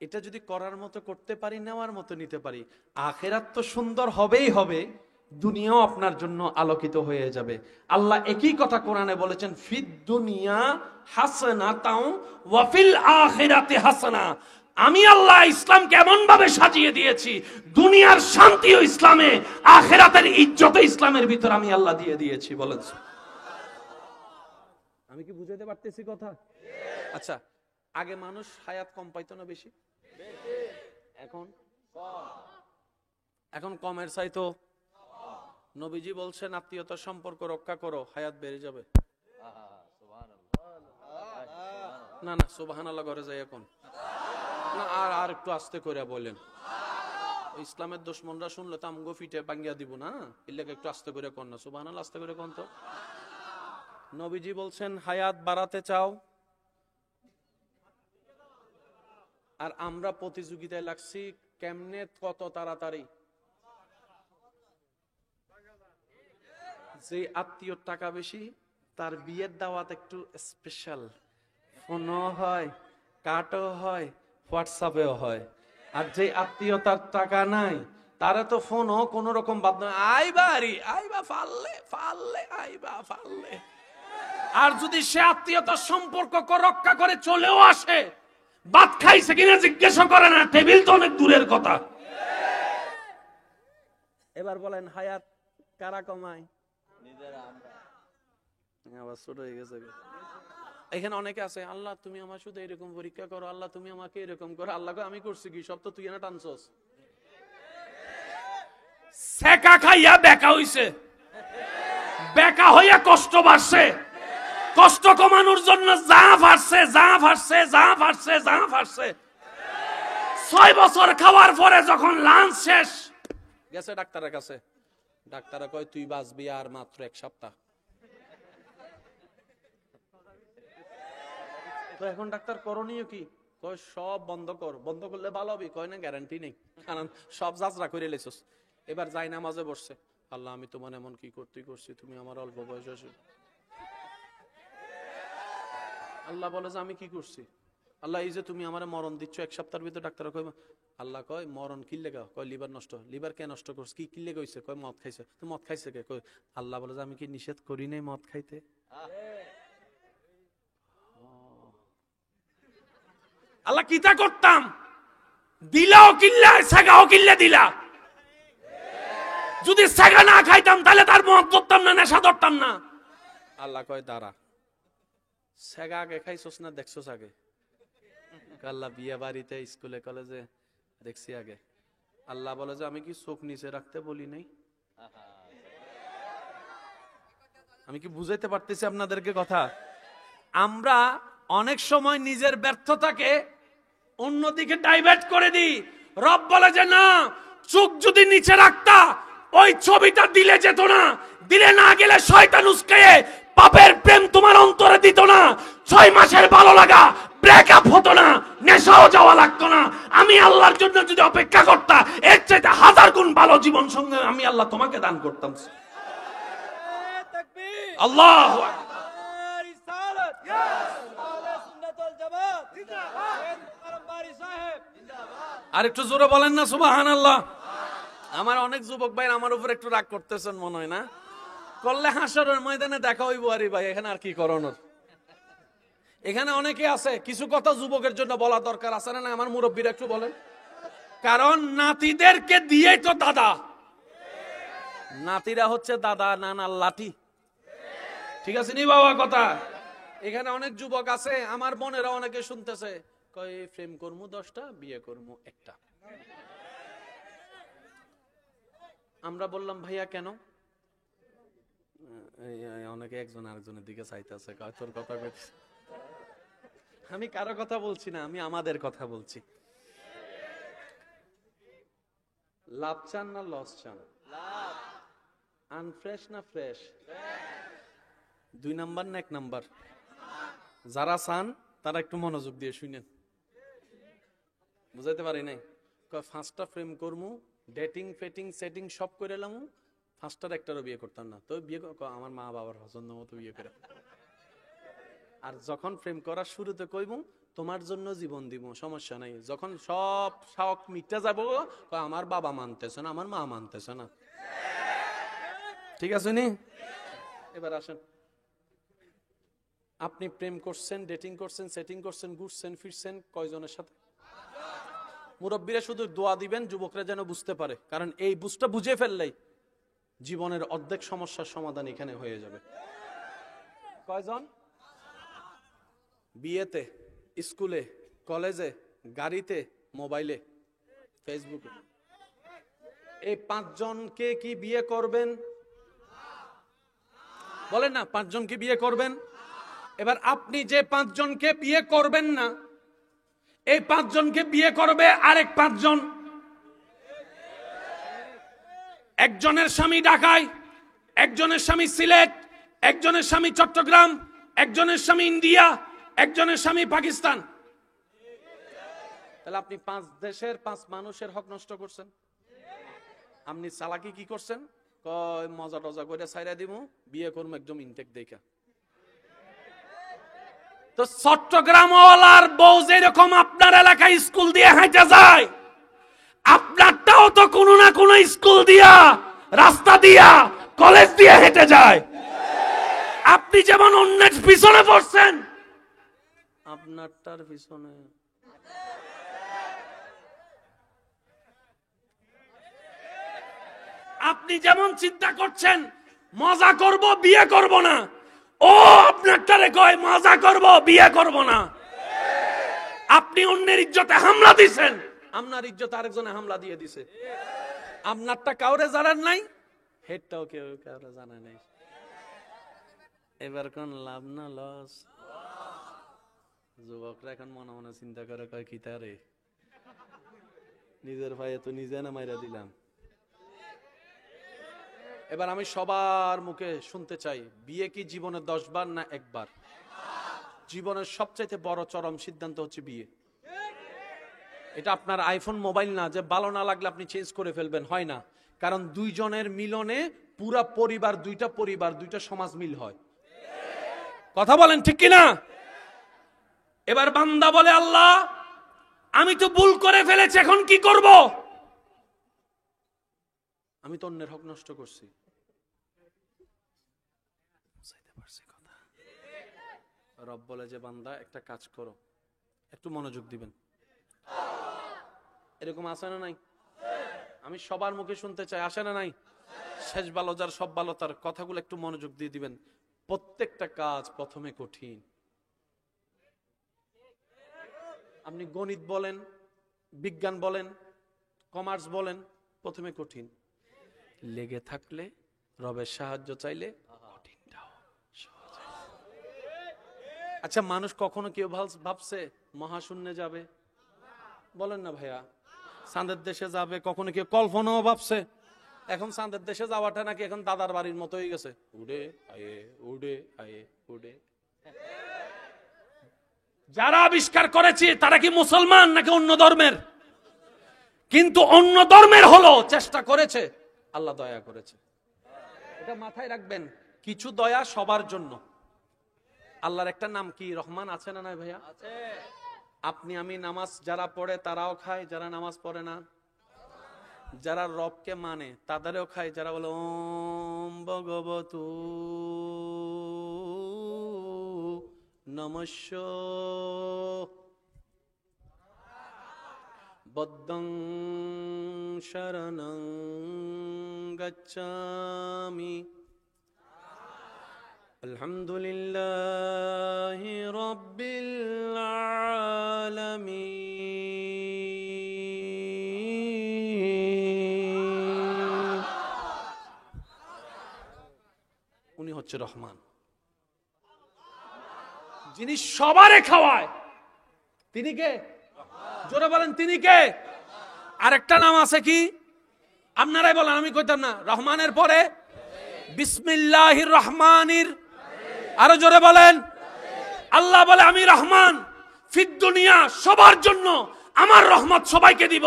এটা যদি করার মতো করতে পারি, নেওয়ার মতো নিতে পারি, আখিরাত তো সুন্দর হবেই হবে, দুনিয়াও আপনার জন্য আলোকিত হয়ে যাবে। আল্লাহ একই কথা কোরআনে বলেছেন, ফিদ দুনিয়া হাসানাতাও ওয়া ফিল আখিরাতি হাসানা। আমি আল্লাহ ইসলামকে এমন ভাবে সাজিয়ে দিয়েছি, দুনিয়ার শান্তিও ইসলামে, আখিরাতের ইজ্জত ইসলামের ভিতর আমি আল্লাহ দিয়ে দিয়েছি। বলেন আমি কি বুঝাতে পারতেছি কথা? আচ্ছা, আগে মানুষ হায়াত কম পাইতো না বেশি? এখন এখন কমের চাইতো নবীজি বলছেন আত্মীয়তার সম্পর্ক রক্ষা করো, হায়াত বেড়ে যাবে। না না সুবহানাল্লাহ ঘরে যাই এখন না, আর একটু আস্তে করে বলেন। ইসলামের দুশমনরা শুনলে তো আমগো ফিটে ভাঙ্গিয়া দিব না, এলাকা একটু আস্তে করে কর না, সুবহানাল্লাহ আস্তে করে কন তো। নবীজি বলছেন হায়াত বাড়াতে চাও, আর আমরা প্রতিযোগিতায় লাগছি কেমনে কত তাড়াতাড়ি। যে আত্মীয়র টাকা বেশি তার বিয়ের দাওয়াত একটু স্পেশাল, ফোনও হয়, কার্ডও হয়, হোয়াটসঅ্যাপেও হয়। আর যে আত্মীয়তার টাকা নাই তারা তো ফোনও কোন রকম বাদ নয়, আইবা আরি আইবা ফাললে ফাললে আইবা ফাললে। আর যদি সে আত্মীয়তার সম্পর্ক রক্ষা করে চলেও আসে, ভাত খাইছে কিনা জিজ্ঞাসা করে না, টেবিল তো অনেক দূরের কথা। এবার বলেন হায়াত কারা কমায়? আবার ছোট হয়ে গেছে। এখানে অনেকে আছে, আল্লাহ তুমি আমার শুধু এরকম পরীক্ষা করো, আল্লাহ তুমি আমাকে এরকম করো। আল্লাহ আমি করছি কি? সব তো তুই না টানছস। সেকা খাইয়া বেকা হইছে, বেকা হইয়া কষ্ট বাড়ছে, কষ্ট কমানোর জন্য যা ফাটছে যা ফাটছে যা ফাটছে যা ফাটছে। 6 বছর খাওয়ার পরে যখন লাঞ্চ শেষ গেছে ডাক্তারের কাছে, ডাক্তার কয় তুই বাঁচবি আর মাত্র 1 সপ্তাহ। তো এখন ডাক্তার করণীয় কি? কয় সব বন্ধ কর, বন্ধ করলে ভালো হবে। কয় না গ্যারান্টি নেই, কারণ সব যাত্রা করে লেছস। এবার যাই নামাজে বসছে, আল্লাহ আমি তোমার এমন কি করছি, তুমি আমার অল্প বয়সে। আল্লাহ বলে যে আমি কি করছি? আল্লাহ এই যে তুমি আমার মরণ দিচ্ছ 1 সপ্তাহের ভিতর। ডাক্তার কয়, আল্লাহ কয় মরণ কি লেগা? কয় লিভার নষ্ট। লিভার কে নষ্ট করছে? কি লেগে হইছে? কয় মদ খাইছে। তো মদ খাইছে কে? কয় আল্লাহ বলে যে আমি কি নিষেধ করি নাই মদ খাইতে? আল্লাহ কিতা করতাম? দিলাও কিল্লা, সাগাও কিল্লা দিলা। যদি সাগা না খাইতাম তাহলে তার মদ ধরতাম না, নেশা ধরতাম না। আল্লাহ কয় দাঁড়া, সাগা আগে খাইছস না দেখছস আগে? আল্লাহ বিয়ে বাড়িতে স্কুলে কলেজে দেখছি আগে। আল্লাহ বলে যে আমি কি চোখ নিচে রাখতে বলি নাই? আমি কি বুঝাইতে পারতেছি আপনাদেরকে কথা? আমরা অনেক সময় নিজের ব্যর্থতাকে অন্যদিকে ডাইভার্ট করে দিই। রব বলে যে না, চোখ যদি নিচে রাখতা ওই ছবিটা দিলে যেত না, দিলে না গেলে শয়তান উস্কায়ে পাপের প্রেম তোমার অন্তরে দিত না, 6 মাসের ভালো লাগা ব্রেকআপ হতো না, নেশাও যাওয়া লাগতো না। আমি আল্লাহর জন্য যদি অপেক্ষা করতা, এর চাইতে 1000 গুণ ভালো জীবন সঙ্গে আমি আল্লাহ তোমাকে দান করতাম। আল্লাহু আকবার। আর একটু জোরে বলেন না সুবহানাল্লাহ। আমার অনেক যুবক ভাই আমার উপর একটু রাগ করতেছেন মনে হয় না? করলে হাসরের ময়দানে দেখা হইব। আরে ভাই এখানে আর কি করানোর? এখানে অনেকে আছে, কিছু কথা যুবকের জন্য বলা দরকার আছে না? আমার মুরব্বীরা একটু বলেন। কারণ নাতিদেরকে দিয়েই তো দাদা, নাতিরা হচ্ছে দাদা নানার লাঠি। ঠিক আছে নি বাবা কথা? এখানে অনেক যুবক আছে, আমার বোনেরা অনেকে শুনতেছে, কয় প্রেম করমু 10টা, বিয়ে করমু 1টা। আমরা বললাম ভাইয়া কেন? অনেকে একজন আরেকজনের দিকে চাইতেছে, কয় তোর কথা বলছি। আমি কারো কথা বলছি না, আমি আমাদের কথা বলছি। লাভ চান না লস চান? আনফ্রেশ না ফ্রেশ? 2 নাম্বার না 1 নাম্বার? যারা চান তারা একটু মনোযোগ দিয়ে শুনেন। বুঝাইতে পারি নাই? 5টা প্রেম করমু, ডেটিং ফেটিং সেটিং সব করে এলাম, 5টার একটারও বিয়ে করতাম না। তো বিয়ে আমার মা বাবার পছন্দ মতো বিয়ে করে। আর যখন প্রেম করার শুরুতে কইবো তোমার জন্য জীবন দিব, সমস্যা নাই। যখন সব শখ মিটে যাব, আমার বাবা মানতেছে না, আমার মা মানতেছে না। ঠিক আছে নি? এবার আসেন, আপনি প্রেম করছেন, ডেটিং করছেন, সেটিং করছেন, ঘুরছেন ফিরছেন কয়জনের সাথে? মুরব্বীরা শুধু দোয়া দিবেন যুবকরা যেন বুঝতে পারে, কারণ এই বুঝটা বুঝে ফেললেই জীবনের অর্ধেক সমস্যার সমাধান এখানে হয়ে যাবে। কয়জন? বিয়েতে, স্কুলে, কলেজে, গাড়িতে, মোবাইলে, ফেসবুকে। এই 5 জনকে কি বিয়ে করবেন? বলেন না, 5 জনকে বিয়ে করবেন? এবার আপনি যে 5 জনকে বিয়ে করবেন না, এই 5 জনকে বিয়ে করবে আরেক 5 জন। একজনের স্বামী ঢাকায়, একজনের স্বামী সিলেট, একজনের স্বামী চট্টগ্রাম, একজনের স্বামী ইন্ডিয়া, একজনের স্বামী পাকিস্তান। তাহলে আপনি 5 দেশের 5 মানুষের হক নষ্ট করছেন। আপনি চালাকি কি করছেন? কয় মজা টজা করে ছাইরা দিমু, বিয়ে করবো একদম ইনটেক দেখা। তো চট্টগ্রামওয়ালার বউ যেরকম আপনার এলাকায় স্কুল দিয়ে হেঁটে যায়, আপনারটাও তো কোনো না কোনো স্কুল দিয়া, রাস্তা দিয়া, কলেজ দিয়ে হেঁটে যায়। আপনি যেমন অন্যের পিছনে পড়ছেন, আপনারটার পিছনে। আপনি যেমন চিন্তা করছেন মজা করব বিয়ে করব না, ও আপনারটারে কয় মজা করব বিয়ে করব না। আপনি অন্যের ইজ্জতে হামলা দিছেন, আপনার ইজ্জতে আরেকজনে হামলা দিয়ে দিছে। আপনারটা কাউরে জানার নাই, হেডটাও কেউ কাউরে জানা নাই। এবার কোন লাভ না লস? যুবকরা এখন মনে মনে চিন্তা করে কয় কি তারে নিজের ভাইয়ে তো নিজে না মাইরা দিলাম। এবার আমি সবার মুখে শুনতে চাই, বিয়ে কি জীবনে 10 বার না 1 বার? জীবনের সবচাইতে বড় চরম সিদ্ধান্ত হচ্ছে বিয়ে। এটা আপনার আইফোন মোবাইল না যে ভালো না লাগলে আপনি চেঞ্জ করে ফেলবেন, হয় না। কারণ 2 জনের মিলনে পুরা পরিবার, 2টা পরিবার, 2টা সমাজ মিল হয়। কথা বলেন ঠিক কিনা? এবার বান্দা বলে, আল্লাহ আমি তো ভুল করে ফেলেছি, এখন কি করব? আমি তো অন্যের হক নষ্ট করছি। রব বলে যে বান্দা একটা কাজ করো, একটু মনোযোগ দিবেন। এরকম আছে না নাই? আমি সবার মুখে শুনতে চাই, আসে না নাই? শেষ ভালো যার সব ভালো তার, কথাগুলো একটু মনোযোগ দিয়ে দিবেন। প্রত্যেকটা কাজ প্রথমে কঠিন। আপনি গণিত বলেন, বিজ্ঞান বলেন, কমার্স বলেন, প্রথমে কঠিন। লেগে থাকলে, রবের সাহায্য চাইলে কঠিনটাও সহজ। আচ্ছা, মানুষ কখনো কেউ ভাবছে মহাশূন্যে যাবে? বলেন না ভাইয়া। চাঁদের দেশে যাবে কখনো কেউ কল্পনাও ভাবছে? এখন চাঁদের দেশে যাওয়াটা নাকি এখন দাদার বাড়ির মতো হয়ে গেছে, উড়ে আয়ে উড়ে আয়ে উড়ে। যারা আবিষ্কার করেছে তারা কি মুসলমান নাকি অন্য ধর্মের? কিন্তু অন্য ধর্মের হলো চেষ্টা করেছে, আল্লাহ দয়া করেছে। এটা মাথায় রাখবেন, কিছু দয়া সবার জন্য। আল্লাহর একটা নাম কি? রহমান। আছে না নাই ভাইয়া? আছে। আপনি আমি নামাজ যারা পড়ে তারাও খায়, যারা নামাজ পড়ে না। যারা রবকে মানে তাদেরও খায়, যারা বলে ওম ভগবতু নমস্য বদ্ধং শরণং গচ্ছামি আলহামদুলিল্লাহি রাব্বিল আলামিন। উনি হচ্ছে রহমান, যিনি সবারে খাওয়ায়। তিনি কে? জোরে বলেন, তিনি কে? আরেকটা নাম আছে কি? আপনারাই বলেন, আমি কইতাম না। রহমানের পরে বিসমিল্লাহির রহমানির, আরো জোরে বলেন। আল্লাহ বলে আমি রহমান, ফিদ দুনিয়া, সবার জন্য আমার রহমত সবাইকে দিব।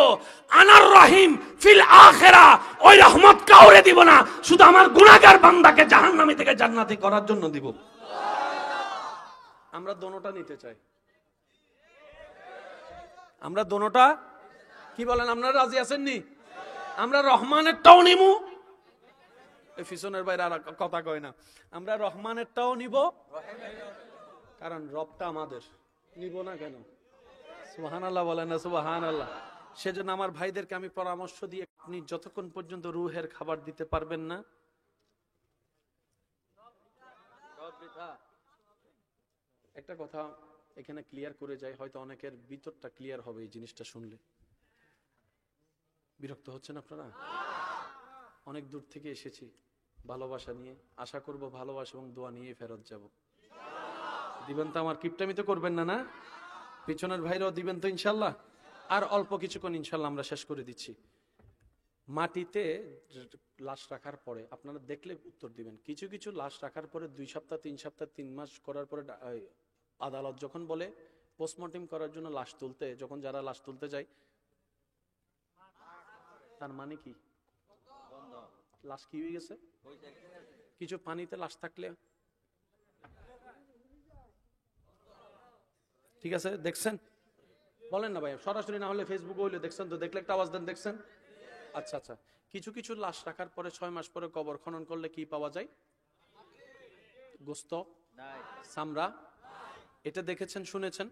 আনার রহিম ফিল আখিরা, ওই রহমত কাউরে দিব না, শুধু আমার গুনাহগার বান্দাকে জাহান্নামী থেকে জান্নাতি করার জন্য দিব। আমরা দোনোটা নিতে চাই। আমরা দোনোটা, কি বলেন, আপনারা রাজি আছেন নি? আমরা রহমানেরটাও নিমু, পিছনের বাইরে আর কথা কয় না, আমরা রহমানেরটাও নিব, কারণ রবটা আমাদের। নিব না কেন? সুবহানাল্লাহ বলেন না সুবহানাল্লাহ। সেজন্য আমার ভাইদেরকে আমি পরামর্শ দিই, আপনি যতক্ষণ পর্যন্ত রুহের খাবার দিতে পারবেন না, একটা কথা এখানে ক্লিয়ার করে যায়, হয়তো অনেকের ভিতরটা ক্লিয়ার হবে এই জিনিসটা শুনলে। বিরক্ত হচ্ছেন আপনারা? অনেক দূর থেকে এসেছি ভালোবাসা নিয়ে, আশা করব ভালোবাসা এবং দোয়া নিয়ে ফেরত যাব। দিবেন তো? আমার কিপটামি তো করবেন না? না, পিছনের ভাইরাও দিবেন তো ইনশাল্লাহ? আর অল্প কিছুক্ষণ ইনশাল্লাহ আমরা শেষ করে দিচ্ছি। মাটিতে লাশ রাখার পরে আপনারা দেখলে উত্তর দিবেন। কিছু কিছু লাশ রাখার পরে 2 সপ্তাহ 3 সপ্তাহ 3 মাস করার পরে আদালত যখন বলে পোস্টমর্টেম করার জন্য লাশ তুলতে, যখন যারা লাশ তুলতে যায়, তার মানে কি লাশ কি হয়ে গেছে? কিছু পানিতে লাশ থাকলে, ঠিক আছে দেখছেন? বলেন না ভাই, সরাসরি না হলে ফেসবুকে হইলে দেখছেন তো, দেখলে একটা আওয়াজ দেন। দেখছেন? আচ্ছা আচ্ছা, কিছু কিছু লাশ রাখার পরে 6 মাস পরে কবর খনন করলে কি পাওয়া যায়? গোস্ত, চামড়া। এটা দেখেছেন, শুনেছেন?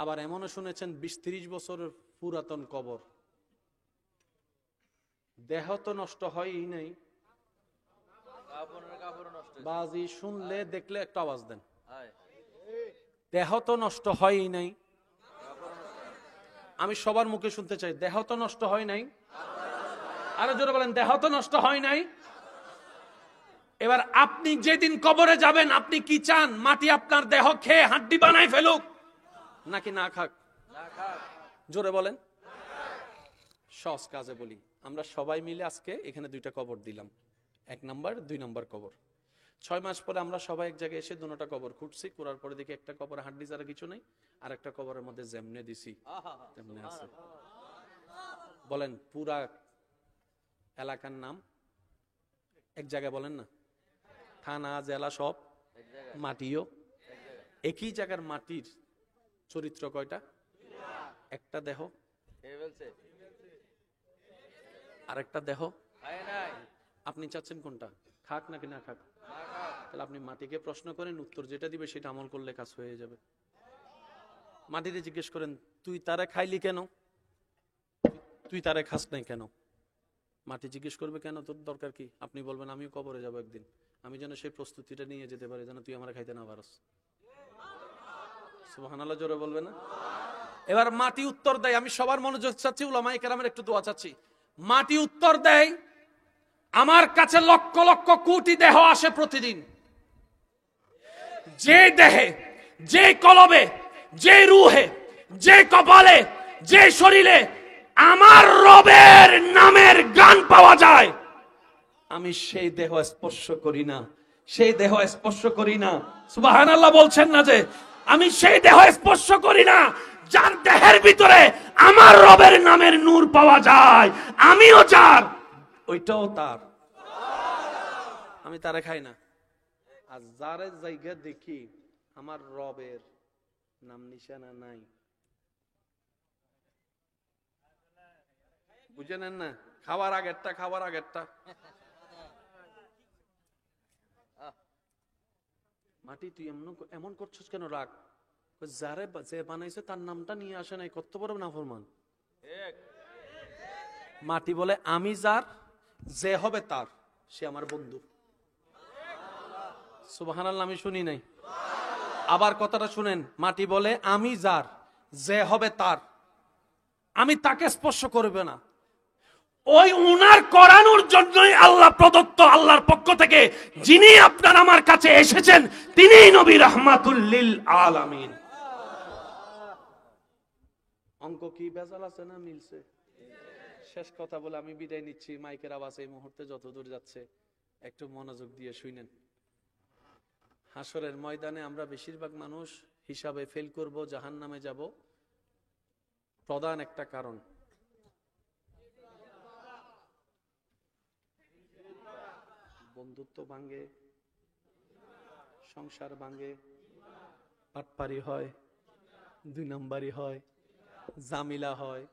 আবার এমনও শুনেছেন 20-30 বছর পুরাতন কবর, দেহ তো নষ্ট হয়ই নাই, বাজি শুনলে দেখলে একটা আওয়াজ দেন। দেহ তো নষ্ট হয়ই নাই, আমি সবার মুখে শুনতে চাই, দেহ তো নষ্ট হয় নাই। আরো জোরে বলেন, দেহ তো নষ্ট হয় নাই। এবার আপনি যেদিন কবরে যাবেন, আপনি কি চান? মাটি আপনার দেহ খেয়ে হাড্ডি বানাই ফেলুক, নাকি না খাক? জোরে বলেন। সহজ কাজে বলি, আমরা সবাই মিলে আজকে এখানে 2টা কবর দিলাম, 1 নাম্বার 2 নাম্বার কবর। 6 মাস পরে আমরা সবাই এক জায়গায় এসে 2টা কবর খুঁড়ছি, করার পরে দেখি একটা কবরে হাড্ডি ছাড়া কিছু নেই, আর একটা কবরের মধ্যে যেমনে দিছি তেমনে আছে। বলেন, পুরা এলাকার নাম এক জায়গায়, বলেন না, থানা জেলা সব মাটিও একই জায়গার। মাটির চরিত্র কয়টা? একটা দেহ, আরেকটা দেহ। আপনি চাচ্ছেন কোনটা, খাক নাকি না খাক? তাহলে আপনি মাটিকে প্রশ্ন করেন, উত্তর যেটা দিবে সেটা আমল করলে কাজ হয়ে যাবে। মাটিতে জিজ্ঞেস করেন, তুই তারে খাইলি কেন? তুই তারে খাস নাই কেন? মাটি জিজ্ঞেস করবে, কেন, তোর দরকার কি? আপনি বলবেন, আমিও কবরে যাব একদিন, আমি যেন সেই প্রস্তুতিটা নিয়ে যেতে পারি, যেন তুই আমার খাইতে না পারস। সুবহানাল্লাহ জোরে বলবে না? এবার মাটি উত্তর দেয়, আমি সবার মনোযোগ চাচ্ছি, উলামায়ে কেরামের একটু দোয়া চাচ্ছি। মাটি উত্তর দেয়, আমার কাছে লক্ষ লক্ষ কোটি দেহ আসে প্রতিদিন, যে দেহে, যে কলবে, যে রুহে, যে কপালে, যে শরীরে আমার রবের নামের গান পাওয়া যায়, আমি সেই দেহ স্পর্শ করি না, সেই দেহ স্পর্শ করি না। সুবহানাল্লাহ বলছেন না যে আমি সেই দেহ স্পর্শ করি না, যার দেহের ভিতরে আমার রবের নামের নূর পাওয়া যায়, আমিও যার, ওইটাও তার, আমি তারে খাই না। আর যারে জায়গা দেখি আমার রবের নাম নিশানা নাই, বুঝে নেন না? খাওয়ার আগেরটা মাটি তুই এমন করছিস কেন? রাগ, যারে যে বানাইছে তার নামটা নিয়ে আসে নাই, কত বড় নাফরমান। মাটি বলে, আমি যার, যে হবে তার, সে আমার বন্ধু। সুবহানাল্লাহ, আমি শুনি নাই, আবার কথাটা শুনেন। মাটি বলে, আমি যার, যে হবে তার, আমি তাকে স্পর্শ করবে না। ওই উনার করানোর জন্যই আল্লাহ প্রদত্ত, আল্লাহর পক্ষ থেকে যিনি আপনার আমার কাছে এসেছেন, তিনিই নবী রাহমাতুল লিল আলামিন। অঙ্ক কি ভেজাল আছে না মিলছে? শেষ কথা বলে আমি বিদায় নিচ্ছি। মাইকের আওয়াজ এই মুহূর্তে যতদূর যাচ্ছে একটু মনোযোগ দিয়ে শুনেন। হাসরের ময়দানে আমরা বেশিরভাগ মানুষ হিসাবে ফেল করব, জাহান্নামে যাব। প্রধান একটা কারণ, বন্ধুত্ব ভাঙে, সংসার ভাঙে, পাটপারি হয়, 2 নাম্বারি হয়, জামিলা হয়,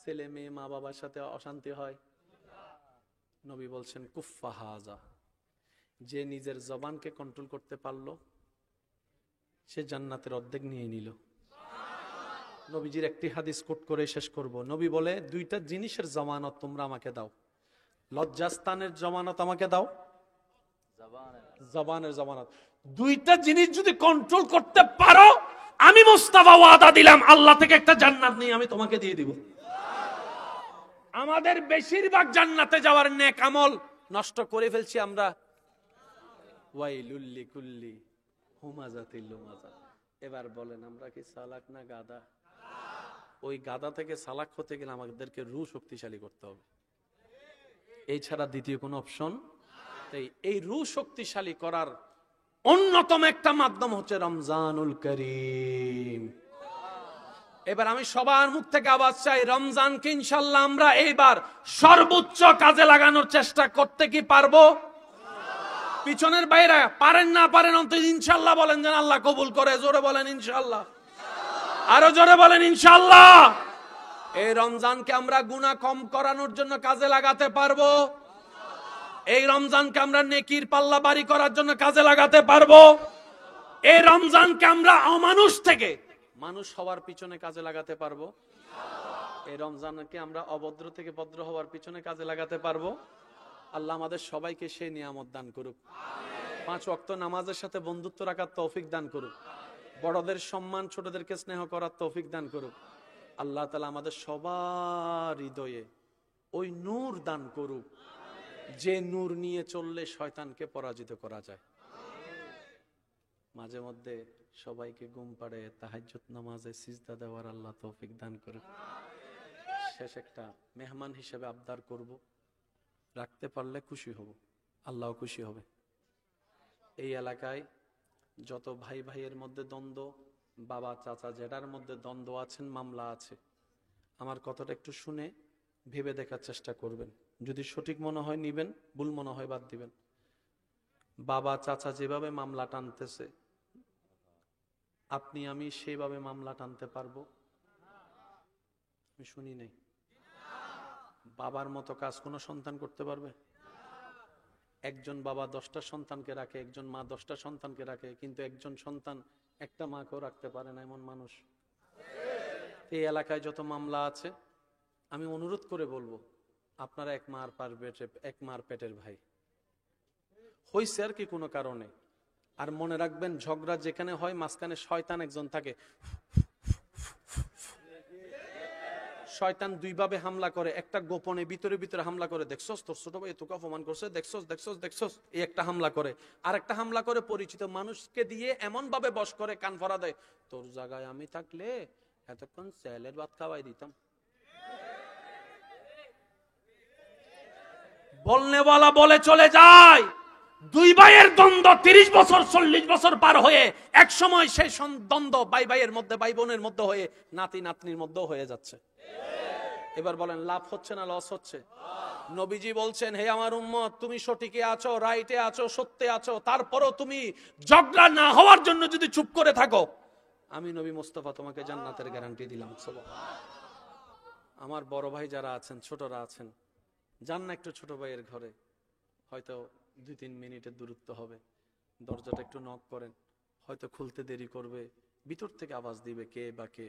ছেলে মেয়ে মা বাবার সাথে অশান্তি হয়। নবী বলছেন, কুফফা হাজা, যে নিজের জবানকে কন্ট্রোল করতে পারলো সে জান্নাতের অর্ধেক নিয়ে নিল। নবীজির একটি হাদিস কোট করে শেষ করব। নবী বলে, 2টা জিনিসের জামানত তোমরা আমাকে দাও, লজ্জাস্থানের জামানত আমাকে দাও, জবানের জামানত। 2টা জিনিস যদি কন্ট্রোল করতে পারো, আমি মুস্তাফা ওয়াদা দিলাম আল্লাহ থেকে একটা জান্নাত নিয়ে আমি তোমাকে দিয়ে দিব। আমাদের বেশিরভাগ জান্নাতে যাওয়ার নেক আমল নষ্ট করে ফেলছি আমরা। ওয়াইলুল লিকুল্লি হুমাজাতিল লুমাজা। এবার বলেন আমরা কি চালাক না গাধা? ওই গাধা থেকে চালাক হতে গেলে আমাদেরকে রূহ শক্তিশালী করতে হবে, এই ছাড়া দ্বিতীয় কোনো অপশন। তাই এই রূহ শক্তিশালী করার অন্যতম একটা মাধ্যম হচ্ছে রমজানুল করিম। এবার আমি সবার মুখ থেকে আওয়াজ চাই, রমজানকে ইনশাআল্লাহ আমরা এইবার সর্বোচ্চ কাজে লাগানোর চেষ্টা করতে কি পারবো? পিছনের বাইরে পারেন না পারেন অন্তত ইনশাআল্লাহ বলেন, যেন আল্লাহ কবুল করে। জোরে বলেন ইনশাআল্লাহ, আরো জোরে বলেন ইনশাআল্লাহ। এই রমজানকে আমরা গুনাহ কম করানোর জন্য কাজে লাগাতে পারবো। এই রমজানকে আমরা নেকির পাল্লা বাড়ি করার জন্য কাজে লাগাতে পারবো। এই রমজানকে আমরা অমানুষ থেকে মানুষ হওয়ার পিছনে কাজে লাগাতে পারবো। এই রমজানকে আমরা অভদ্র থেকে ভদ্র হওয়ার পিছনে কাজে লাগাতে পারবো। আল্লাহ আমাদের সবাইকে সেই নিয়ামত দান করুক। 5 ওয়াক্ত নামাজের সাথে বন্ধুত্ব রাখার তৌফিক দান করুক। বড়দের সম্মান, ছোটদেরকে স্নেহ করার তৌফিক দান করুক। আল্লাহ তাআলা আমাদের সবার হৃদয়ে ওই নূর দান করুক, যে নূর নিয়ে চললে শয়তানকে পরাজিত করা যায়। মাঝে মধ্যে সবাইকে ঘুম পাড়ে তাহাজ্জুদ নামাজে সিজদা দেওয়ার আল্লাহ তৌফিক দান করুক। শেষ একটা মেহমান হিসেবে আবদার করব, রাখতে পারলে খুশি হব, আল্লাহ খুশি হবে। এই এলাকায় যত ভাই ভাইয়ের মধ্যে দ্বন্দ্ব, বাবা চাচা জেঠার মধ্যে দ্বন্দ্ব আছেন, মামলা আছে, আমার কথাটা একটু শুনে ভেবে দেখার চেষ্টা করবেন। যদি সঠিক মনে হয় নিবেন, ভুল মনে হয় বাদ দিবেন। বাবা চাচা যেভাবে মামলা টানতেছে, আপনি আমি সেভাবে মামলা টানতে পারবো? আমি শুনি নাই। বাবার মতো কাজ কোনো সন্তান করতে পারবে? একজন বাবা 10টা সন্তানকে রাখে, একজন মা 10টা সন্তানকে রাখে, কিন্তু একজন সন্তান একটা মাকেও রাখতে পারে না, এমন মানুষ। এই এলাকায় যত মামলা আছে, আমি অনুরোধ করে বলবো, আপনারা এক মার পেটের ভাই হইছে আর কি কোনো কারণে। আর মনে রাখবেন, ঝগড়া যেখানে হয় মাঝখানে শয়তান একজন থাকে। শয়তান দুইভাবে হামলা করে, একটা গোপনে ভিতরে ভিতরে হামলা করে, দেখছস তোর ছোট ভাই তোকে অপমান করছে, দেখছস দেখছস দেখছস, এই একটা হামলা করে। আর একটা হামলা করে পরিচিত মানুষকে দিয়ে এমন ভাবে বশ করে, কান ভরা দেয়, তোর জায়গায় আমি থাকলে এতক্ষণ চালের ভাত খাওয়াই দিতাম। বলনেওয়ালা বলে চলে যায়। দুই ভাইয়ের দ্বন্দ্ব 30 বছর 40 বছর পার হয়ে এক সময় সেই দ্বন্দ্ব ভাই ভাইয়ের মধ্যে, ভাই বোনের মধ্যে হয়ে নাতি নাতনির মধ্যে হয়ে যাচ্ছে। এবার বলেন লাভ হচ্ছে না লস হচ্ছে? নবীজি বলছেন, হে আমার উম্মত, তুমি সঠিকে আছো, রাইটে আছো, সত্যে আছো, তারপরও তুমি ঝগড়া না হওয়ার জন্য যদি চুপ করে থাকো, আমি নবী মুস্তাফা তোমাকে জান্নাতের গ্যারান্টি দিলাম। আমার বড় ভাই যারা আছেন, ছোটরা আছেন, যান না একটু ছোট ভাইয়ের ঘরে, হয়তো 2-3 মিনিটের দূরত্ব হবে, দরজাটা একটু নক করেন, হয়তো খুলতে দেরি করবে, ভিতর থেকে আওয়াজ দিবে কে বা কে।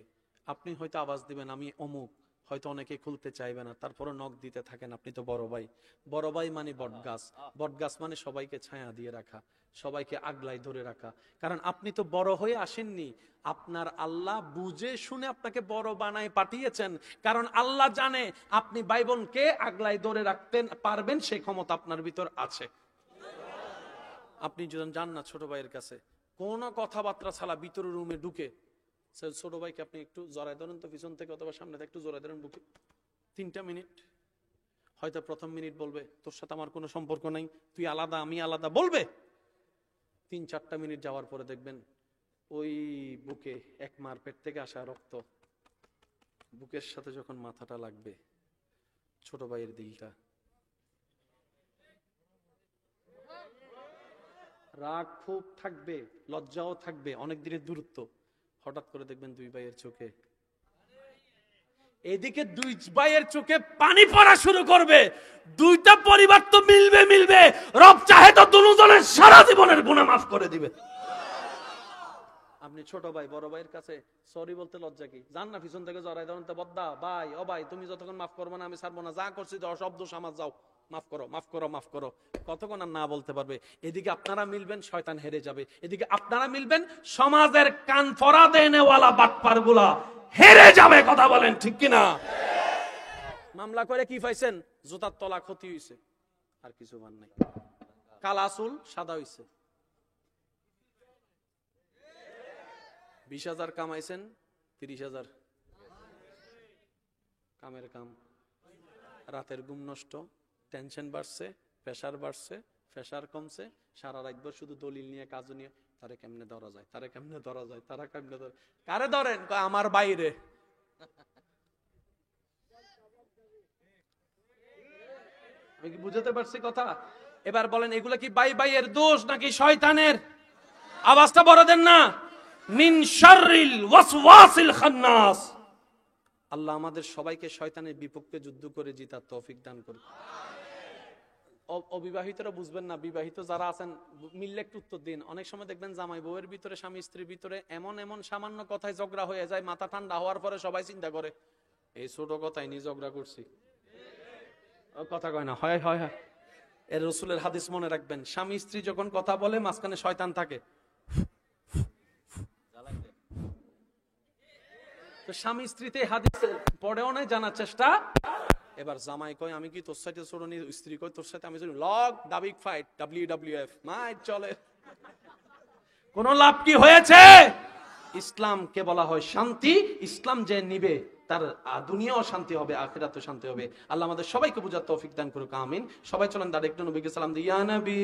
আপনি হয়তো আওয়াজ দিবেন আমি অমুক, হয়তো অনেকে খুলতে চাইবে না, তারপরে নক দিতে থাকেন। আপনি তো বড় ভাই। বড় ভাই মানে বটগাছ, বটগাছ মানে সবাইকে ছায়া দিয়ে রাখা, সবাইকে আগলাই ধরে রাখা। কারণ আপনি তো বড় হয়ে আসেননি, আপনার আল্লাহ বুঝে শুনে আপনাকে বড় বানায় পাঠিয়েছেন। কারণ আল্লাহ জানে আপনি ভাই বোনকে আগলাই ধরে রাখতে পারবেন, সেই ক্ষমতা আপনার ভিতর আছে। আপনি যদি যান না ছোট ভাইয়ের কাছে, কোন কথাবার্তা ছাড়া ভিতরের রুমে ঢুকে ছোট ভাইকে আপনি একটু জড়াই ধরেন তো, পিছন থেকে অথবা সামনে থেকে একটু জড়াই ধরেন বুকে, 3টা মিনিট। হয়তো প্রথম মিনিট বলবে তোর সাথে আমার কোনো সম্পর্ক নাই, তুই আলাদা আমি আলাদা বলবে। 3-4টা মিনিট যাওয়ার পরে দেখবেন ওই বুকে এক মার পেট থেকে আসা রক্ত বুকের সাথে যখন মাথাটা লাগবে, ছোট ভাইয়ের দিলটা, রাগ খুব থাকবে, লজ্জাও থাকবে, অনেক দিনের দূরত্ব, হঠাৎ করে দেখবেন 2 ভাইয়ের চোখে, এদিকে 2 ভাইয়ের চোখে পানি পড়া শুরু করবে। 2টা পরিবার তো মিলবে, রব চাহে তো দুজনের সারা জীবনের গুনাহ মাফ করে দিবে। আপনি ছোট ভাই বড় ভাইয়ের কাছে সরি বলতে লজ্জা কি? যান না পিছন থেকে জড়াই ধরেন, বদ্দা ভাই ও ভাই তুমি যতক্ষণ মাফ করবে না আমি ছাড়বো না, যা করছি সব দোষ আমার, যাও মাফ করো মাফ করো মাফ করো, কতক্ষণ আর না বলতে পারবে? এদিকে আপনারা মিলবেন, শয়তান হেরে যাবে। এদিকে আপনারা মিলবেন, সমাজের কান ফরা দেনেওয়ালা বাটপার গুলা হেরে যাবে। কথা বলেন ঠিক কিনা? মামলা করে কি পাইছেন? জুতার তলা ক্ষতি হইছে, আর কিছু মান নাই। কালা চুল সাদা হইছে। 20,000 কামাইছেন, 30,000 কামের কাম। রাতের ঘুম নষ্ট, টেনশন বাড়ছে, প্রেশার বাড়ছে, প্রেশার কমছে, সারা রাতভর শুধু দলিল নিয়ে কাজ নিয়ে, তারে কেমনে ধরা যায়, তারে কেমনে ধরা যায়, তারা কেমনে ধরে। কারে ধরেন? আমার বাইরে। আমি কি বুঝাতে পারছি কথা? এবার বলেন, এগুলা কি বাই বাইয়ের দোষ নাকি শয়তানের? আওয়াজটা বড় দেন না। মিন শাররিল ওয়াসওয়াসিল খান্নাস। আল্লাহ আমাদের সবাইকে শয়তানের বিপক্ষে যুদ্ধ করে জিতার তৌফিক দান করুন। অবিবাহিতরা বুঝবেন না, বিবাহিত যারা আছেন মিললে একটু উত্তর দিন। অনেক সময় দেখবেন জামাই বউয়ের ভিতরে, স্বামী স্ত্রীর ভিতরে এমন এমন সামান্য কথায় ঝগড়া হয়ে যায়, মাথা ঠান্ডা হওয়ার পরে সবাই চিন্তা করে এই ছোট কথাই নিয়ে ঝগড়া করছি। কথা কয় না, হয় হয় হয়। এর রাসূলের হাদিস মনে রাখবেন, স্বামী স্ত্রী যখন কথা বলে মাঝখানে শয়তান থাকে। তো স্বামী স্ত্রীতে হাদিস পড়েও নাই, জানার চেষ্টা। এবার জামাই কয় আমি কি তোর সাথে ছোট নি, স্ত্রী কয় তোর সাথে আমি লগ দাবিক ফাইট WWF মাই চলে। কোন লাভ কি হয়েছে? ইসলামকে বলা হয় শান্তি। ইসলাম যে নিবে তার দুনিয়াও শান্তি হবে, আখিরাতেও শান্তি হবে। আল্লাহ আমাদের সবাইকে বুঝার তৌফিক দান করুক, আমিন। সবাই চলেন ডাইরেক্ট নবীকে সালাম দিই, ইয়া নবী।